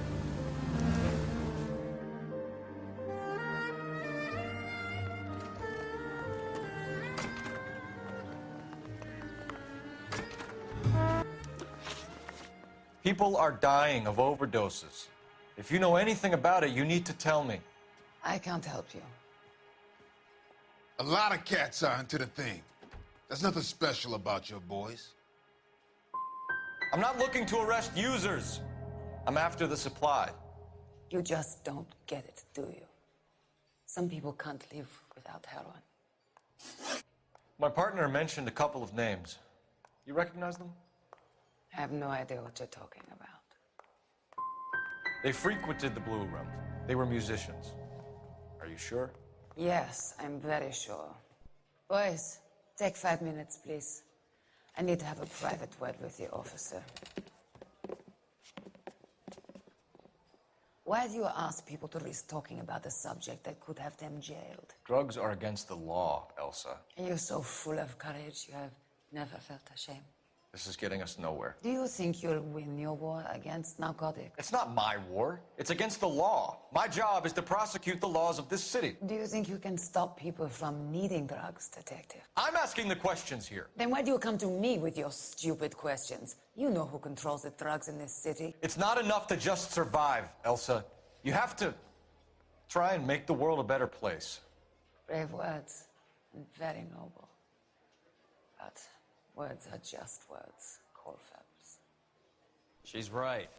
People are dying of overdoses. If you know anything about it, you need to tell me. I can't help you. A lot of cats are into the thing. There's nothing special about your boys. I'm not looking to arrest users. I'm after the supply. You just don't get it, do you? Some people can't live without heroin. My partner mentioned a couple of names. You recognize them? I have no idea what you're talking about. They frequented the Blue Room. They were musicians. Are you sure? Yes, I'm very sure. Boys, take 5 minutes, please. I need to have a private word with the officer. Why do you ask people to risk talking about a subject that could have them jailed? Drugs are against the law, Elsa. And you're so full of courage, you have never felt ashamed. This is getting us nowhere. Do you think you'll win your war against narcotics? It's not my war. It's against the law. My job is to prosecute the laws of this city. Do you think you can stop people from needing drugs, detective? I'm asking the questions here. Then why do you come to me with your stupid questions? You know who controls the drugs in this city. It's not enough to just survive, Elsa. You have to try and make the world a better place. Brave words, and very noble. But words are just words, Cole Phelps. She's right.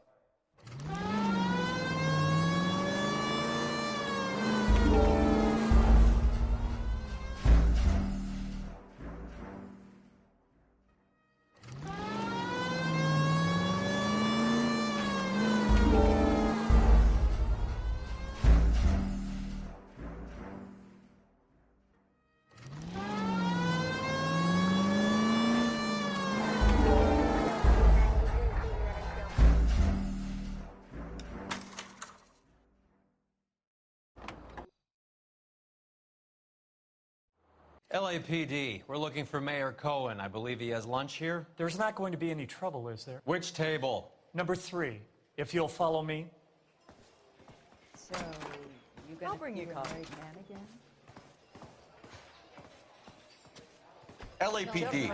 LAPD, we're looking for Mayor Cohen. I believe he has lunch here. There's not going to be any trouble, is there? Which table? Number 3, if you'll follow me. So, you gonna I'll bring you be a coffee. married man again? LAPD.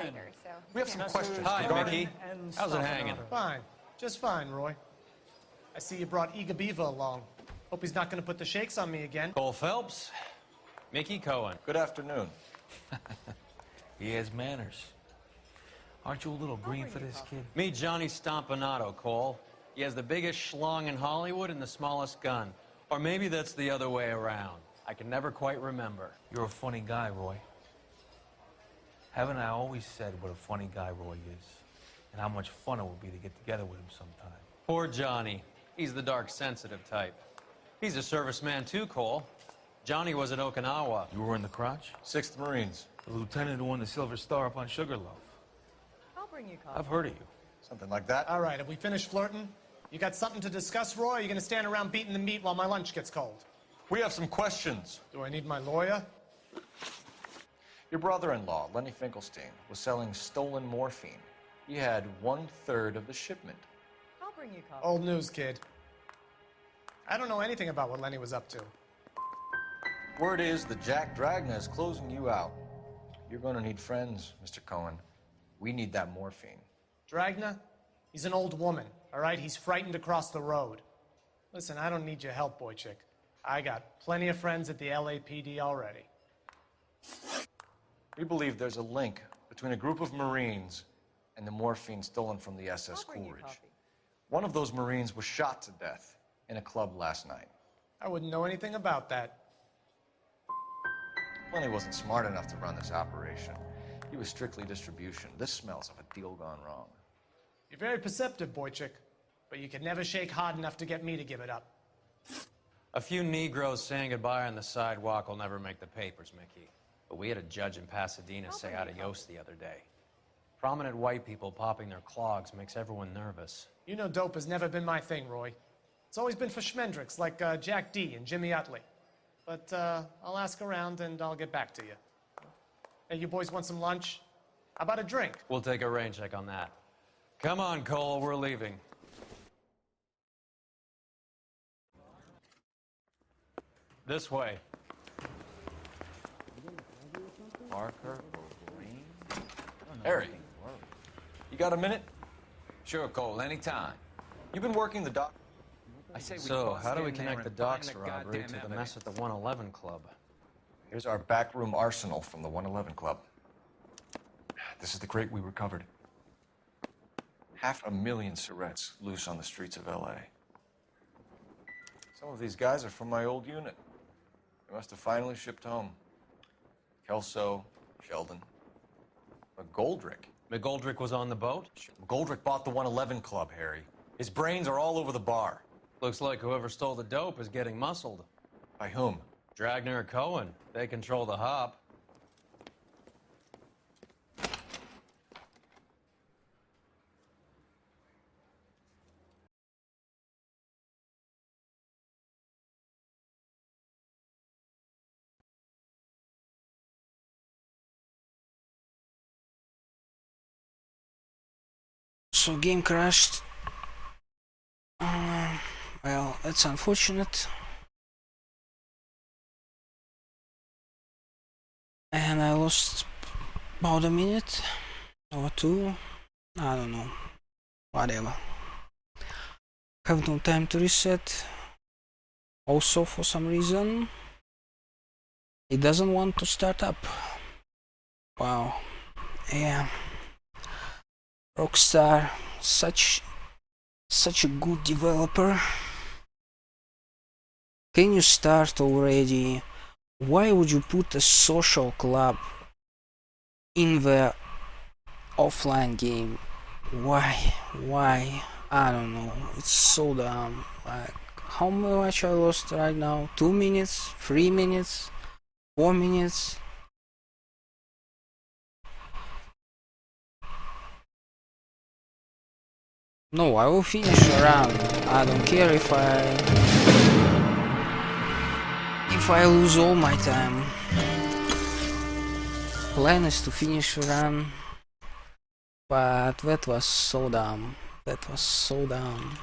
We have some questions. Hi, regarding- Mickey. How's it hanging? Fine. Just fine, Roy. I see you brought Iga Beaver along. Hope he's not going to put the shakes on me again. Cole Phelps, Mickey Cohen. Good afternoon. He has manners. Aren't you a little green for this kid? Meet Johnny Stompanato, Cole. He has the biggest schlong in Hollywood and the smallest gun. Or maybe that's the other way around. I can never quite remember. You're a funny guy, Roy. Haven't I always said what a funny guy Roy is? And how much fun it would be to get together with him sometime. Poor Johnny. He's the dark, sensitive type. He's a serviceman too, Cole. Johnny was at Okinawa. You were in the crotch? 6th Marines. The lieutenant who won the Silver Star up on Sugarloaf. I'll bring you coffee. I've heard of you. Something like that. All right, have we finished flirting? You got something to discuss, Roy? Or are you going to stand around beating the meat while my lunch gets cold? We have some questions. Do I need my lawyer? Your brother-in-law, Lenny Finkelstein, was selling stolen morphine. He had 1/3 of the shipment. I'll bring you coffee. Old news, kid. I don't know anything about what Lenny was up to. Word is that Jack Dragna is closing you out. You're going to need friends, Mr. Cohen. We need that morphine. Dragna? He's an old woman, all right? He's frightened to cross the road. Listen, I don't need your help, boy chick. I got plenty of friends at the LAPD already. We believe there's a link between a group of Marines and the morphine stolen from the SS Coolidge. One of those Marines was shot to death in a club last night. I wouldn't know anything about that. Lenny wasn't smart enough to run this operation. He was strictly distribution. This smells of a deal gone wrong. You're very perceptive, boy chick, but you can never shake hard enough to get me to give it up. A few Negroes saying goodbye on the sidewalk will never make the papers, Mickey. But we had a judge in Pasadena say adios the other day. Prominent white people popping their clogs makes everyone nervous. You know dope has never been my thing, Roy. It's always been for schmendricks like Jack D. and Jimmy Utley. But I'll ask around and I'll get back to you. Hey, you boys want some lunch? How about a drink? We'll take a rain check on that. Come on, Cole, we're leaving. This way. Marker, green. Harry, you got a minute? Sure, Cole, anytime. You've been working the dock. I say we So, bust how do we in there connect the and docks find the robbery goddamn to the mess at the evidence. 111 Club? Here's our backroom arsenal from the 111 Club. This is the crate we recovered. 500,000 cigarettes loose on the streets of L.A. Some of these guys are from my old unit. They must have finally shipped home. Kelso, Sheldon, McGoldrick. McGoldrick was on the boat? McGoldrick bought the 111 Club, Harry. His brains are all over the bar. Looks like whoever stole the dope is getting muscled. By whom? Dragner or Cohen. They control the hop. So game crashed. Well, that's unfortunate. And I lost about a minute or two. I don't know. Whatever. Have no time to reset. Also, for some reason, it doesn't want to start up. Wow. Yeah. Rockstar, such a good developer. Can you start already? Why would you put a social club in the offline game? Why? I don't know. It's so dumb. Like, how much I lost right now? 2 minutes? 3 minutes? 4 minutes? No, I will finish a run. I don't care if I lose all my time. Plan is to finish a run, but that was so dumb. That was so dumb.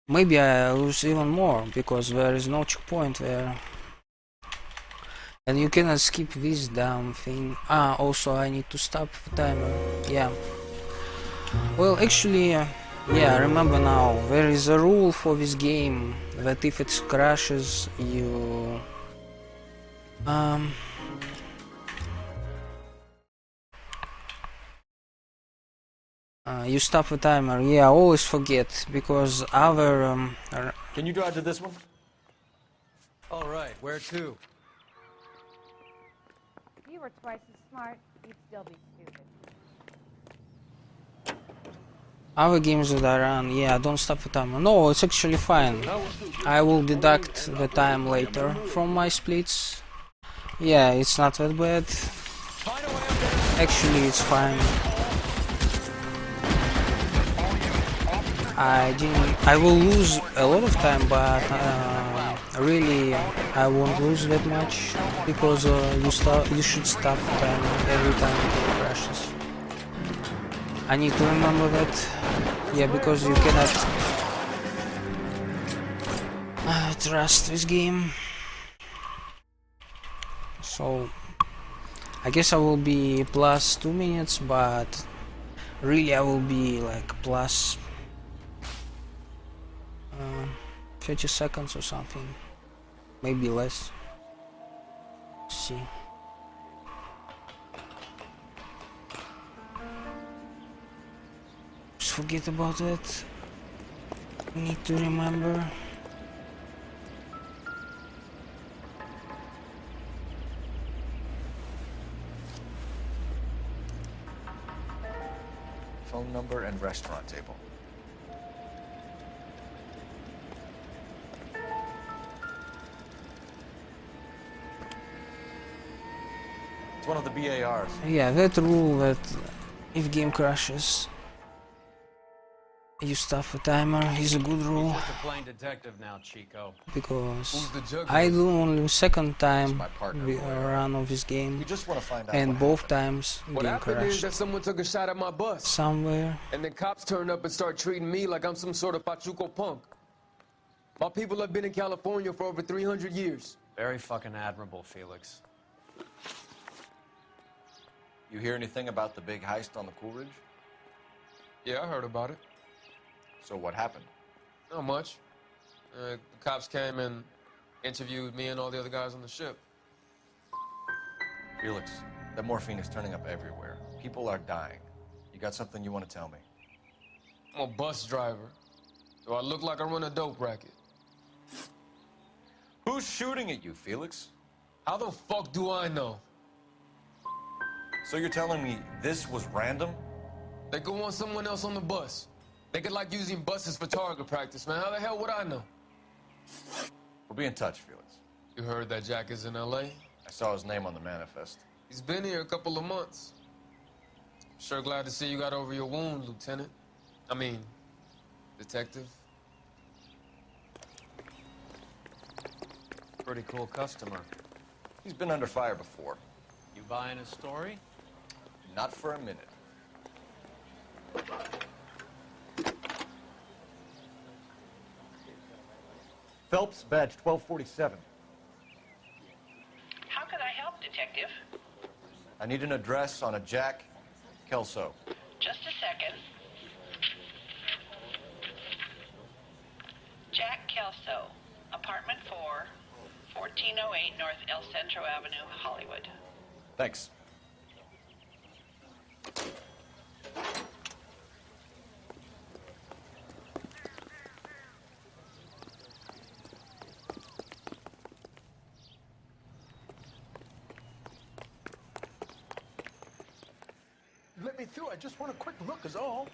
Maybe I lose even more because there is no checkpoint there, and you cannot skip this dumb thing. Also I need to stop the timer. Yeah. Well, actually, yeah, I remember now. There is a rule for this game that if it crashes, you you stop the timer. Yeah, I always forget because other Can you drive to this one? All right, where to? If you were twice as smart, you'd still be stupid. other games that I run, yeah, don't stop the timer. No, it's actually fine. I will deduct the time later from my splits. Yeah, it's not that bad. Actually, it's fine. I will lose a lot of time, but really I won't lose that much because you should stop the timer every time the game crashes. I need to remember that. Yeah, because you cannot trust this game. So I guess I will be plus 2 minutes, but really I will be like plus 30 seconds or something, maybe less. Let's see. Just forget about that. Need to remember. Phone number and restaurant table. It's one of the BARs. Yeah, that rule that if game crashes, You stop a timer is a good rule. He's just a plain detective now, Chico. Because I do only second time run of this game, and both times What game happened is crashed that someone took a shot at my bus. somewhere. And then cops turned up and start treating me like I'm some sort of Pachuco punk. My people have been in California for over 300 years. Very fucking admirable, Felix. You hear anything about the big heist on the Coolidge? Yeah, I heard about it. So what happened? Not much. The cops came and interviewed me and all the other guys on the ship. Felix, that morphine is turning up everywhere. People are dying. You got something you want to tell me? I'm a bus driver. Do I look like I run a dope racket? Who's shooting at you, Felix? How the fuck do I know? So you're telling me this was random? They could want someone else on the bus. They could like using buses for target practice, man. How the hell would I know? We'll be in touch, Felix. You heard that Jack is in L.A.? I saw his name on the manifest. He's been here a couple of months. Sure glad to see you got over your wound, Lieutenant. I mean, Detective. Pretty cool customer. He's been under fire before. You buying his story? Not for a minute. Phelps, badge 1247. How can I help, Detective? I need an address on a Jack Kelso. Just a second. Jack Kelso, apartment 4, 1408 North El Centro Avenue, Hollywood. Thanks. Let me through. I just want a quick look is all.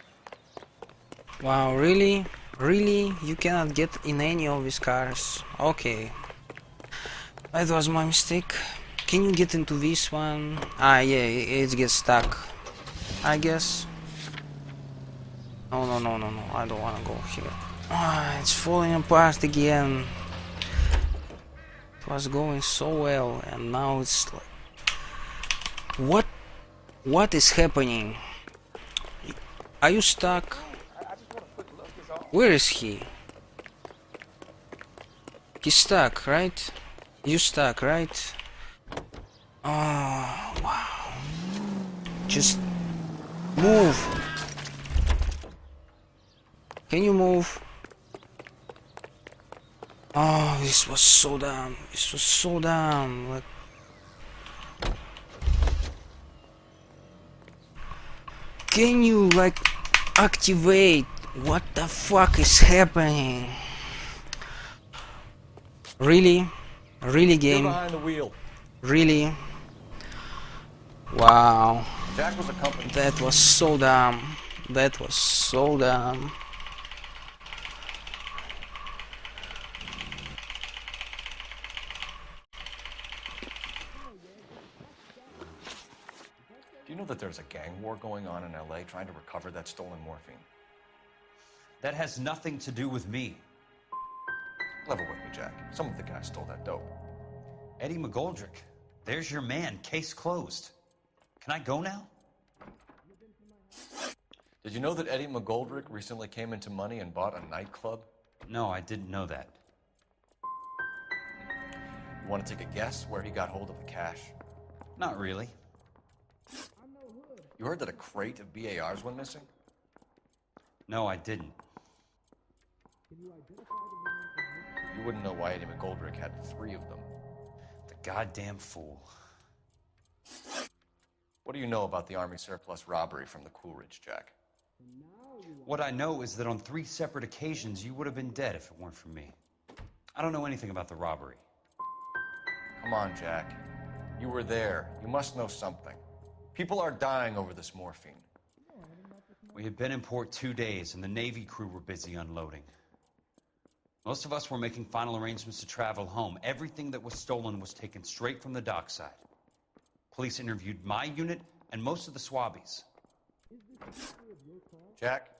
Wow, really? Really? You cannot get in any of these cars? Okay. That was my mistake. Can you get into this one? Ah, yeah, it gets stuck. I guess. No, no, no, no, no. I don't want to go here. Ah, it's falling apart again. It was going so well, and now it's like... What is happening? Are you stuck? Where is he? He's stuck, right? You stuck, right? Oh, wow. Just move. Can you move? Oh, this was so dumb. This was so dumb. Like, can you like activate? What the fuck is happening? Really? Really, game? You're behind the wheel. Really? Wow. Jack was accompanied. That was so dumb. That was so dumb. Do you know that there's a gang war going on in L.A. trying to recover that stolen morphine? That has nothing to do with me. Level with me, Jack. Some of the guys stole that dope. Eddie McGoldrick. There's your man. Case closed. Can I go now? Did you know that Eddie McGoldrick recently came into money and bought a nightclub? No, I didn't know that. You want to take a guess where he got hold of the cash? Not really. You heard that a crate of BARs went missing? No, I didn't. You wouldn't know why Eddie McGoldrick had 3 of them. The goddamn fool. What do you know about the Army surplus robbery from the Coolidge, Jack? What I know is that on 3 separate occasions, you would have been dead if it weren't for me. I don't know anything about the robbery. Come on, Jack. You were there. You must know something. People are dying over this morphine. We had been in port 2 days, and the Navy crew were busy unloading. Most of us were making final arrangements to travel home. Everything that was stolen was taken straight from the dockside. Police interviewed my unit and most of the swabbies. Jack,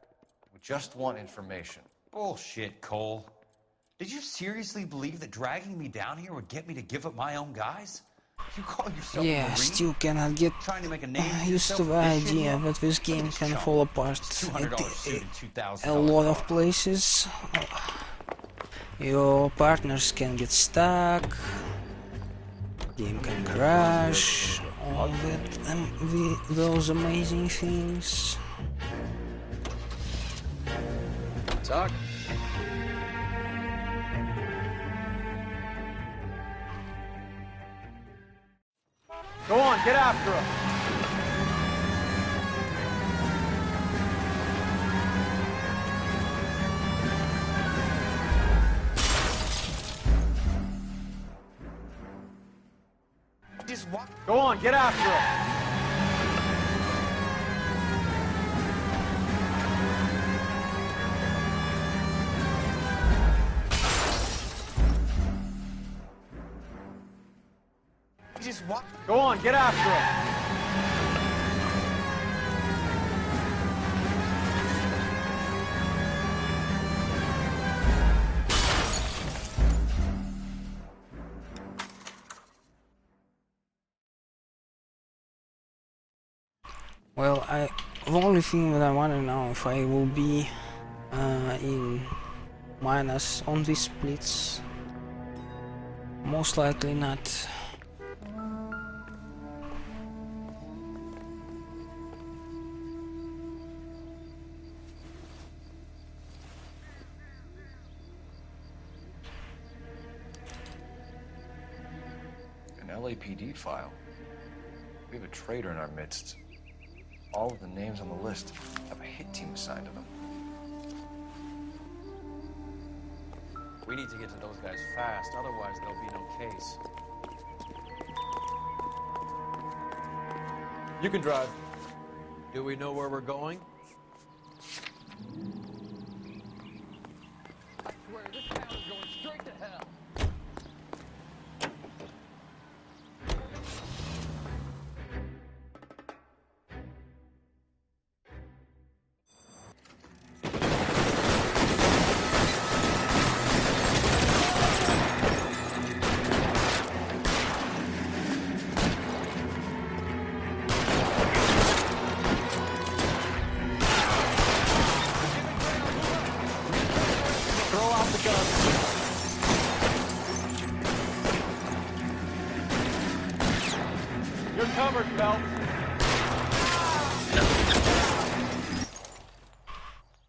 we just want information. Bullshit, Cole. Did you seriously believe that dragging me down here would get me to give up my own guys? You call yourself a Yeah, Marine? still cannot get Trying to make a name for used to yourself the with this shit idea here? that this game Look at can chump. fall apart It's $200 suit and $2,000 a lot of car. places. Your partners can get stuck, game can crash, all that, those amazing things. Talk. Go on, get after him. Just walk. Go on, get after him. Just walk. Go on, get after him. Well, the only thing that I want to know if I will be in minus on these splits. Most likely not. An LAPD file. We have a traitor in our midst. All of the names on the list have a hit team assigned to them. We need to get to those guys fast, otherwise there'll be no case. You can drive. Do we know where we're going? I swear, this town is going straight to hell. Throw out the gun. You're covered, Phelps.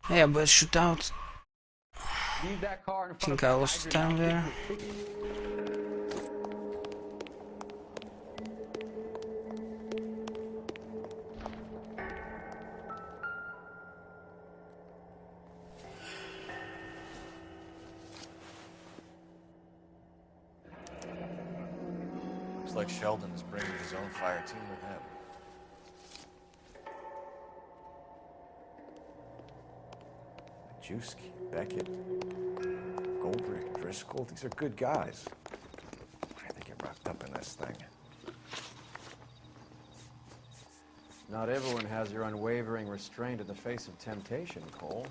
Yeah, but shootout. Leave that car in I front think of I the lost hydrant. time there. Looks like Sheldon is bringing his own fire team with him. Majewski, Beckett, Goldrick, Driscoll, these are good guys. Why did they get wrapped up in this thing? Not everyone has your unwavering restraint in the face of temptation, Cole.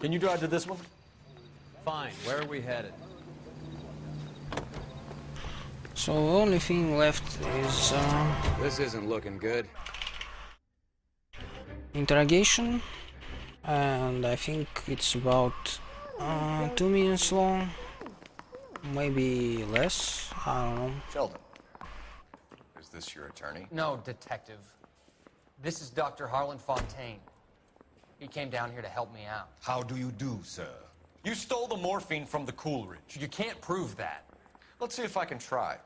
Can you drive to this one? Fine, where are we headed? So the only thing left is This isn't looking good. interrogation, and I think it's about 2 minutes long, maybe less. I don't know. Sheldon, is this your attorney? No, detective. This is Dr. Harlan Fontaine. He came down here to help me out. How do you do, sir? You stole the morphine from the Coolidge. You can't prove that. Let's see if I can try.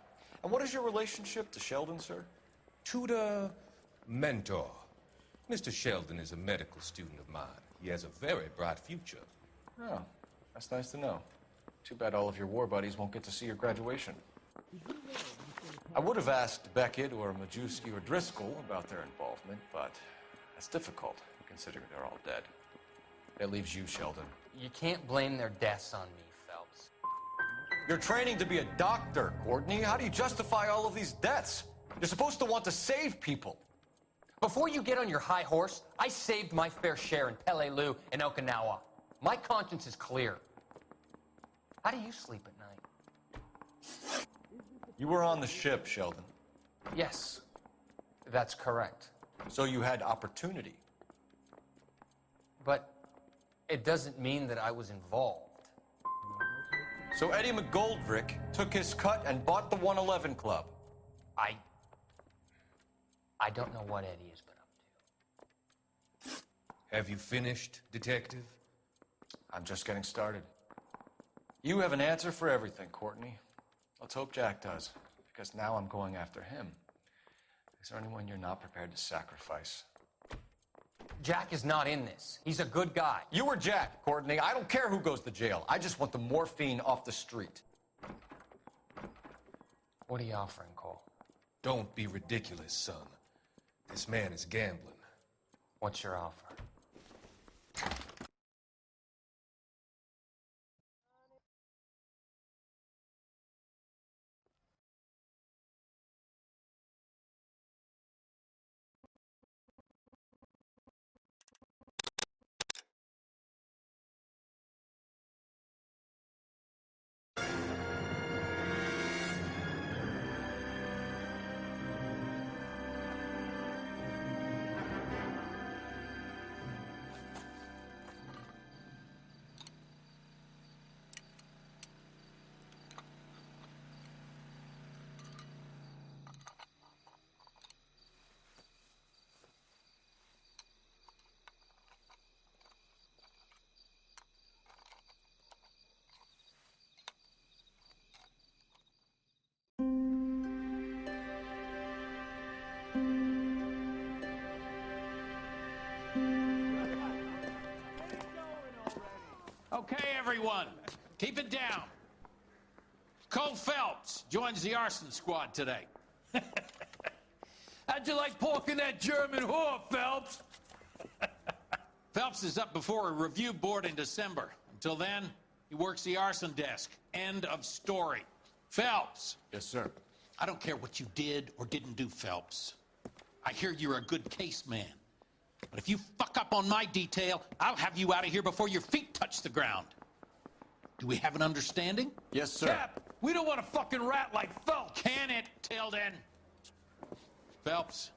And what is your relationship to Sheldon, sir? Tutor, mentor. Mr. Sheldon is a medical student of mine. He has a very bright future. Oh, that's nice to know. Too bad all of your war buddies won't get to see your graduation. I would have asked Beckett or Majewski or Driscoll about their involvement, but that's difficult, considering they're all dead. That leaves you, Sheldon. You can't blame their deaths on me, Phelps. You're training to be a doctor, Courtney. How do you justify all of these deaths? You're supposed to want to save people. Before you get on your high horse, I saved my fair share in Peleliu and Okinawa. My conscience is clear. How do you sleep at night? You were on the ship, Sheldon. Yes, that's correct. So you had opportunity. But it doesn't mean that I was involved. So Eddie McGoldrick took his cut and bought the 111 Club. I don't know what Eddie has been up to. Have you finished, Detective? I'm just getting started. You have an answer for everything, Courtney. Let's hope Jack does, because now I'm going after him. Is there anyone you're not prepared to sacrifice? Jack is not in this. He's a good guy. You were Jack, Courtney. I don't care who goes to jail. I just want the morphine off the street. What are you offering, Cole? Don't be ridiculous, son. This man is gambling. What's your offer? Okay, everyone, keep it down. Cole Phelps joins the arson squad today. How'd you like pork in that German whore, Phelps? Phelps is up before a review board in December. Until then, he works the arson desk. End of story. Phelps. Yes, sir. I don't care what you did or didn't do, Phelps. I hear you're a good case man. But if you fuck up on my detail, I'll have you out of here before your feet touch the ground. Do we have an understanding? Yes, sir. Cap, we don't want a fucking rat like Phelps. Can it, Tilden? Phelps,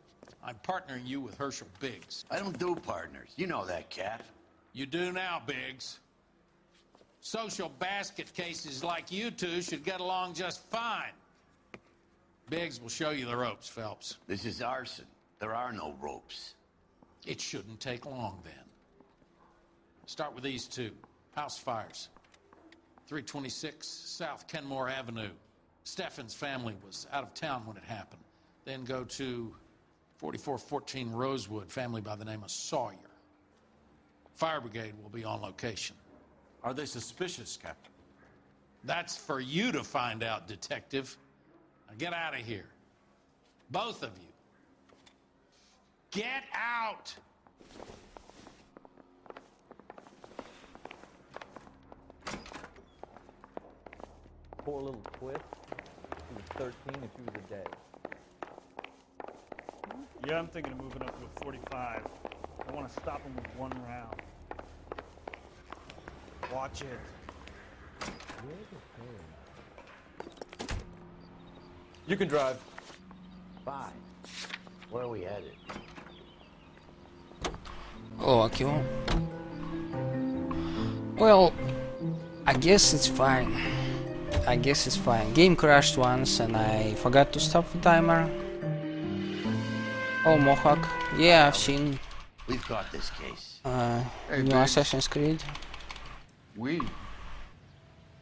I'm partnering you with Herschel Biggs. I don't do partners. You know that, Cap. You do now, Biggs. Social basket cases like you two should get along just fine. Biggs will show you the ropes, Phelps. This is arson. There are no ropes. It shouldn't take long, then. Start with these two. House fires. 326 South Kenmore Avenue. Steffen's family was out of town when it happened. Then go to 4414 Rosewood, family by the name of Sawyer. Fire brigade will be on location. Are they suspicious, Captain? That's for you to find out, Detective. Now get out of here. Both of you. Get out! Poor little twist. She was 13 and she was a day. Yeah, I'm thinking of moving up to a 45. I want to stop him with one round. Watch it. You can drive. Fine. Where are we headed? Oh, okay. Well, I guess it's fine. I guess it's fine. Game crashed once and I forgot to stop the timer. Oh, Mohawk. Yeah, I've seen We've got this case. Hey, new Biggs. Assassin's Creed.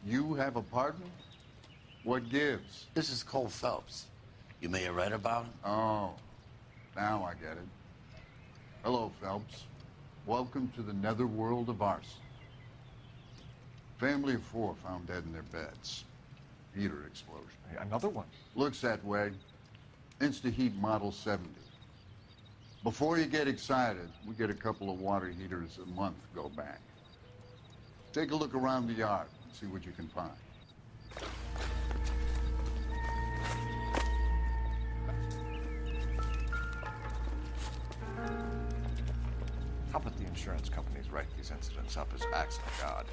You have a partner? What gives? This is Cole Phelps. You may have read about him. Oh, now I get it. Hello, Phelps. Welcome to the netherworld of arson. Family of 4 found dead in their beds. Heater explosion. Hey, another one. Looks that way. Insta-Heat Model 70. Before you get excited, we get a couple of water heaters a month go back. Take a look around the yard and see what you can find. How about the insurance companies write these incidents up as acts of God?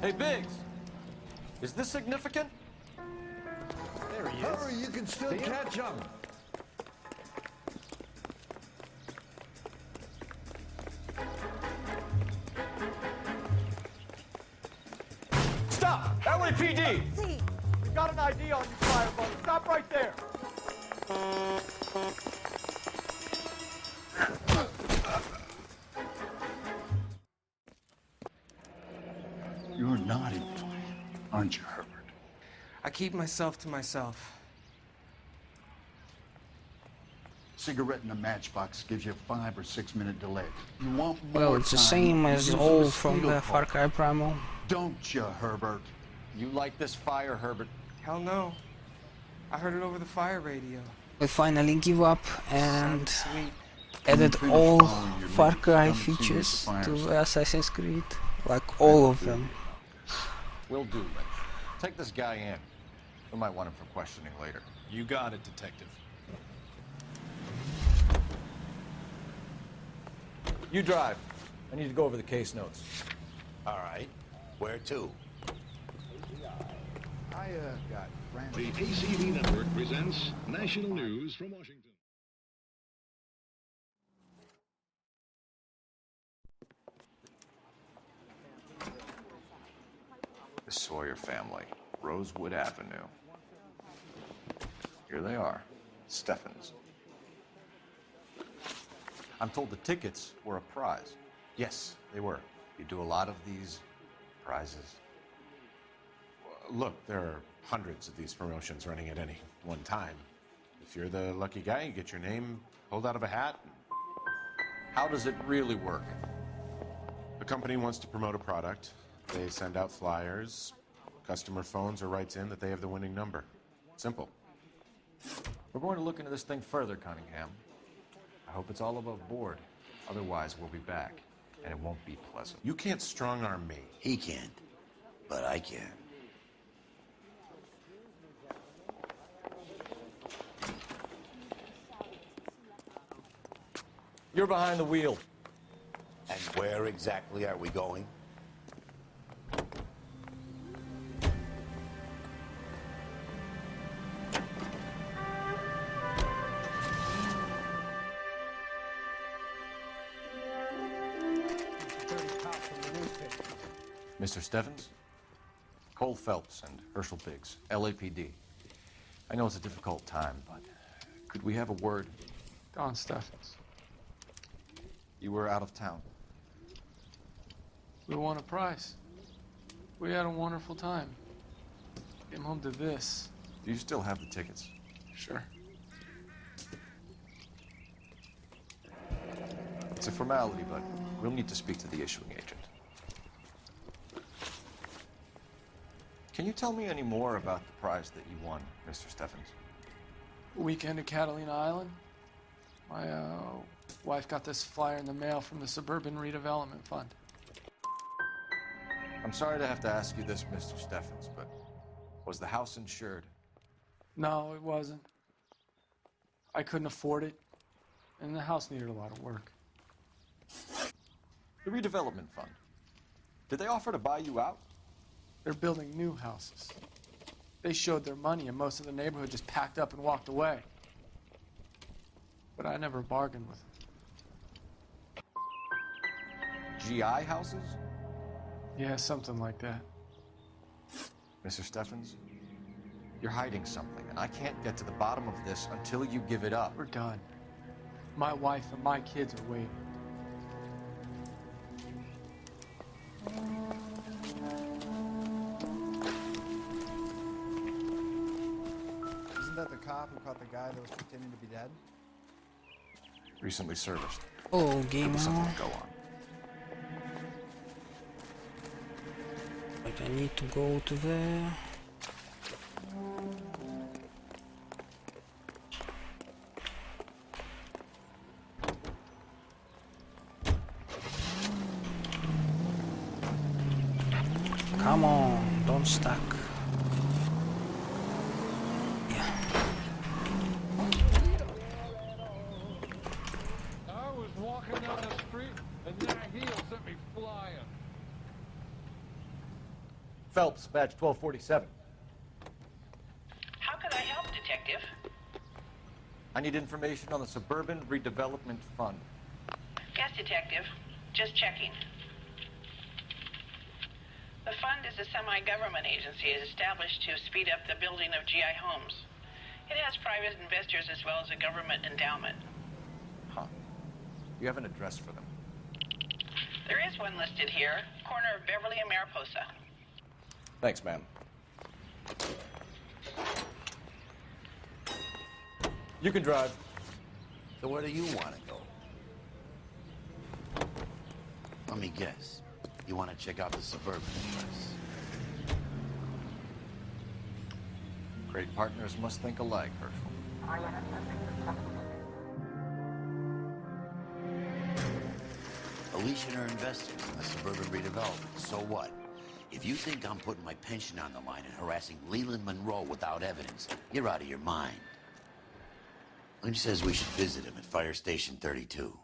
Hey, Biggs! Is this significant? There he is. Hurry, you can still catch him. Stop! LAPD! We got an ID on you, Firebug. Stop right there. You're a naughty boy, aren't you, Herbert? I keep myself to myself. Cigarette in a matchbox gives you a 5 or 6 minute delay. You want more Well, it's the time, same you as use all a from mosquito the Far coil. Cry Primal. Don't you, Herbert? You like this fire, Herbert? Hell no. I heard it over the fire radio. We finally give up and Sweet. added Finish all following your Far leads. Cry Come see me at the features fire to station. Assassin's Creed. Like all of them. Will do, Lynch. Take this guy in. We might want him for questioning later. You got it, Detective. You drive. I need to go over the case notes. All right. Where to? I got brand The ACB Network presents national news from Washington. The Sawyer family, Rosewood Avenue. Here they are, Steffens. I'm told the tickets were a prize. Yes, they were. You do a lot of these prizes. Look, there are hundreds of these promotions running at any one time. If you're the lucky guy, you get your name pulled out of a hat. How does it really work? The company wants to promote a product. They send out flyers. Customer phones or writes in that they have the winning number. Simple. We're going to look into this thing further, Cunningham. I hope it's all above board. Otherwise, we'll be back, and it won't be pleasant. You can't strong-arm me. He can't, but I can. You're behind the wheel. And where exactly are we going? Mr. Steffens? Cole Phelps and Herschel Biggs, LAPD. I know it's a difficult time, but could we have a word? Don Steffens. You were out of town. We won a prize. We had a wonderful time. Came home to this. Do you still have the tickets? Sure. It's a formality, but we'll need to speak to the issuing agent. Can you tell me any more about the prize that you won, Mr. Steffens? Weekend at Catalina Island. My wife got this flyer in the mail from the Suburban Redevelopment Fund. I'm sorry to have to ask you this, Mr. Steffens, but was the house insured? No, it wasn't. I couldn't afford it, and the house needed a lot of work. The redevelopment fund. Did they offer to buy you out? They're building new houses. They showed their money, and most of the neighborhood just packed up and walked away. But I never bargained with them. GI houses? Yeah, something like that. Mr. Steffens, you're hiding something, and I can't get to the bottom of this until you give it up. We're done. My wife and my kids are waiting. Isn't that the cop who caught the guy that was pretending to be dead? Recently serviced. Oh, Could gamer. be something to go on. But I need to go to there. Come on, don't stuck. Yeah. I was walking down the street and that heel sent me flying. Phelps, badge 1247. How can I help, Detective? I need information on the Suburban Redevelopment Fund. Yes, Detective. Just checking. The fund is a semi-government agency established to speed up the building of GI homes. It has private investors as well as a government endowment. Huh. You have an address for them? There is one listed here, corner of Beverly and Mariposa. Thanks, ma'am. You can drive. So where do you want to go? Let me guess. You want to check out the Suburban address? Great partners must think alike, Herschel. Alicia and her investors in the Suburban Redevelopment. So what? If you think I'm putting my pension on the line and harassing Leland Monroe without evidence, you're out of your mind. Lynch says we should visit him at Fire Station 32.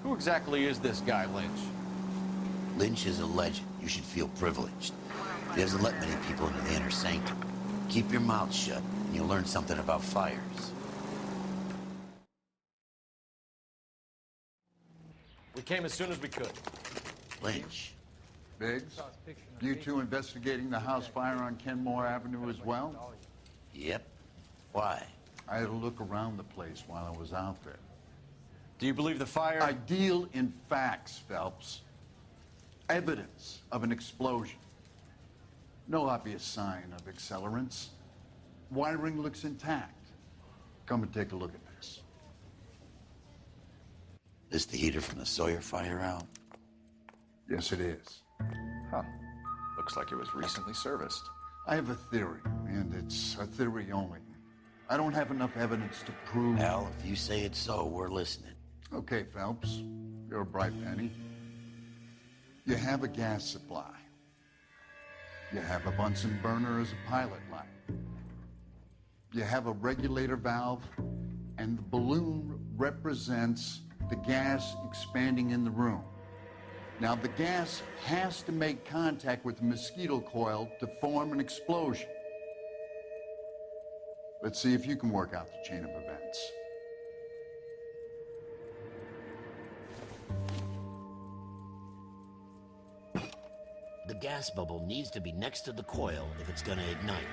Who exactly is this guy, Lynch? Lynch is a legend. You should feel privileged. He doesn't let many people into the inner sanctum. Keep your mouth shut, and you'll learn something about fires. We came as soon as we could. Lynch. Biggs, you two investigating the house fire on Kenmore Avenue as well? Yep. Why? I had a look around the place while I was out there. Do you believe the fire? I deal in facts, Phelps. Evidence of an explosion. No obvious sign of accelerants. Wiring looks intact. Come and take a look at this. Is the heater from the Sawyer fire out? Yes, it is. Huh. Looks like it was recently serviced. I have a theory, and it's a theory only. I don't have enough evidence to prove... Al, if you say it's so, we're listening. Okay, Phelps. You're a bright penny. You have a gas supply. You have a Bunsen burner as a pilot light. You have a regulator valve, and the balloon represents the gas expanding in the room. Now, the gas has to make contact with the mosquito coil to form an explosion. Let's see if you can work out the chain of events. The gas bubble needs to be next to the coil if it's gonna ignite.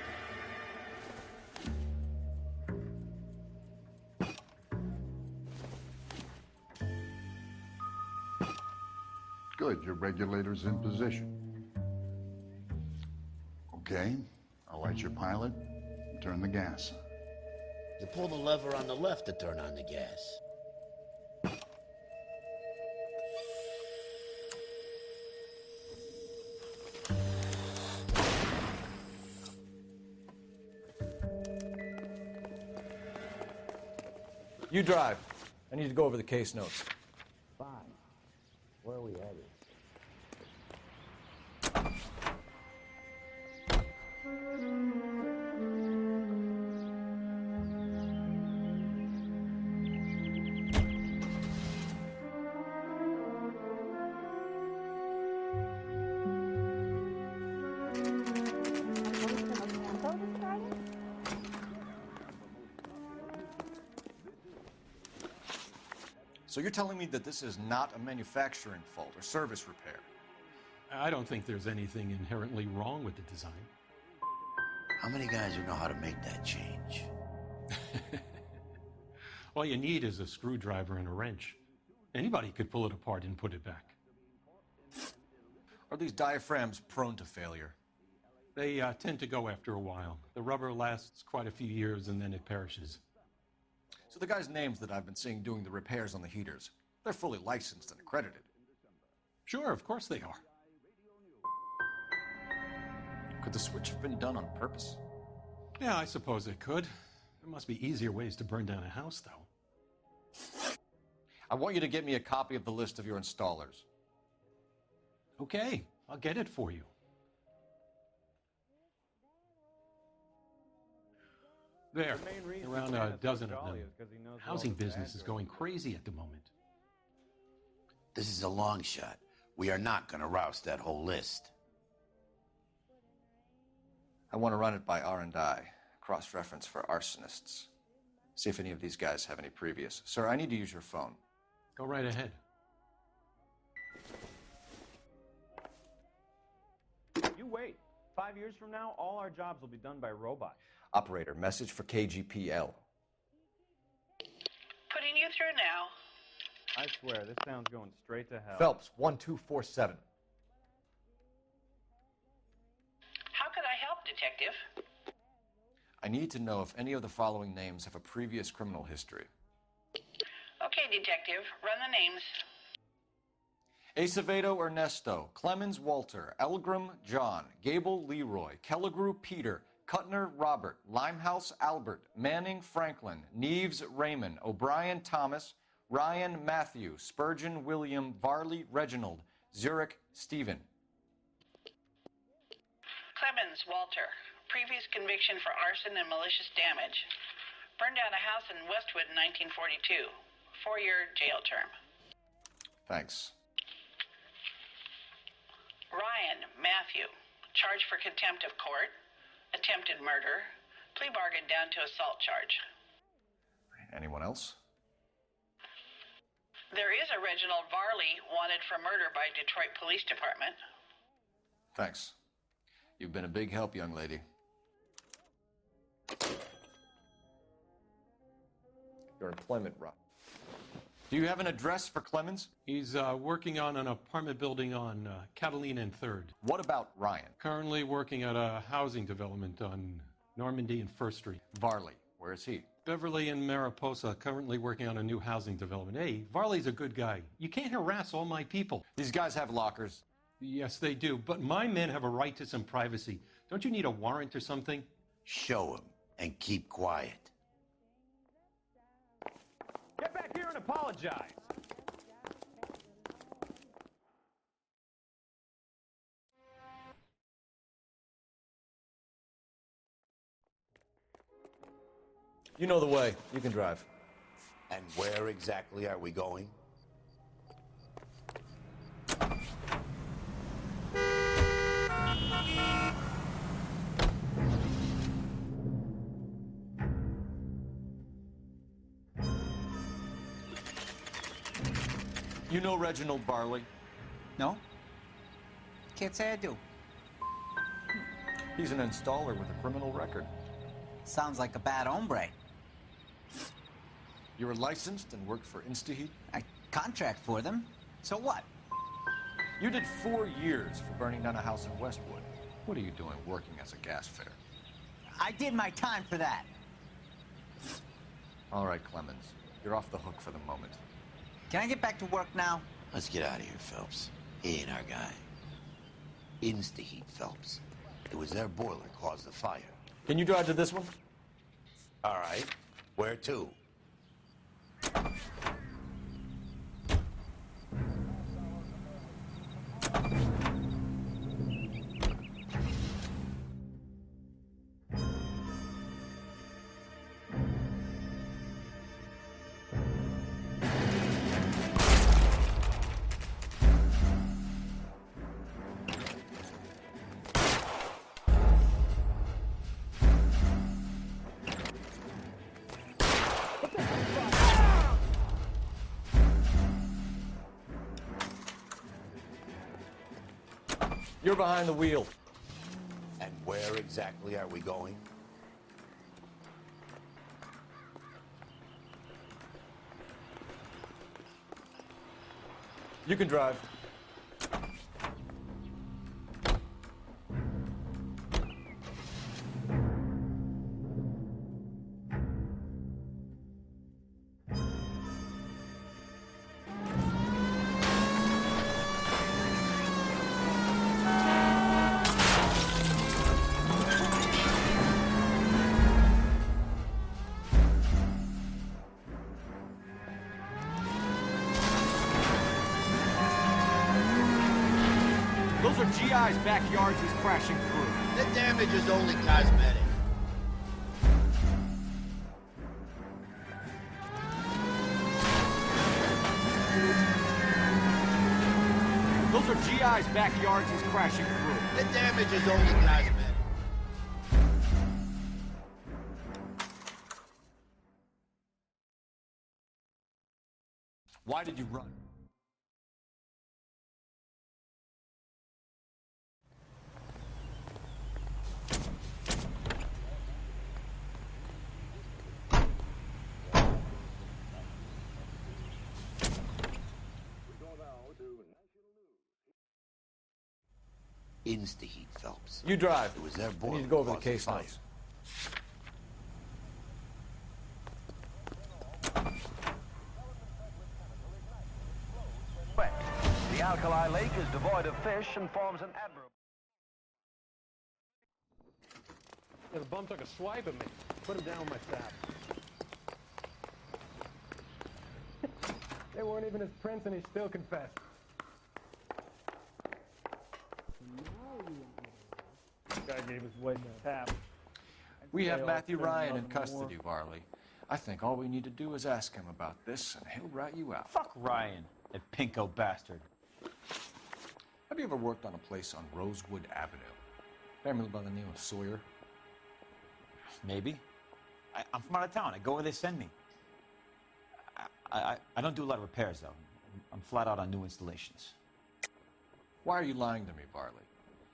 Good, your regulator's in position. Okay, I'll light your pilot and turn the gas on. You pull the lever on the left to turn on the gas. You drive. I need to go over the case notes. Fine. Where are we headed? So you're telling me that this is not a manufacturing fault or service repair? I don't think there's anything inherently wrong with the design. How many guys who know how to make that change? All you need is a screwdriver and a wrench. Anybody could pull it apart and put it back. Are these diaphragms prone to failure? They tend to go after a while. The rubber lasts quite a few years and then it perishes. So the guys' names that I've been seeing doing the repairs on the heaters, they're fully licensed and accredited. Sure, of course they are. Could the switch have been done on purpose? Yeah, I suppose it could. There must be easier ways to burn down a house, though. I want you to get me a copy of the list of your installers. Okay, I'll get it for you. There, around a dozen of them. Housing business is going crazy at the moment. This is a long shot. We are not going to rouse that whole list. I want to run it by R&I, cross-reference for arsonists. See if any of these guys have any previous. Sir, I need to use your phone. Go right ahead. You wait. 5 years from now, all our jobs will be done by robots. Operator, message for KGPL. Putting you through now. I swear, this sound's going straight to hell. Phelps, 1247. How could I help, Detective? I need to know if any of the following names have a previous criminal history. Okay, Detective. Run the names. Acevedo Ernesto, Clemens Walter, Elgram John, Gable Leroy, Kelligrew Peter, Cutner Robert, Limehouse Albert, Manning Franklin, Neves Raymond, O'Brien Thomas, Ryan Matthew, Spurgeon William, Varley Reginald, Zurich Stephen. Clemens Walter. Previous conviction for arson and malicious damage. Burned down a house in Westwood in 1942. 4-year jail term. Thanks. Ryan Matthew. Charged for contempt of court. Attempted murder. Plea bargain down to assault charge. Anyone else? There is a Reginald Varley wanted for murder by Detroit Police Department. Thanks. You've been a big help, young lady. Your employment, Rob. Do you have an address for Clemens? He's working on an apartment building on Catalina and 3rd. What about Ryan? Currently working at a housing development on Normandy and 1st Street. Varley, where is he? Beverly and Mariposa, currently working on a new housing development. Hey, Varley's a good guy. You can't harass all my people. These guys have lockers. Yes, they do, but my men have a right to some privacy. Don't you need a warrant or something? Show him and keep quiet. Get back here and apologize. You know the way. You can drive. And where exactly are we going? You know Reginald Varley? No? Can't say I do. He's an installer with a criminal record. Sounds like a bad hombre. You were licensed and worked for InstaHeat? I contract for them. So what? You did 4 years for burning down a house in Westwood. What are you doing working as a gas fitter? I did my time for that. All right, Clemens. You're off the hook for the moment. Can I get back to work now? Let's get out of here, Phelps. He ain't our guy. InstaHeat, Phelps. It was their boiler caused the fire. Can you drive to this one? All right. Where to? You're behind the wheel. And where exactly are we going? You can drive. Those are GI's backyards he's crashing through. The damage is only cosmetic. Those are GI's backyards he's crashing through. The damage is only cosmetic. Why did you run? Insta-heat, Phelps. You drive. It was their I boiler need to go over the caused case fire. notes. The alkali lake is devoid of fish and forms an admirable... The bum took a swipe at me. Put him down with my sap. They weren't even his prints and he still confessed. Guy gave his wife a tap. We have They'll Matthew spend Ryan in nothing custody, more. Varley. I think all we need to do is ask him about this, and he'll rat you out. Fuck Ryan, that pinko bastard. Have you ever worked on a place on Rosewood Avenue? Family by the name of Sawyer? Maybe. I'm from out of town. I go where they send me. I don't do a lot of repairs, though. I'm flat out on new installations. Why are you lying to me, Varley?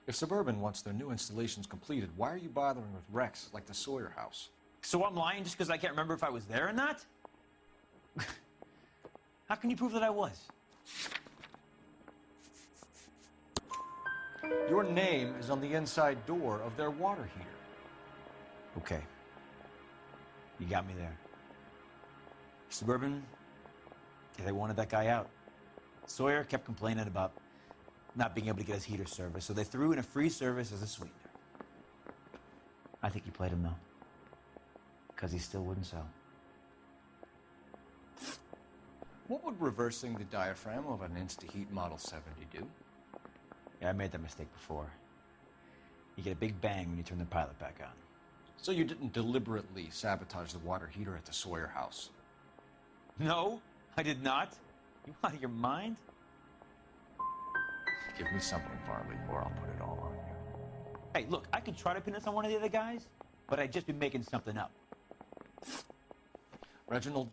If Suburban wants their new installations completed, why are you bothering with wrecks like the Sawyer house? So I'm lying just because I can't remember if I was there or not? How can you prove that I was? Your name is on the inside door of their water heater. Okay. You got me there. Suburban, they wanted that guy out. Sawyer kept complaining about not being able to get his heater service, so they threw in a free service as a sweetener. I think he played him, though, because he still wouldn't sell. What would reversing the diaphragm of an Insta-Heat Model 70 do? Yeah, I made that mistake before. You get a big bang when you turn the pilot back on. So you didn't deliberately sabotage the water heater at the Sawyer house? No, I did not. You out of your mind? Give me something, Varley, or I'll put it all on you. Hey, look, I could try to pin this on one of the other guys, but I'd just be making something up. Reginald...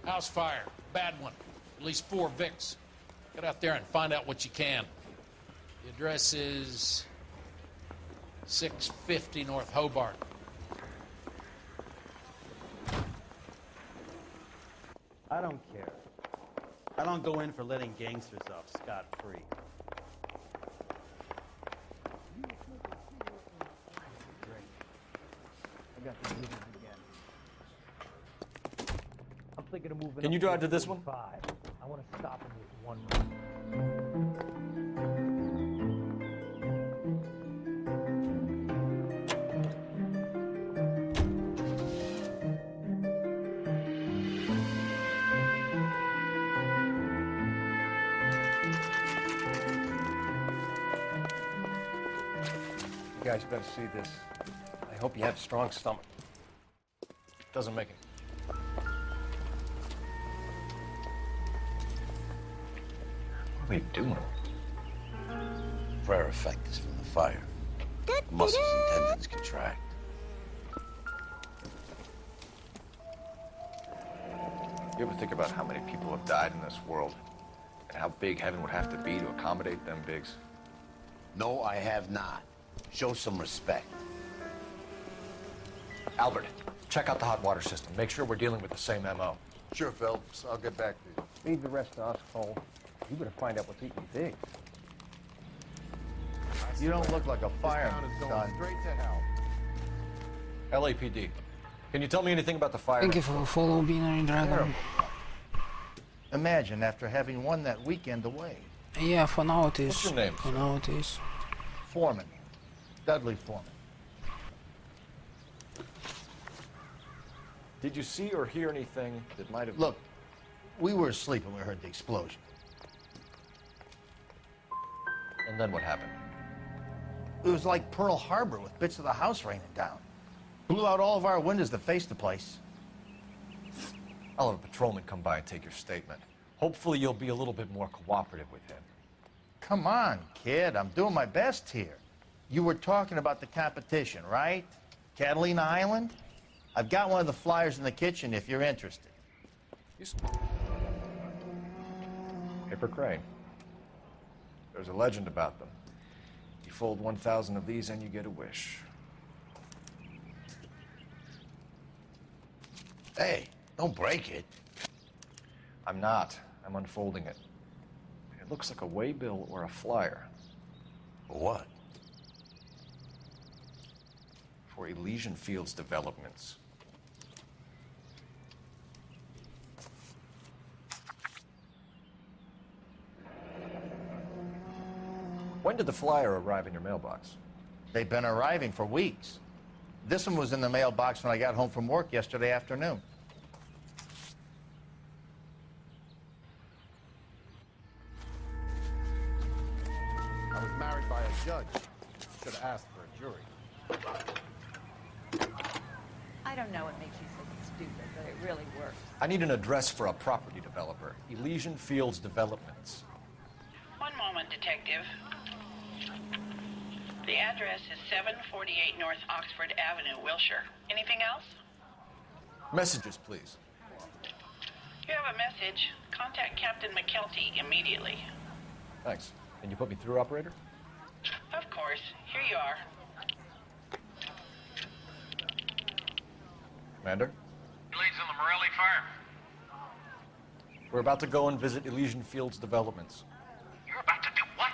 House fire. Bad one. At least 4 Vicks. Get out there and find out what you can. The address is 650 North Hobart. I don't care. I don't go in for letting gangsters off scot-free. Great. I got the business again. I'm thinking of moving. Can you drive to this one? 45. I want to stop him with one run. guys better see this. I hope you have a strong stomach. Doesn't make any. What are we doing? Prayer effect is from the fire. Muscles and tendons contract. You ever think about how many people have died in this world? And how big heaven would have to be to accommodate them bigs? No, I have not. Show some respect. Albert, check out the hot water system. Make sure we're dealing with the same MO. Sure, Phelps. I'll get back to you. Leave the rest to us, Cole. You better find out what's eating big. You don't look like a fireman, son. Straight to hell. LAPD, can you tell me anything about the fire? Thank you for follow Binary Dragon. Imagine after having won that weekend away. Yeah, for now it is. What's your name? For now it is. Foreman. Dudley Foreman. Did you see or hear anything that might have... Look, we were asleep when we heard the explosion. And then what happened? It was like Pearl Harbor with bits of the house raining down. Blew out all of our windows to face the place. I'll have a patrolman come by and take your statement. Hopefully you'll be a little bit more cooperative with him. Come on, kid. I'm doing my best here. You were talking about the competition, right? Catalina Island? I've got one of the flyers in the kitchen if you're interested. Paper crane. There's a legend about them. You fold 1,000 of these and you get a wish. Hey, don't break it. I'm not. I'm unfolding it. It looks like a waybill or a flyer. For what? For Elysian Fields developments. When did the flyer arrive in your mailbox? They've been arriving for weeks. This one was in the mailbox when I got home from work yesterday afternoon. I was married by a judge. Should have asked for a jury. I don't know what makes you think it's stupid, but it really works. I need an address for a property developer. Elysian Fields Developments. One moment, Detective. The address is 748 North Oxford Avenue, Wilshire. Anything else? Messages, please. You have a message. Contact Captain McKelty immediately. Thanks. Can you put me through, operator? Of course. Here you are. Commander? Leads in the Morelli fire. We're about to go and visit Elysian Fields Developments. You're about to do what?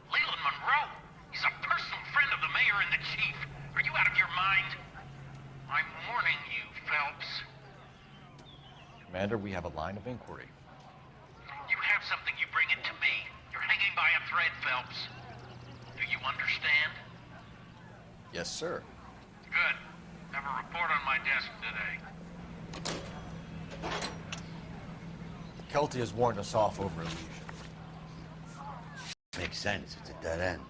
Leland Monroe? He's a personal friend of the mayor and the chief. Are you out of your mind? I'm warning you, Phelps. Commander, we have a line of inquiry. You have something, you bring it to me. You're hanging by a thread, Phelps. Do you understand? Yes, sir. Good. Have a report on my desk today. Kelty has warned us off over Elysian. Makes sense. It's a dead end.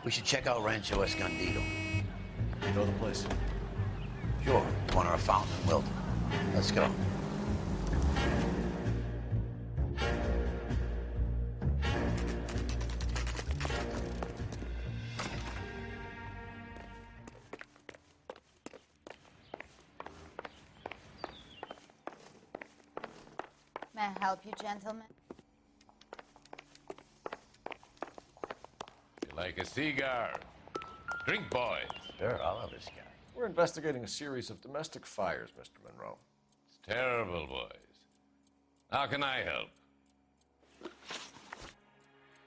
We should check out Rancho Escondido. You know the place? Sure. Corner of Fountain and Wilton. Let's go. May I help you, gentlemen? You like a cigar? Drink, boys. Sure, I'll have this guy. We're investigating a series of domestic fires, Mr. Monroe. It's terrible, boys. How can I help?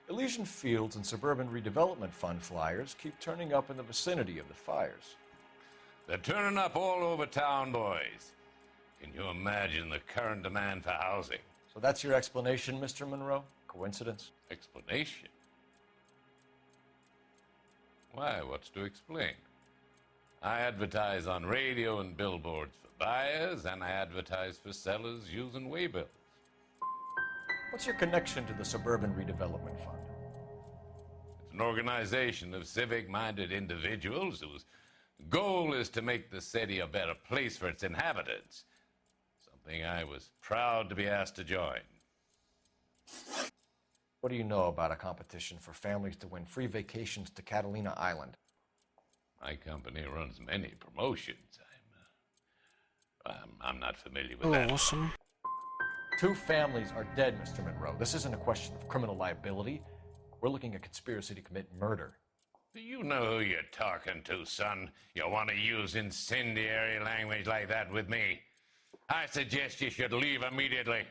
Elysian Fields and Suburban Redevelopment Fund flyers keep turning up in the vicinity of the fires. They're turning up all over town, boys. Can you imagine the current demand for housing? So that's your explanation, Mr. Monroe? Coincidence? Explanation? Why, what's to explain? I advertise on radio and billboards for buyers, and I advertise for sellers using waybills. What's your connection to the Suburban Redevelopment Fund? It's an organization of civic-minded individuals whose goal is to make the city a better place for its inhabitants. Something I was proud to be asked to join. What do you know about a competition for families to win free vacations to Catalina Island? My company runs many promotions. I'm not familiar with that. Awesome. 2 families are dead, Mr. Monroe. This isn't a question of criminal liability. We're looking at conspiracy to commit murder. Do you know who you're talking to, son? You want to use incendiary language like that with me? I suggest you should leave immediately.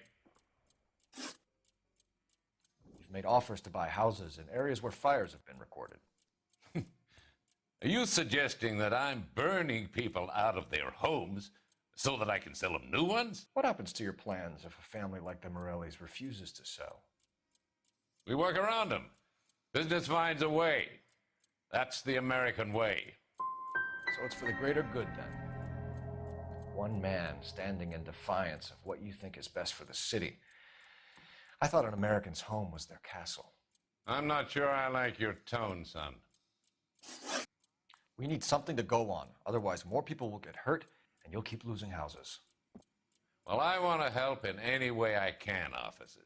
We've made offers to buy houses in areas where fires have been recorded. Are you suggesting that I'm burning people out of their homes so that I can sell them new ones? What happens to your plans if a family like the Morellis refuses to sell? We work around them. Business finds a way. That's the American way. So it's for the greater good, then. One man standing in defiance of what you think is best for the city. I thought an American's home was their castle. I'm not sure I like your tone, son. We need something to go on. Otherwise, more people will get hurt, and you'll keep losing houses. Well, I want to help in any way I can, officers.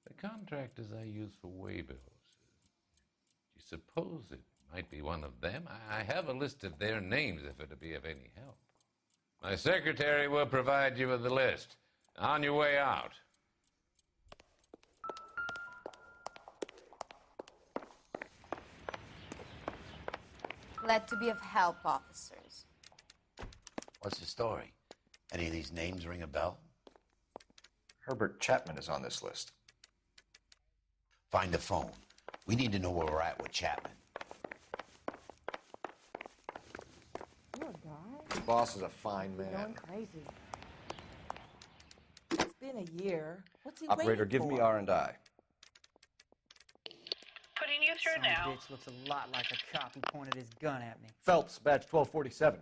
The contractors I use for waybills. Do you suppose it might be one of them? I have a list of their names if it'll be of any help. My secretary will provide you with the list. On your way out. Glad to be of help, officers. What's the story? Any of these names ring a bell? Herbert Chapman is on this list. Find the phone. We need to know where we're at with Chapman. Poor guy. The boss is a fine man. Going crazy. It's been a year. What's he Operator, waiting give for? me R&I. Putting you through now. Bitch looks a lot like a cop who pointed his gun at me. Phelps, badge 1247.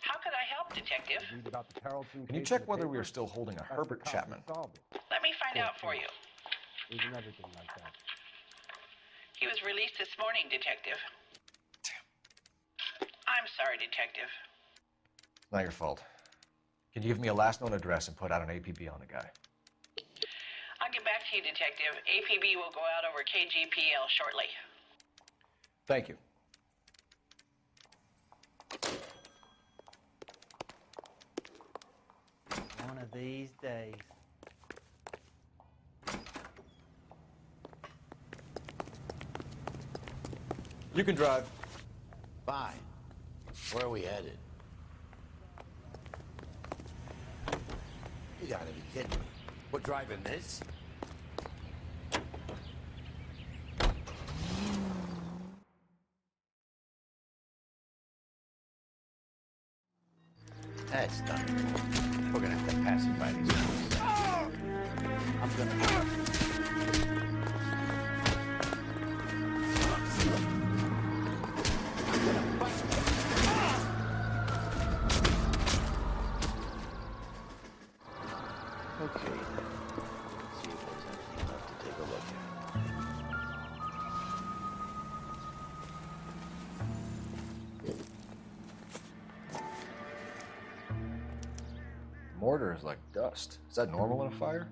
How could I help, Detective? Read about the Tarleton Can you case check in the whether we paper? are still holding a That's the Herbert cop who Chapman? solved it. Let me find out for you. Reading everything like that. He was released this morning, Detective. I'm sorry, Detective. Not your fault. Can you give me a last known address and put out an APB on the guy? I'll get back to you, Detective. APB will go out over KGPL shortly. Thank you. One of these days. You can drive. Fine. Where are we headed? You gotta be kidding me. We're driving this? That's done. We're gonna have to pacify these guys. I'm gonna... Okay, let's see if there's anything left to take a look Mortar is like dust. Is that normal in a fire?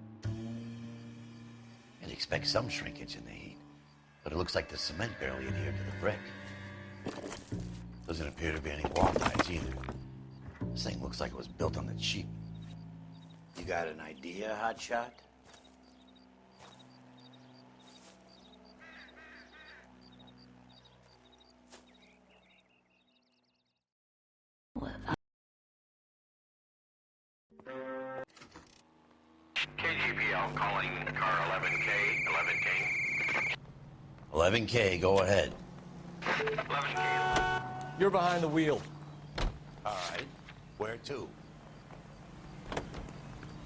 You'd expect some shrinkage in the heat, but it looks like the cement barely adhered to the brick. Doesn't appear to be any wall ties either. This thing looks like it was built on the cheap. You got an idea, hotshot? KGPL calling car 11K, 11K. 11K, go ahead. 11K. You're behind the wheel. All right. Where to?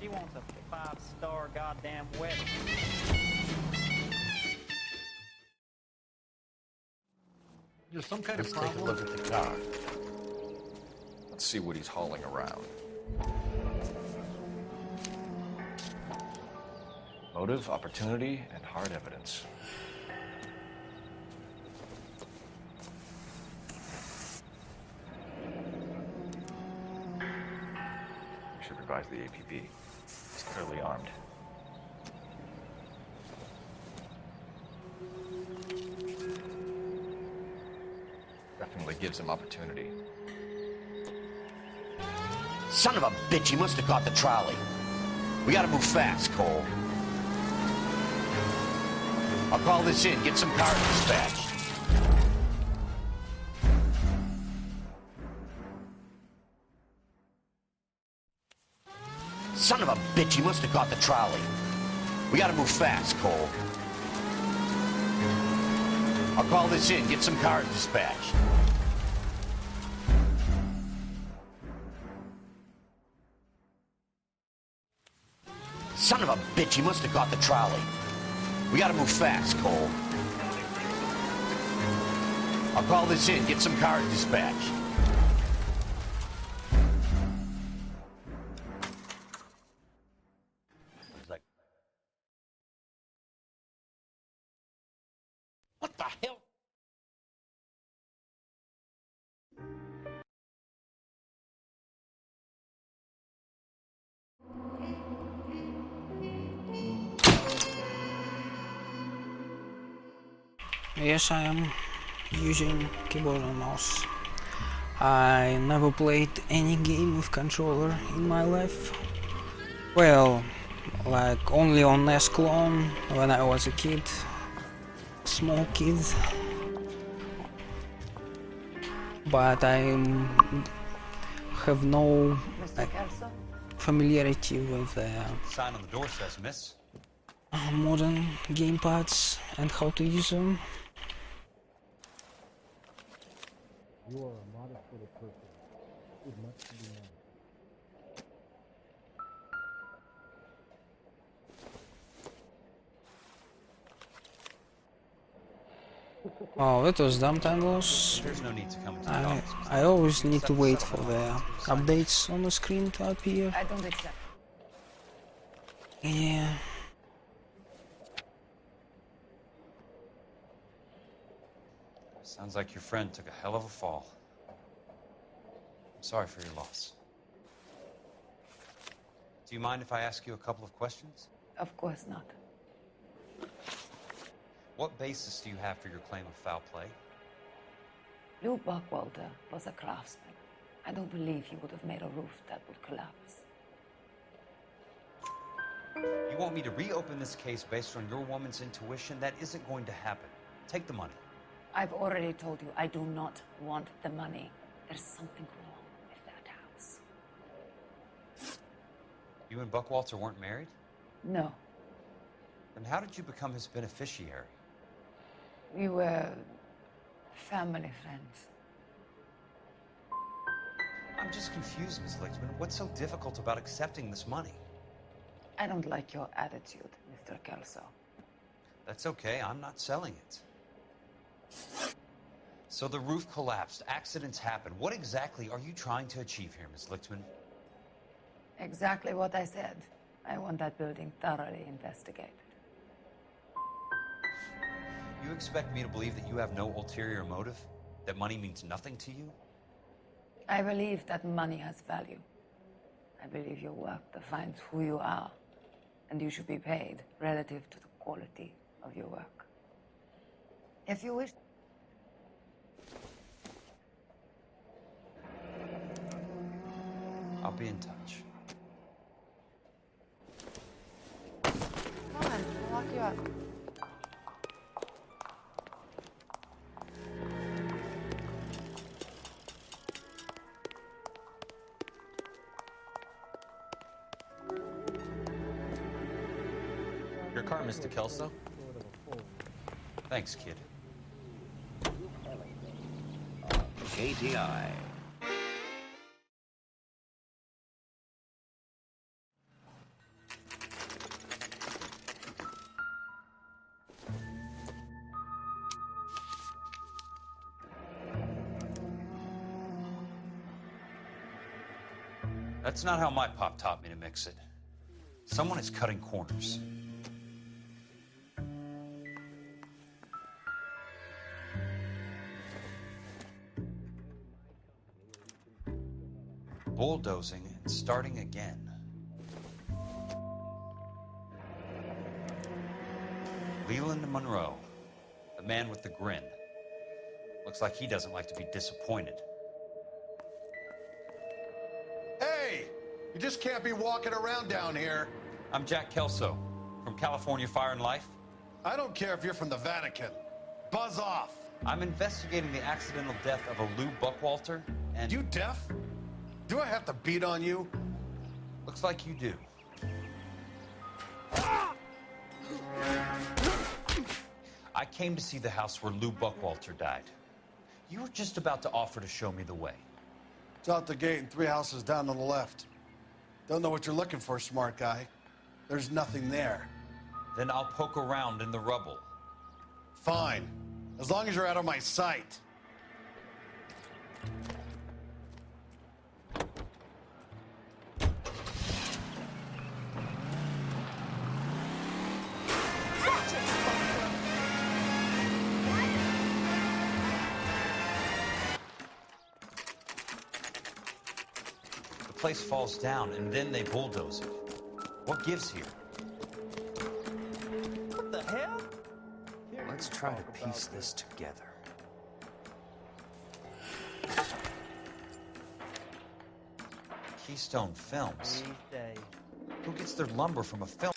She wants a 5-star goddamn wedding. There's some kind Let's of take a problem. look at the car. Let's see what he's hauling around. Motive, opportunity, and hard evidence. We should revise the APB. He's clearly armed. Definitely gives him opportunity. Son of a bitch, he must have caught the trolley. We gotta move fast, Cole. I'll call this in, get some cars dispatched. Son of a bitch, he must have caught the trolley. We gotta move fast, Cole. I'll call this in, get some cars dispatched. Son of a bitch, he must have caught the trolley. We gotta move fast, Cole. I'll call this in, get some cars dispatched. What the hell? Yes, I am using keyboard and mouse. I never played any game with controller in my life. Well, like only on NES Clone when I was a kid, small kid. But I have no like, familiarity with the Sign on the door says, miss. modern gamepads and how to use them. You are a modest little person with much to be known. Oh, that was dumb tangles. There's no need to come into the office. I always need to wait for the updates on the screen to appear. I don't accept. Yeah. Sounds like your friend took a hell of a fall. I'm sorry for your loss. Do you mind if I ask you a couple of questions? Of course not. What basis do you have for your claim of foul play? Lou Buckwalter was a craftsman. I don't believe he would have made a roof that would collapse. You want me to reopen this case based on your woman's intuition? That isn't going to happen. Take the money. I've already told you I do not want the money. There's something wrong with that house. You and Buckwalter weren't married? No. Then how did you become his beneficiary? We were family friends. I'm just confused, Ms. Lichtman. What's so difficult about accepting this money? I don't like your attitude, Mr. Kelso. That's okay. I'm not selling it. So the roof collapsed. Accidents happen. What exactly are you trying to achieve here, Ms. Lichtman? Exactly what I said. I want that building thoroughly investigated. You expect me to believe that you have no ulterior motive? That money means nothing to you? I believe that money has value. I believe your work defines who you are, and you should be paid relative to the quality of your work. If you wish... I'll be in touch. Come on, I'll lock you up. Your car, Mr. Kelso? Thanks, kid. JTI. That's not how my pop taught me to mix it. Someone is cutting corners. bulldozing and starting again. Leland Monroe, the man with the grin. Looks like he doesn't like to be disappointed. Hey! You just can't be walking around down here. I'm Jack Kelso, from California Fire and Life. I don't care if you're from the Vatican. Buzz off! I'm investigating the accidental death of a Lou Buckwalter, and... You deaf? Do I have to beat on you? Looks like you do. I came to see the house where Lou Buckwalter died. You were just about to offer to show me the way. It's out the gate and 3 houses down on the left. Don't know what you're looking for, smart guy. There's nothing there. Then I'll poke around in the rubble. Fine. As long as you're out of my sight. The place falls down, and then they bulldoze it. What gives here? What the hell? Let's try to piece this together. Keystone Films. These days. Who gets their lumber from a film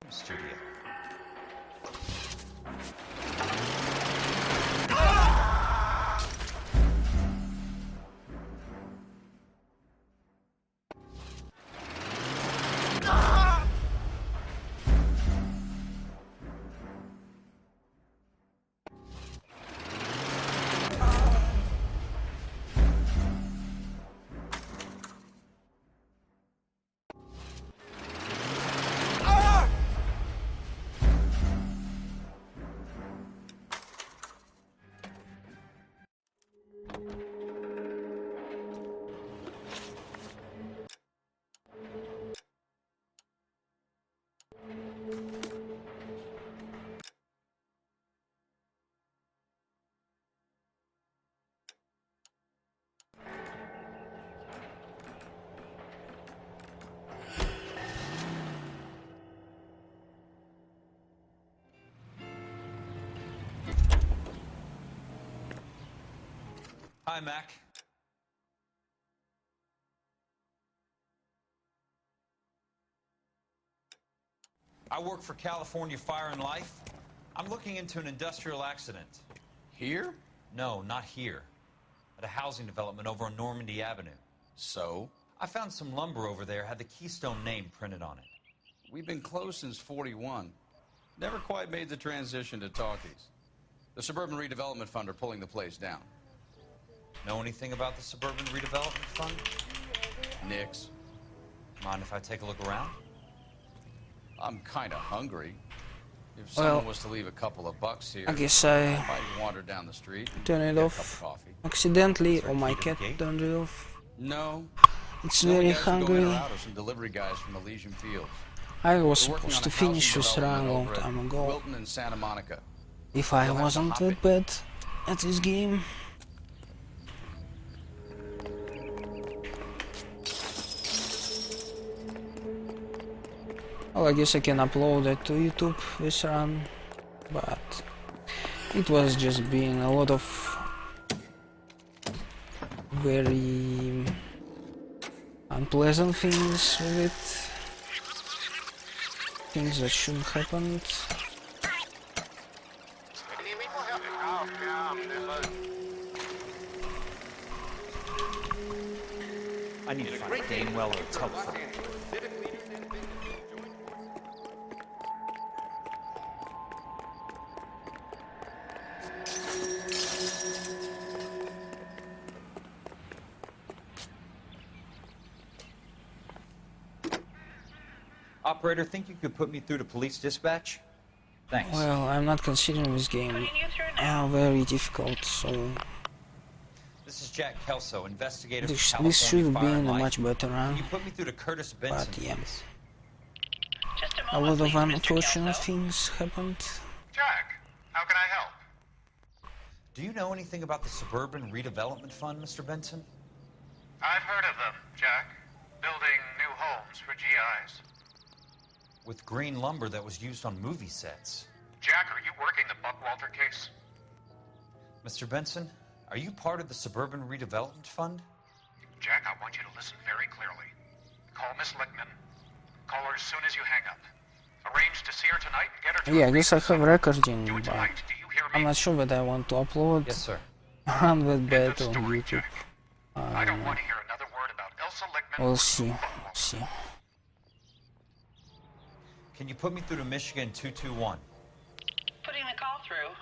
studio? Hi, Mac. I work for California Fire and Life. I'm looking into an industrial accident. Here? No, not here. At a housing development over on Normandy Avenue. So? I found some lumber over there, had the Keystone name printed on it. We've been closed since '41. Never quite made the transition to talkies. The Suburban Redevelopment Fund are pulling the place down. Know anything about the Suburban Redevelopment Fund? Nix. Mind if I take a look around? I'm kind of hungry. If Well, someone was to leave a couple of bucks here, I guess I might wander down the street and turn it get a off cup of coffee. accidentally, or my cat turned it off. No. It's The only very guys who go in hungry. or out are some delivery guys from Elysian Fields. I was They're working supposed on to a housing finish this run a development long over at time ago. Wilton and Santa Monica. If I You'll have to wasn't hop that bad at this game. Well, I guess I can upload it to YouTube, this run, but it was just being a lot of very unpleasant things with it. Things that shouldn't happen. I need to find Gainwell or a telephone. Operator, think you could put me through to police dispatch? Thanks. Well, I'm not considering this game very difficult, so This is Jack Kelso, investigator for this California should have Fire been and a Life. much better Can run. you put me through to Curtis Benson, But yeah, please? a lot of unfortunate things happened. Jack, how can I help? Do you know anything about the Suburban Redevelopment Fund, Mr. Benson? I've heard of them, Jack. Building new homes for GIs. With green lumber that was used on movie sets. Jack, are you working the Buckwalter case? Mr. Benson, are you part of the Suburban Redevelopment Fund? Jack, I want you to listen very clearly. Call Miss Lickman. Call her as soon as you hang up. Arrange to see her tonight and get her to Yeah, I guess I have recording, but I'm not sure whether I want to upload 100 bit on YouTube. I don't want to hear another word about Elsa Lickman. We'll see. We'll see. Can you put me through to Michigan 221? Putting the call through.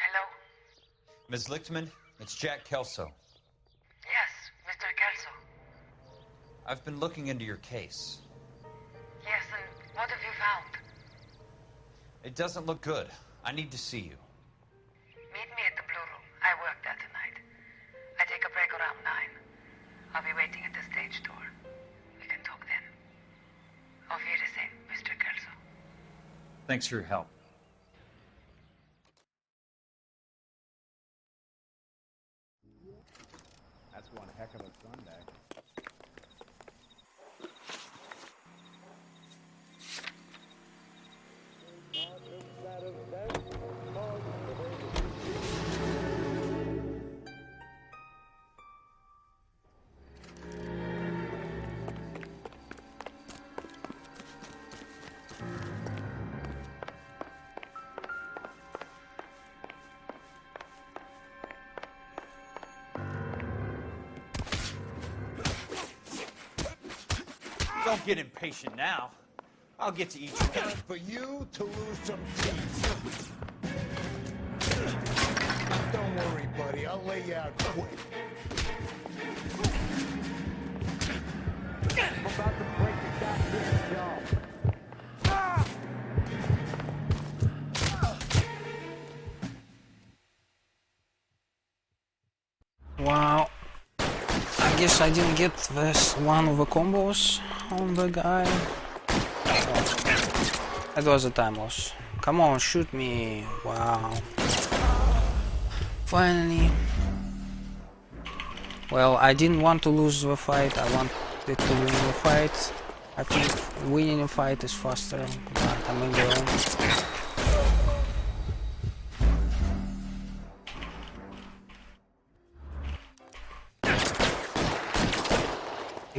Hello? Ms. Lichtman, it's Jack Kelso. Yes, Mr. Kelso. I've been looking into your case. Yes, and what have you found? It doesn't look good. I need to see you. Meet me at the Blue Room. I work there tonight. I take a break around 9. I'll be waiting at the stage door. We can talk then. Auf Wiedersehen, Mr. Kelso. Thanks for your help. That's one heck of a Sunday. Don't get impatient now. I'll get to eat you. Time for you to lose some teeth. Don't worry, buddy. I'll lay you out quick. I'm about to break the goddamn jaw. Wow. I guess I didn't get this one of the combos on the guy. Oh, that was a time loss. Come on, shoot me. Wow. Finally. Well, I didn't want to lose the fight. I wanted to win the fight. I think winning a fight is faster, but I'm in the wrong.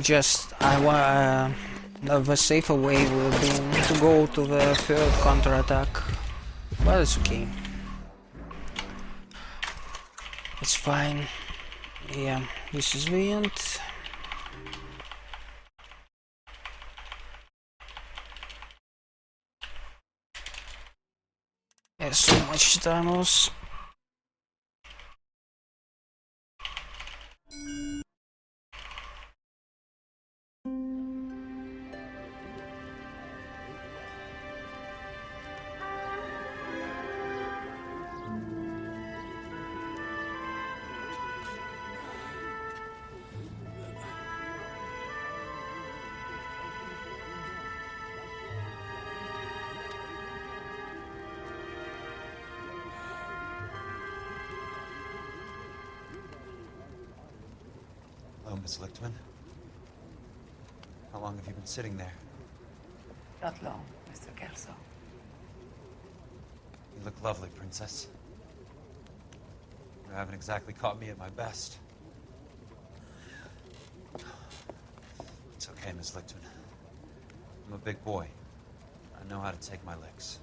Just the safer way would have been to go to the third counter-attack, but it's okay. It's fine. Yeah, this is the end. There's so much time loss. Hello, Miss Lichtman. How long have you been sitting there? Not long, Mr. Kelso. You look lovely, Princess. You haven't exactly caught me at my best. It's okay, Miss Lichtman. I'm a big boy. I know how to take my licks.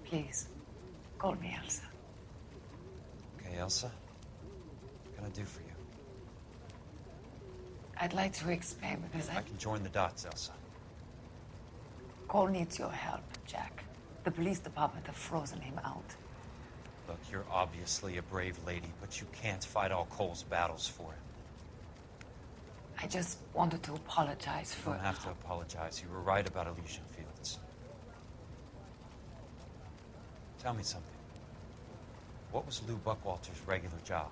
Please, call me Elsa. Okay, Elsa? What can I do for you? I'd like to explain because I can join the dots, Elsa. Cole needs your help, Jack. The police department have frozen him out. Look, you're obviously a brave lady, but you can't fight all Cole's battles for him. I just wanted to apologize for... You don't have to apologize. You were right about Elysian Fields. Tell me something. What was Lou Buckwalter's regular job?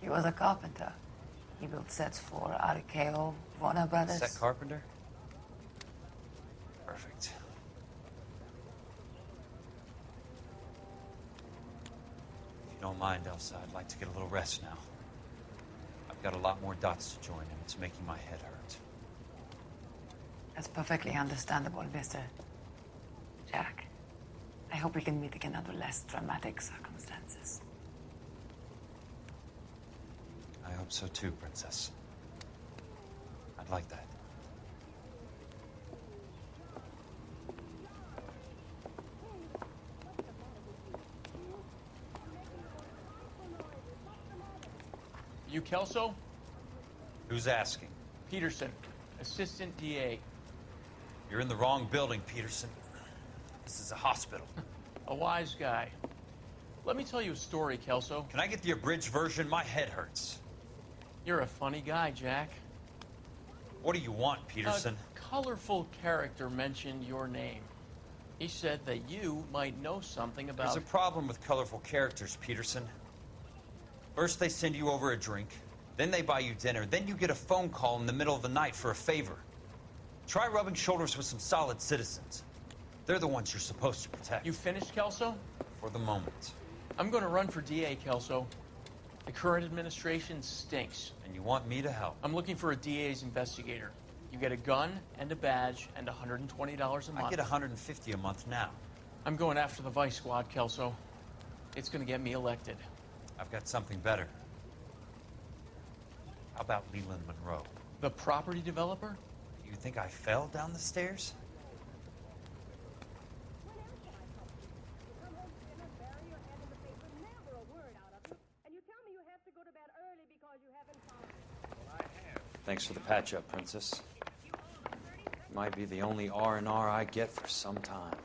He was a carpenter. He built sets for RTA, Warner Brothers. Set carpenter? Perfect. you don't mind, Elsa, I'd like to get a little rest now. I've got a lot more dots to join, and it's making my head hurt. That's perfectly understandable, Mr. Jack. I hope we can meet again under less dramatic circumstances. I hope so too, Princess. I'd like that. You Kelso? Who's asking? Peterson, Assistant DA. You're in the wrong building, Peterson. This is a hospital. A wise guy. Let me tell you a story, Kelso. Can I get the abridged version? My head hurts. You're a funny guy, Jack. What do you want, Peterson? A colorful character mentioned your name. He said that you might know something about... There's a problem with colorful characters, Peterson. First they send you over a drink, then they buy you dinner, then you get a phone call in the middle of the night for a favor. Try rubbing shoulders with some solid citizens. They're the ones you're supposed to protect. You finished, Kelso? For the moment. I'm going to run for DA, Kelso. The current administration stinks. And you want me to help? I'm looking for a DA's investigator. You get a gun and a badge and $120 a month. I get $150 a month now. I'm going after the Vice Squad, Kelso. It's going to get me elected. I've got something better. How about Leland Monroe? The property developer? You think I fell down the stairs? Thanks for the patch-up, Princess. Might be the only R&R I get for some time.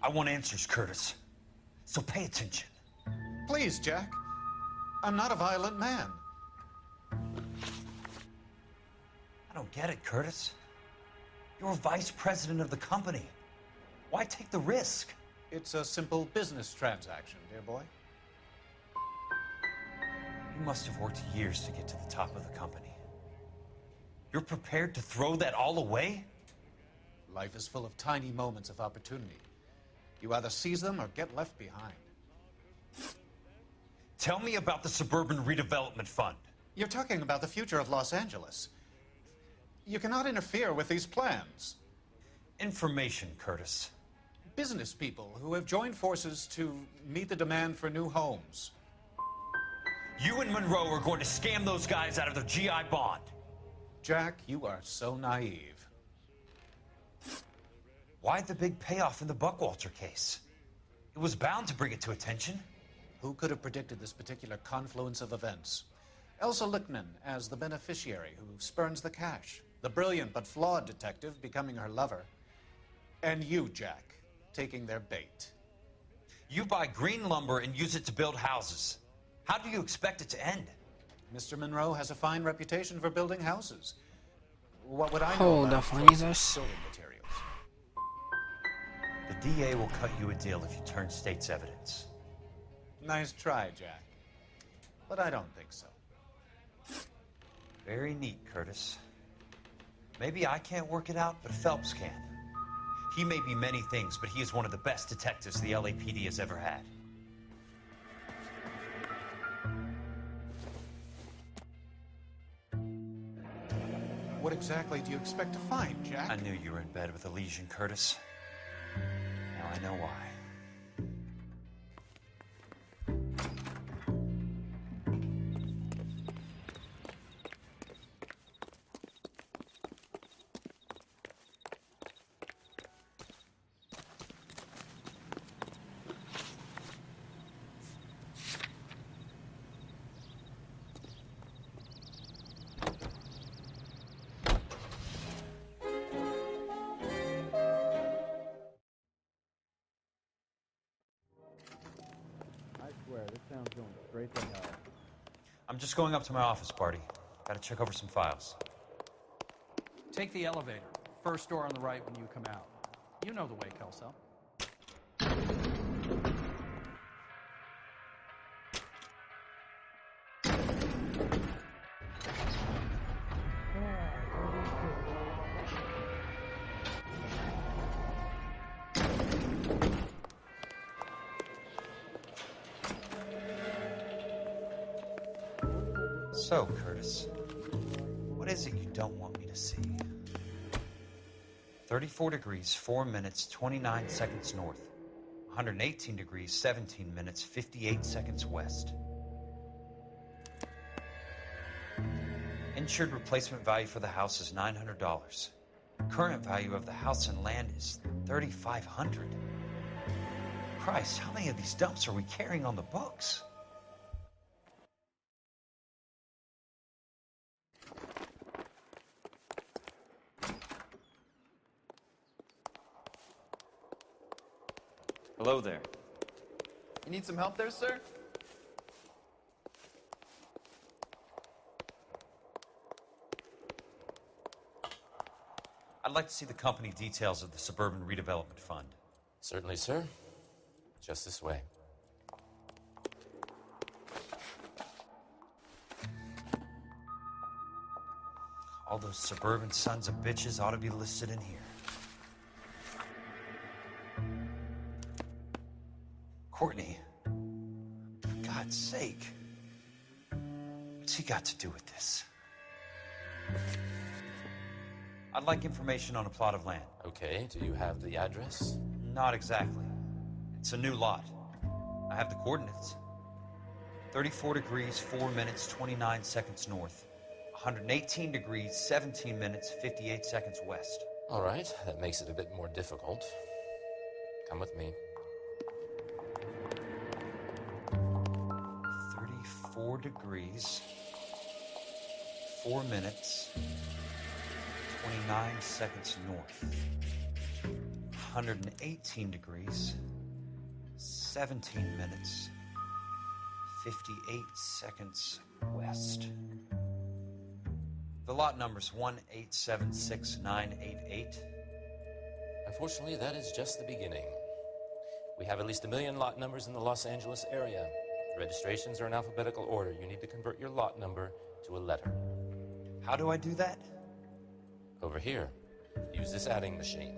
I want answers, Curtis. So pay attention. Please, Jack. I'm not a violent man. I don't get it, Curtis. You're vice president of the company. Why take the risk? It's a simple business transaction, dear boy. You must have worked years to get to the top of the company. You're prepared to throw that all away? Life is full of tiny moments of opportunity. You either seize them or get left behind. Tell me about the Suburban Redevelopment Fund. You're talking about the future of Los Angeles. You cannot interfere with these plans. Information, Curtis. Business people who have joined forces to meet the demand for new homes. You and Monroe are going to scam those guys out of their GI bond. Jack, you are so naive. Why the big payoff in the Buckwalter case? It was bound to bring it to attention. Who could have predicted this particular confluence of events? Elsa Lichtman as the beneficiary who spurns the cash. The brilliant but flawed detective becoming her lover. And you, Jack, taking their bait. You buy green lumber and use it to build houses. How do you expect it to end? Mr. Monroe has a fine reputation for building houses. What would I know Hold about the phonies. building materials? The DA will cut you a deal if you turn state's evidence. Nice try, Jack. But I don't think so. Very neat, Curtis. Maybe I can't work it out, but Phelps can. He may be many things, but he is one of the best detectives the LAPD has ever had. What exactly do you expect to find, Jack? I knew you were in bed with a lesion, Curtis. Now I know why. town's going straight to hell. I'm just going up to my office, Barty. Gotta check over some files. Take the elevator. First door on the right when you come out. You know the way, Kelso. So, Curtis, what is it you don't want me to see? 34 degrees, 4 minutes, 29 seconds north. 118 degrees, 17 minutes, 58 seconds west. Insured replacement value for the house is $900. Current value of the house and land is $3,500. Christ, how many of these dumps are we carrying on the books? Hello there. You need some help there, sir? I'd like to see the company details of the Suburban Redevelopment Fund. Certainly, sir. Just this way. All those suburban sons of bitches ought to be listed in here. Courtney, for God's sake, what's he got to do with this? I'd like information on a plot of land. Okay, do you have the address? Not exactly. It's a new lot. I have the coordinates. 34 degrees, 4 minutes, 29 seconds north. 118 degrees, 17 minutes, 58 seconds west. All right, that makes it a bit more difficult. Come with me. 34 degrees, 4 minutes, 29 seconds north. 118 degrees, 17 minutes, 58 seconds west. The lot number's 1876988. Unfortunately, that is just the beginning. We have at least 1 million lot numbers in the Los Angeles area. The registrations are in alphabetical order. You need to convert your lot number to a letter. How do I do that? Over here. Use this adding machine.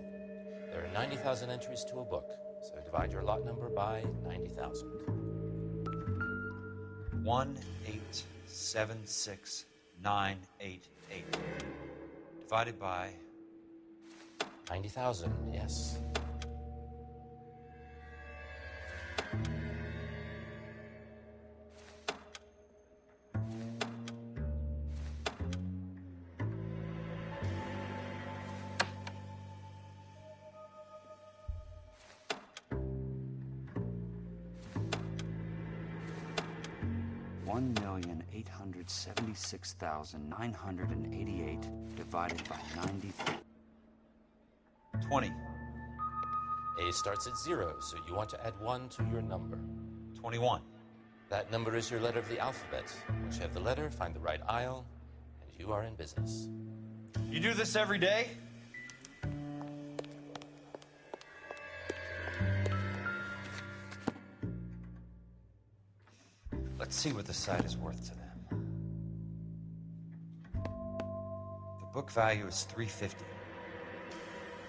There are 90,000 entries to a book, so divide your lot number by 90,000. 1876988. Divided by 90,000, yes. $1,876,988 divided by 90. 20. A starts at 0, so you want to add 1 to your number. 21. That number is your letter of the alphabet. Once you have the letter, find the right aisle, and you are in business. You do this every day? Let's see what the site is worth to them. The book value is $350.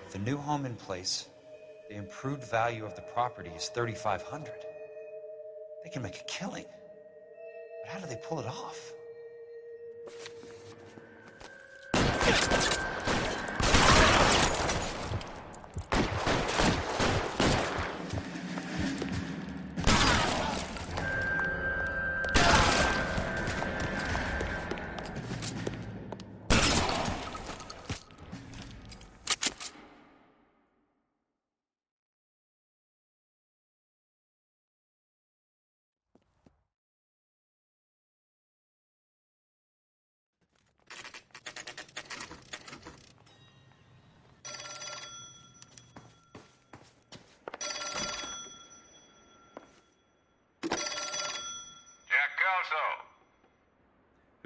With the new home in place, the improved value of the property is $3,500. They can make a killing. But how do they pull it off?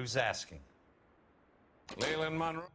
Who's asking? Leland Monroe.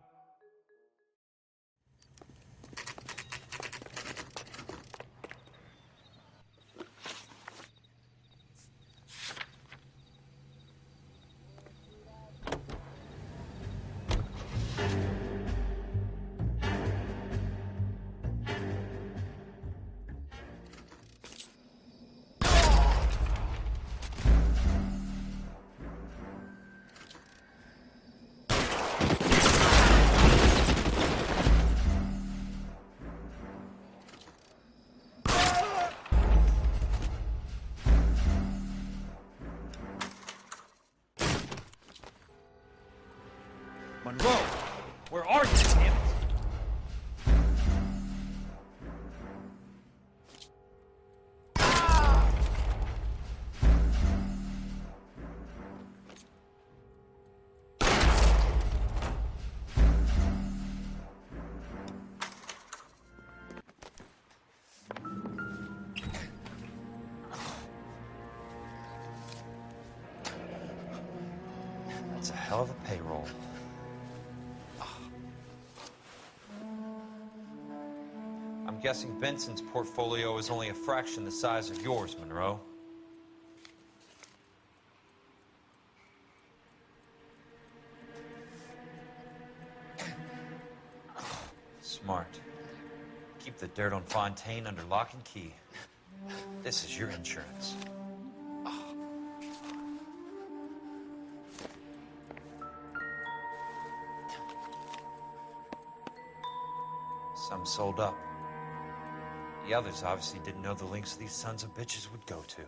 Monroe! Where are you, damn it? That's a hell of a payroll. I'm guessing Benson's portfolio is only a fraction the size of yours, Monroe. Smart. Keep the dirt on Fontaine under lock and key. This is your insurance. Some sold up. The others obviously didn't know the lengths these sons of bitches would go to.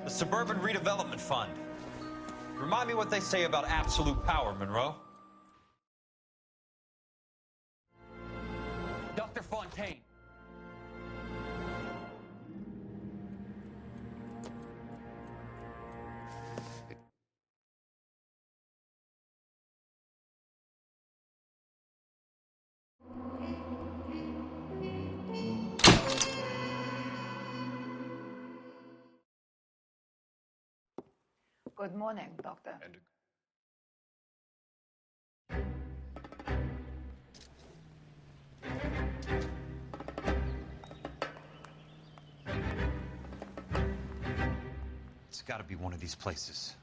The Suburban Redevelopment Fund. Remind me what they say about absolute power, Monroe. Dr. Fontaine. Good morning, Doctor. It's gotta be one of these places.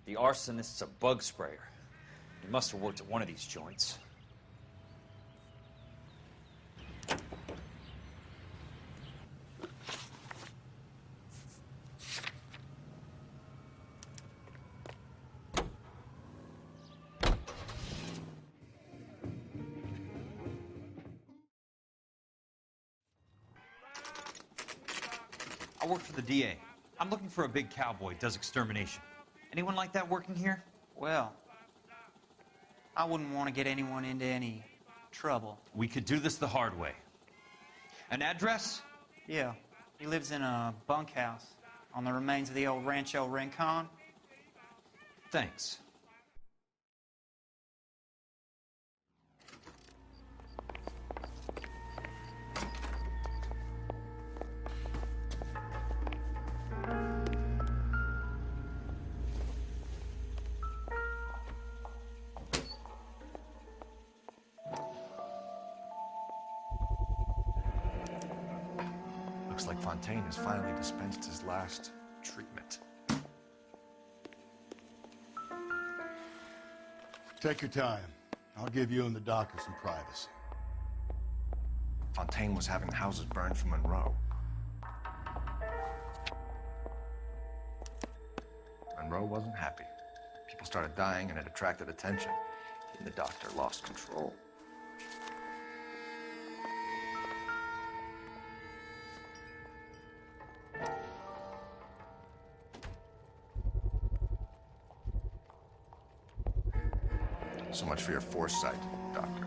The arsonist's a bug sprayer. He must have worked at one of these joints. I work for the DA. I'm looking for a big cowboy who does extermination. Anyone like that working here? Well, I wouldn't want to get anyone into any trouble. We could do this the hard way. An address? Yeah, he lives in a bunkhouse on the remains of the old Rancho Rincon. Thanks. Looks like Fontaine has finally dispensed his last treatment. Take your time. I'll give you and the doctor some privacy. Fontaine was having houses burned for Monroe. Monroe wasn't happy. People started dying and it attracted attention. And the doctor lost control. So much for your foresight, Doctor.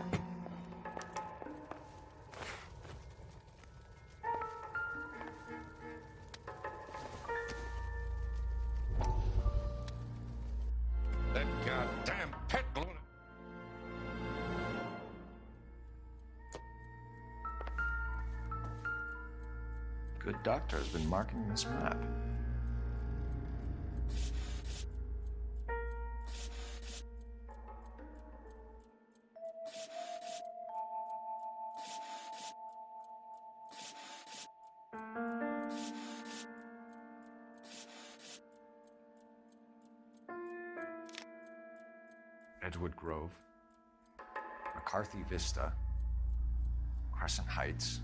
Good doctor has been marking this map. Edgewood Grove, McCarthy Vista, Crescent Heights,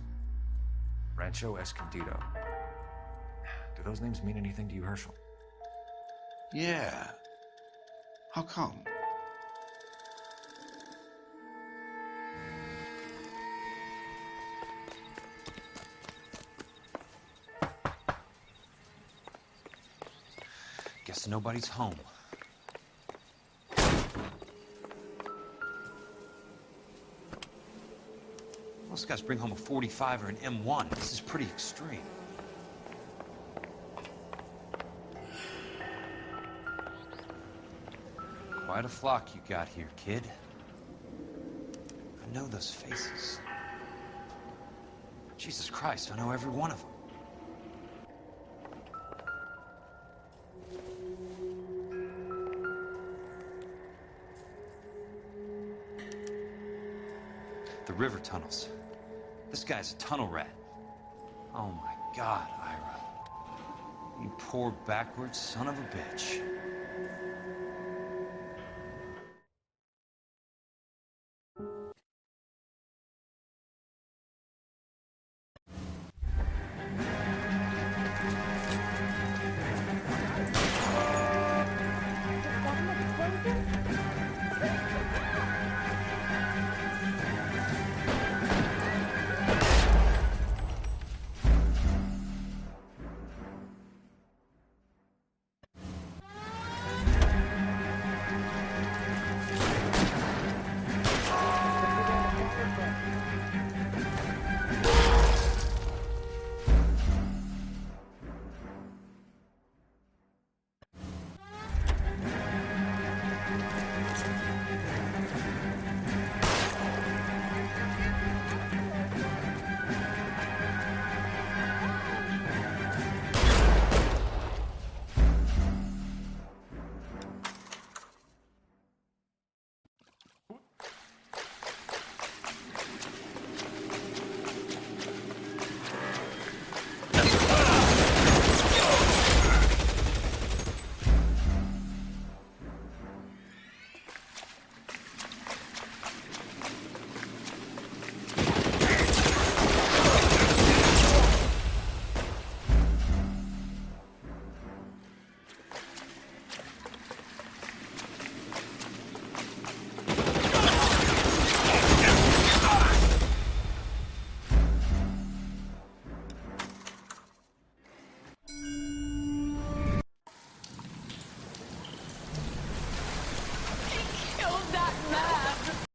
Rancho Escondido. Do those names mean anything to you, Herschel? Yeah. How come? Guess nobody's home. Most guys bring home a 45 or an M1. This is pretty extreme. Quite a flock you got here, kid. I know those faces. Jesus Christ, I know every one of them. The river tunnels. This guy's a tunnel rat. Oh my God, Ira. You poor backwards son of a bitch.